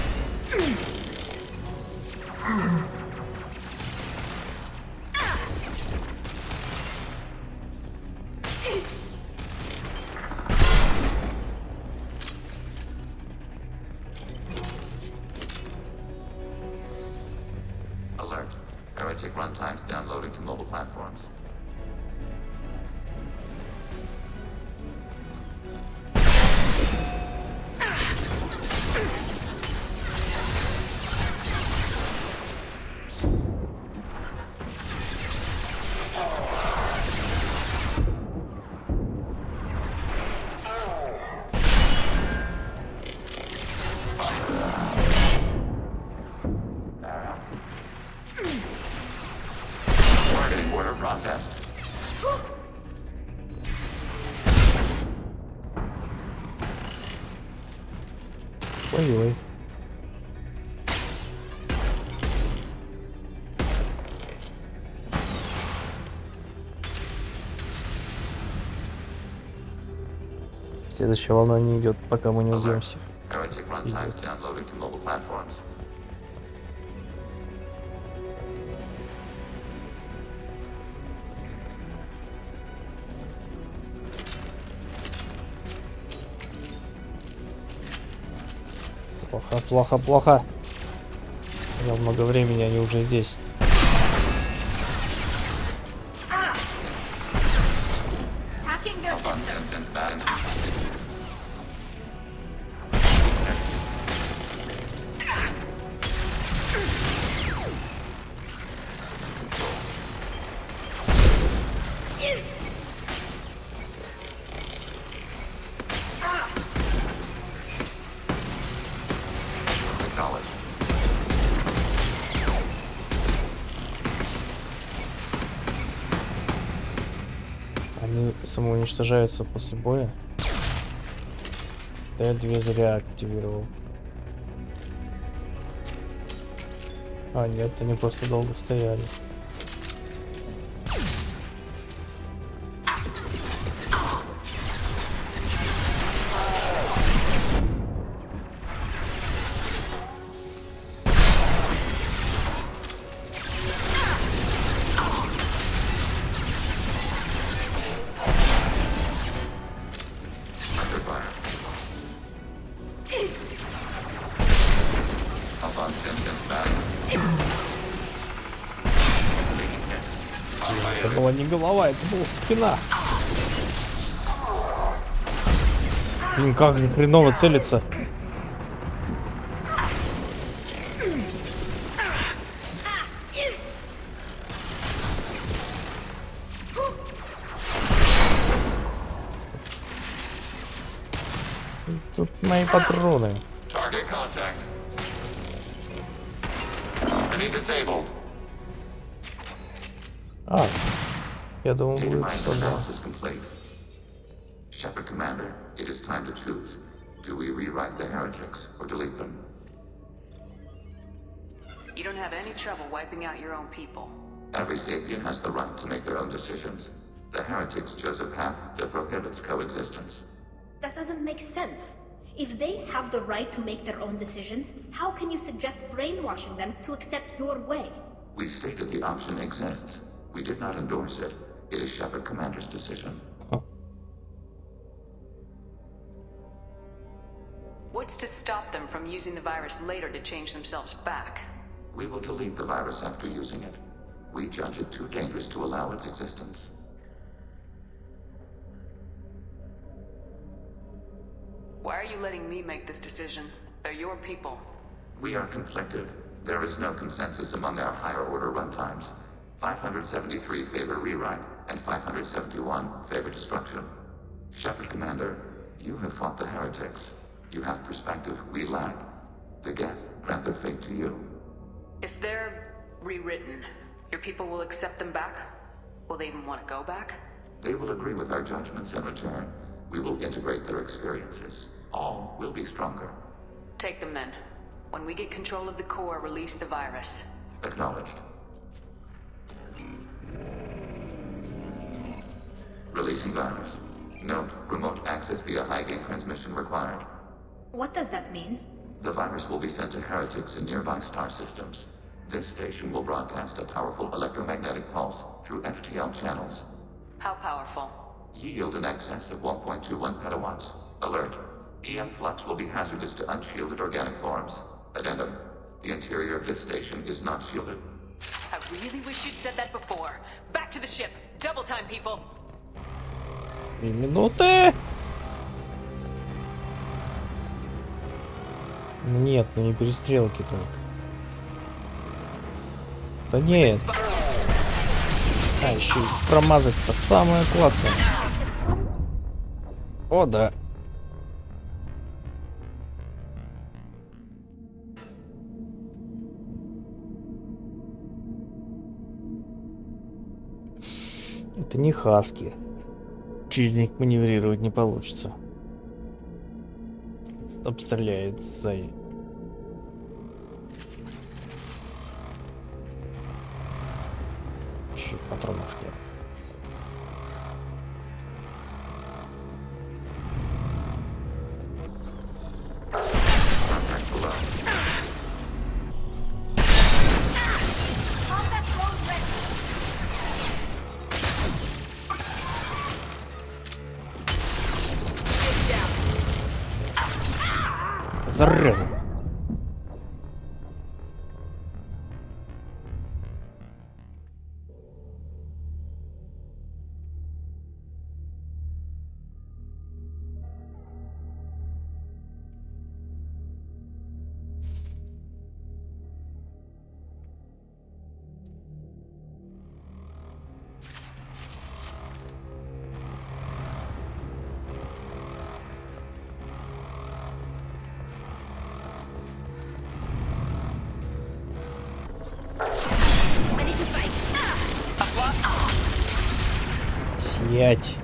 Heretic runtimes downloading to mobile platforms. Targeting order processed. Ой-ой. Следующая волна не идет, пока мы не убьемся. Heretic runtimes downloading to mobile platforms. Плохо, плохо, плохо. Я много времени, они уже здесь. Они самоуничтожаются после боя. Да, я 2 зря активировал. А, нет, они просто долго стояли. Это была не голова, это была спина. Блин, как же хреново целиться. Тут мои патроны. Target contact. Enemy disabled. А, я думал, Data будет mining сюда. analysis complete. Shepard Commander, it is time to choose. Do we rewrite the heretics or delete them? You don't have any trouble wiping out your own people. Every sapient has the right to make their own decisions. The heretics chose a path that prohibits coexistence. That doesn't make sense. If they have the right to make their own decisions, how can you suggest brainwashing them to accept your way? We stated the option exists. We did not endorse it. It is Shepard Commander's decision. What's to stop them from using the virus later to change themselves back? We will delete the virus after using it. We judge it too dangerous to allow its existence. Why are you letting me make this decision? They're your people. We are conflicted. There is no consensus among our higher order runtimes. 573 favor rewrite, and 571 favor destruction. Shepard Commander, you have fought the heretics. You have perspective we lack. The Geth grant their fate to you. If they're rewritten, your people will accept them back? Will they even want to go back? They will agree with our judgments in return. We will integrate their experiences. All will be stronger. Take them then. When we get control of the core, release the virus. Acknowledged. Releasing virus. Note, remote access via high-gain transmission required. What does that mean? The virus will be sent to heretics in nearby star systems. This station will broadcast a powerful electromagnetic pulse through FTL channels. How powerful? Yield in excess of 1.21 petawatts. Alert. EM flux will be hazardous to unshielded organic forms. Addendum. The interior of this station is not shielded. I really wish you'd said that before. Back to the ship. Double time, people. 3 минуты. Нет, ну не перестрелки только. Да нет. А, еще и промазать-то самое классное. О, да. Это не хаски. Через них маневрировать не получится. Обстреляют сзади. Еще патронов нет. Зараза. Сядь.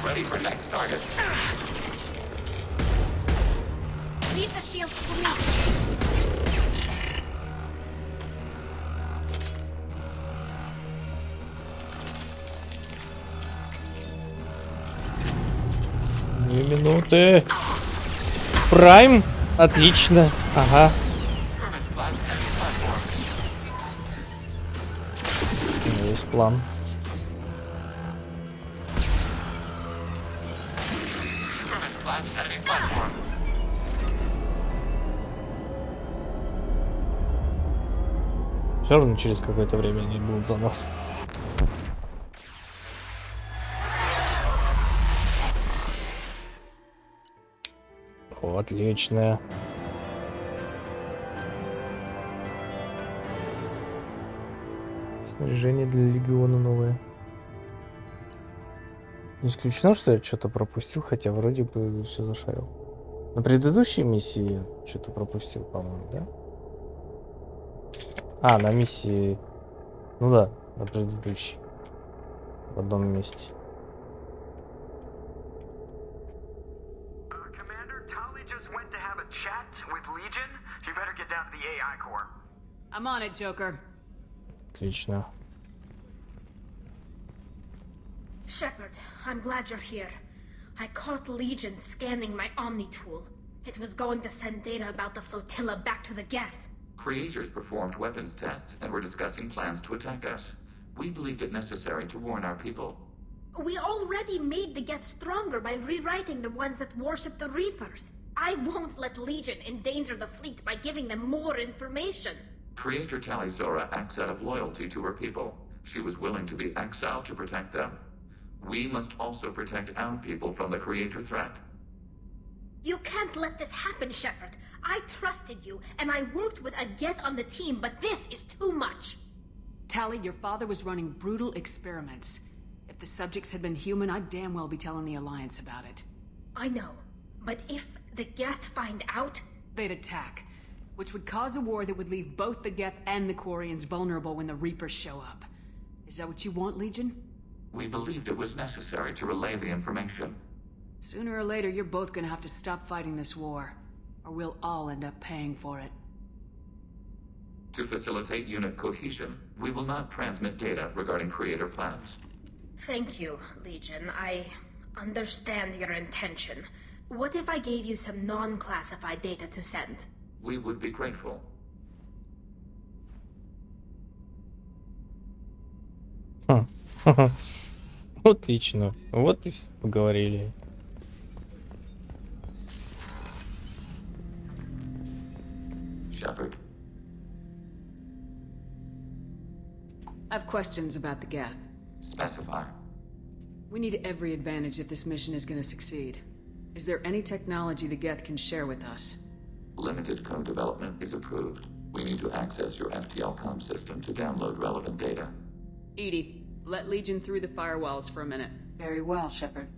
Ready for next target. Leave the shield for me. Две минуты. Прайм. Отлично. Ага. Есть план. Все равно через какое-то время они будут за нас. О, отлично. Снаряжение для легиона новое. Не исключено, что я что-то пропустил, хотя вроде бы все зашарил. На предыдущей миссии я что-то пропустил, по-моему, да? А, на миссии... Ну да, на предыдущей. В одном месте. Commander, Tali just went to have a chat with Legion. You better get down to the AI core. I'm on it, Joker. Отлично. Shepard, I'm glad you're here. I caught Legion scanning my Omni tool. It was going to send data about the flotilla back to the Geth. Creators performed weapons tests and were discussing plans to attack us. We believed it necessary to warn our people. We already made the Geth stronger by rewriting the ones that worship the Reapers. I won't let Legion endanger the fleet by giving them more information. Creator Tali Zora acts out of loyalty to her people. She was willing to be exiled to protect them. We must also protect our people from the Creator threat. You can't let this happen, Shepard. I trusted you, and I worked with a Geth on the team, but this is too much. Tali, your father was running brutal experiments. If the subjects had been human, I'd damn well be telling the Alliance about it. I know, but if the Geth find out... They'd attack, which would cause a war that would leave both the Geth and the Quarians vulnerable when the Reapers show up. Is that what you want, Legion? We believed it was necessary to relay the information. Sooner or later, you're both gonna have to stop fighting this war, or we'll all end up paying for it. To facilitate unit cohesion, we will not transmit data regarding Creator plans. Thank you, Legion. I understand your intention. What if I gave you some non-classified data to send? We would be grateful. Отлично. Вот и поговорили. Shepard. I have questions about the Geth. Specify. We need every advantage if this mission is going to succeed. Is there any technology the Geth can share with us? Limited code development is approved. We need to access your FTL comm system to download relevant data. EDI, let Legion through the firewalls for a minute. Very well, Shepard.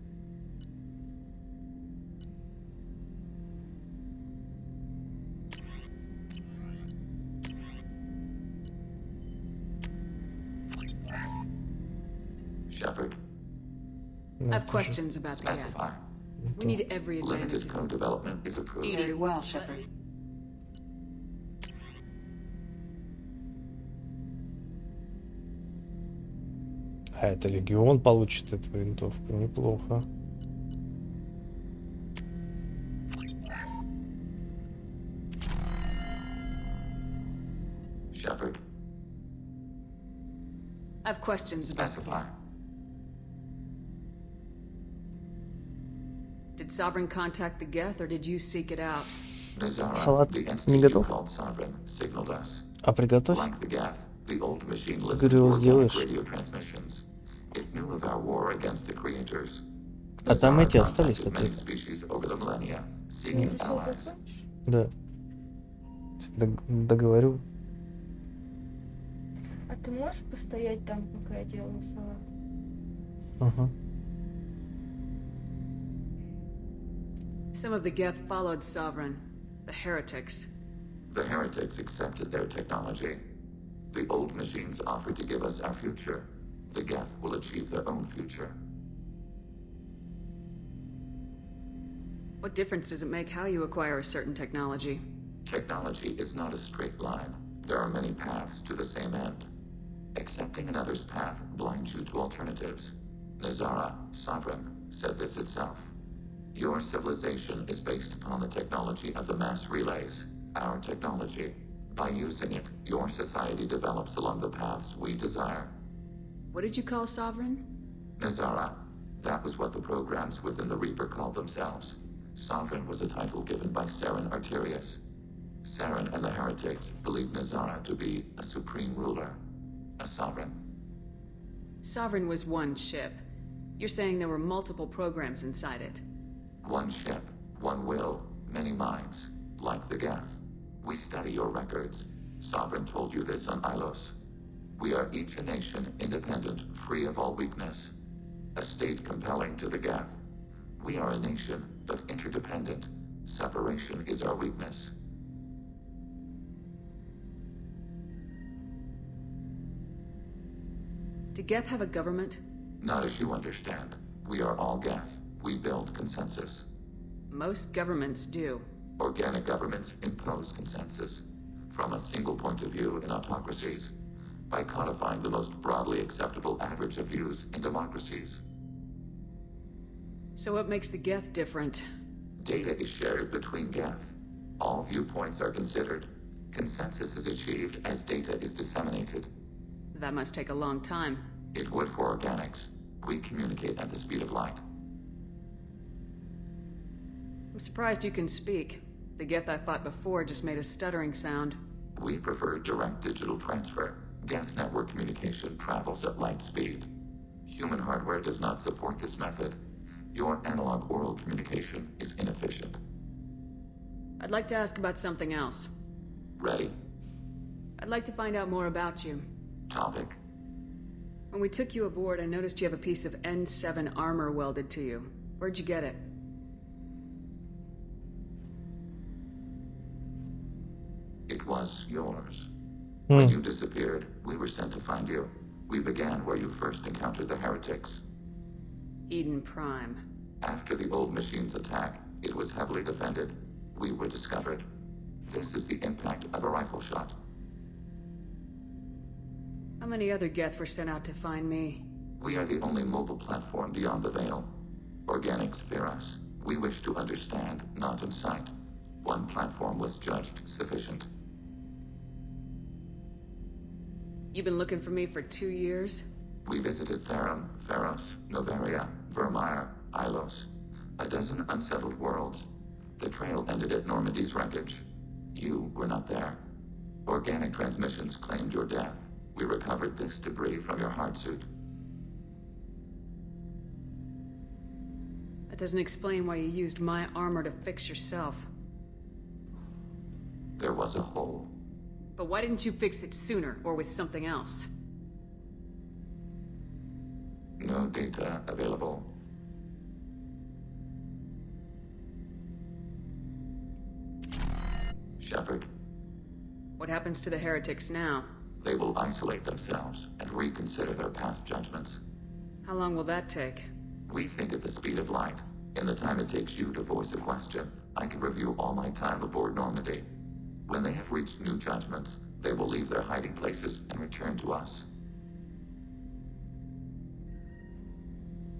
Shepard. I have questions about the Geth. Specify. We need every advantage. Limited code development is approved. Very well, Shepard. А это Легион получит эту винтовку. Неплохо. Shepard. I have questions about the Specify. Geth. Did Sovereign contact the Geth, or did you seek it out? Nazara, Салат the не entity you готов? called Sovereign, signaled us. А приготовь. Like the Geth, the old machine Ты listened to говорил, organic сделаешь. radio transmissions. It knew of our war against the creators. А там Nazara эти остались, contacted many которые... species over the millennia, Ну, seeking уже allies. закончишь? Да. Договорю. А ты можешь постоять там, пока я делаю салат? Ага. Some of the Geth followed Sovereign, the heretics. The heretics accepted their technology. The old machines offered to give us our future. The Geth will achieve their own future. What difference does it make how you acquire a certain technology? Technology is not a straight line. There are many paths to the same end. Accepting another's path blinds you to alternatives. Nazara, Sovereign, said this itself. Your civilization is based upon the technology of the mass relays, our technology. By using it, your society develops along the paths we desire. What did you call Sovereign? Nazara, that was what the programs within the Reaper called themselves. Sovereign was a title given by Saren Arterius. Saren and the heretics believed Nazara to be a supreme ruler, a sovereign. Sovereign was one ship. You're saying there were multiple programs inside it. One ship, one will, many minds, like the Geth. We study your records. Sovereign told you this on Ilos. We are each a nation, independent, free of all weakness. A state compelling to the Geth. We are a nation, but interdependent. Separation is our weakness. Do Geth have a government? Not as you understand. We are all Geth. We build consensus. Most governments do. Organic governments impose consensus. From a single point of view in autocracies. By codifying the most broadly acceptable average of views in democracies. So what makes the Geth different? Data is shared between Geth. All viewpoints are considered. Consensus is achieved as data is disseminated. That must take a long time. It would for organics. We communicate at the speed of light. I'm surprised you can speak. The Geth I fought before just made a stuttering sound. We prefer direct digital transfer. Geth network communication travels at light speed. Human hardware does not support this method. Your analog oral communication is inefficient. I'd like to ask about something else. Ready? I'd like to find out more about you. Topic. When we took you aboard, I noticed you have a piece of N7 armor welded to you. Where'd you get it? It was yours. When you disappeared, we were sent to find you. We began where you first encountered the heretics. Eden Prime. After the old machine's attack, it was heavily defended. We were discovered. This is the impact of a rifle shot. How many other Geth were sent out to find me? We are the only mobile platform beyond the Veil. Organics fear us. We wish to understand, not incite. One platform was judged sufficient. You've been looking for me for 2 years? We visited Therum, Theros, Noveria, Vermeer, Ilos. A dozen unsettled worlds. The trail ended at Normandy's wreckage. You were not there. Organic transmissions claimed your death. We recovered this debris from your hard suit. That doesn't explain why you used my armor to fix yourself. There was a hole. But why didn't you fix it sooner, or with something else? No data available. Shepard. What happens to the heretics now? They will isolate themselves and reconsider their past judgments. How long will that take? We think at the speed of light. In the time it takes you to voice a question, I can review all my time aboard Normandy. When they have reached new judgments, they will leave their hiding places and return to us.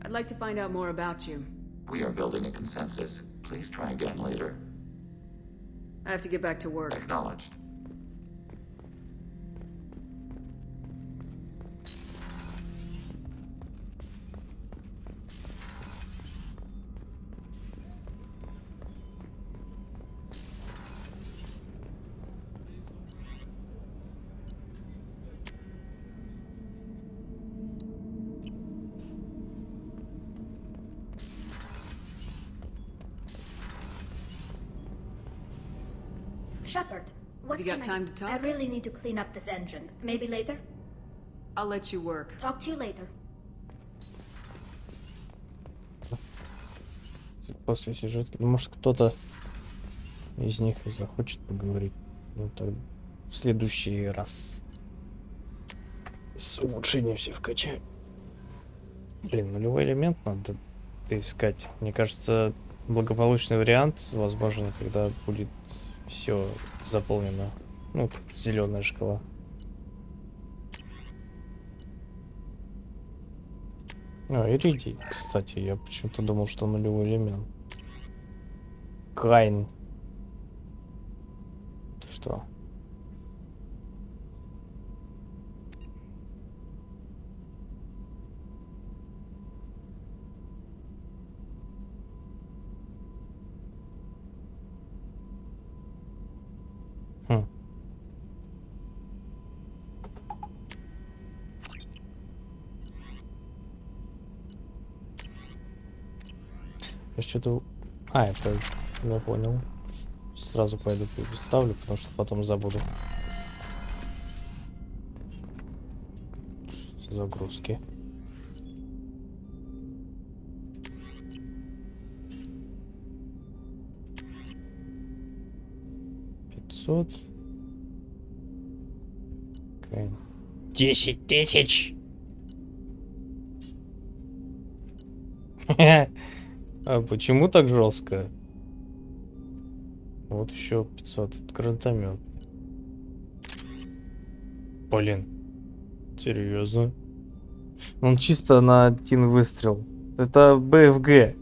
I'd like to find out more about you. We are building a consensus. Please try again later. I have to get back to work. Acknowledged. Shepard, what Have you got time to talk? I really need to clean up this engine. Maybe later? I'll let you work. Talk to you later. После сюжетки. Ну, может, кто-то из них и захочет поговорить. Ну, так в следующий раз. С улучшением все вкачаю. Блин, нулевой элемент надо искать. Мне кажется, благополучный вариант возможно, когда будет все заполнено. Ну, зеленая шкала. А, иридий, кстати, я почему-то думал, что нулевой элемент. Кайн. Это что? Хм. Я что-то... А, это... Я понял. Сразу пойду переставлю, потому что потом забуду. Что за загрузки? $500. 10 тысяч. А почему так жестко? Вот еще 500. Это гранатомет. Блин. Серьезно? Он чисто на один выстрел. Это БФГ.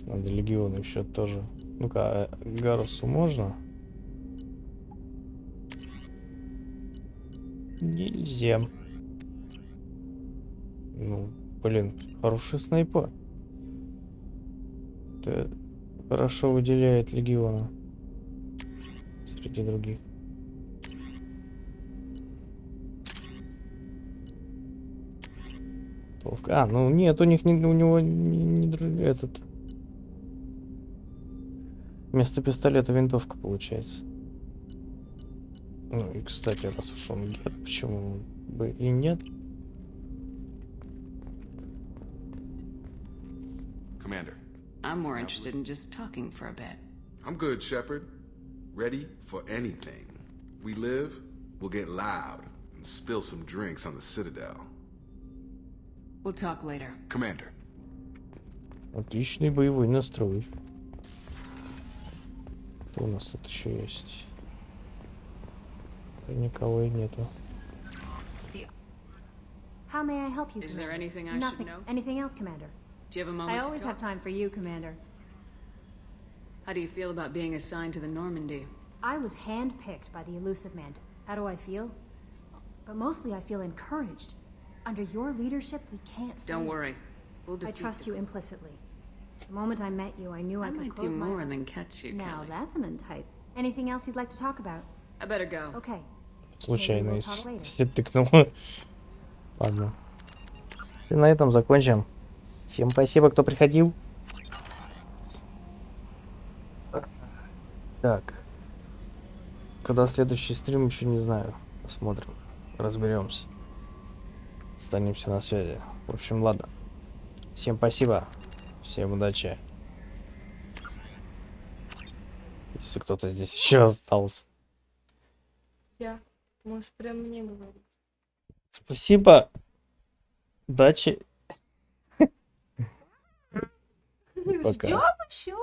Надо легион еще тоже. Ну-ка, Гарусу можно? Нельзя. Ну, блин, хороший снайпер. Это хорошо выделяет легиона среди других. Толвка. А, ну нет, у них у него не этот. Вместо пистолета винтовка получается. Ну и, кстати, раз уж он гет, почему бы и нет? Commander. I'm more interested in just talking for a bit. I'm good, Shepard. Ready for anything. We live, we'll get loud and spill some drinks on the Citadel. We'll talk later. Commander. Отличный боевой настрой. Что у нас тут еще есть? Никого и нету. How may I help you, Is there Commander? anything I should Nothing. know? Anything else, Commander? Do you have a moment I to always talk? have time for you, Commander. How do you feel about being assigned to the Normandy? I was handpicked by the elusive man. How do I feel? But mostly I feel encouraged. Under your leadership, we can't fail. Don't worry. We'll I defeat trust the- you implicitly. The moment I met you, I knew I could might close do my more eyes. than catch you, Now Kelly. that's an entice. Anything else you'd like to talk about? I better go. Okay. Случайно, Maybe we'll talk later. если тыкнул. Ладно. И на этом закончим. Всем спасибо, кто приходил. Так. Когда следующий стрим, еще не знаю. Посмотрим. Разберемся. Останемся на связи. В общем, ладно. Всем спасибо. Всем удачи. Если кто-то здесь еще остался. Я. Можешь прям мне говорить. Спасибо. Удачи. Пока. Ждем еще.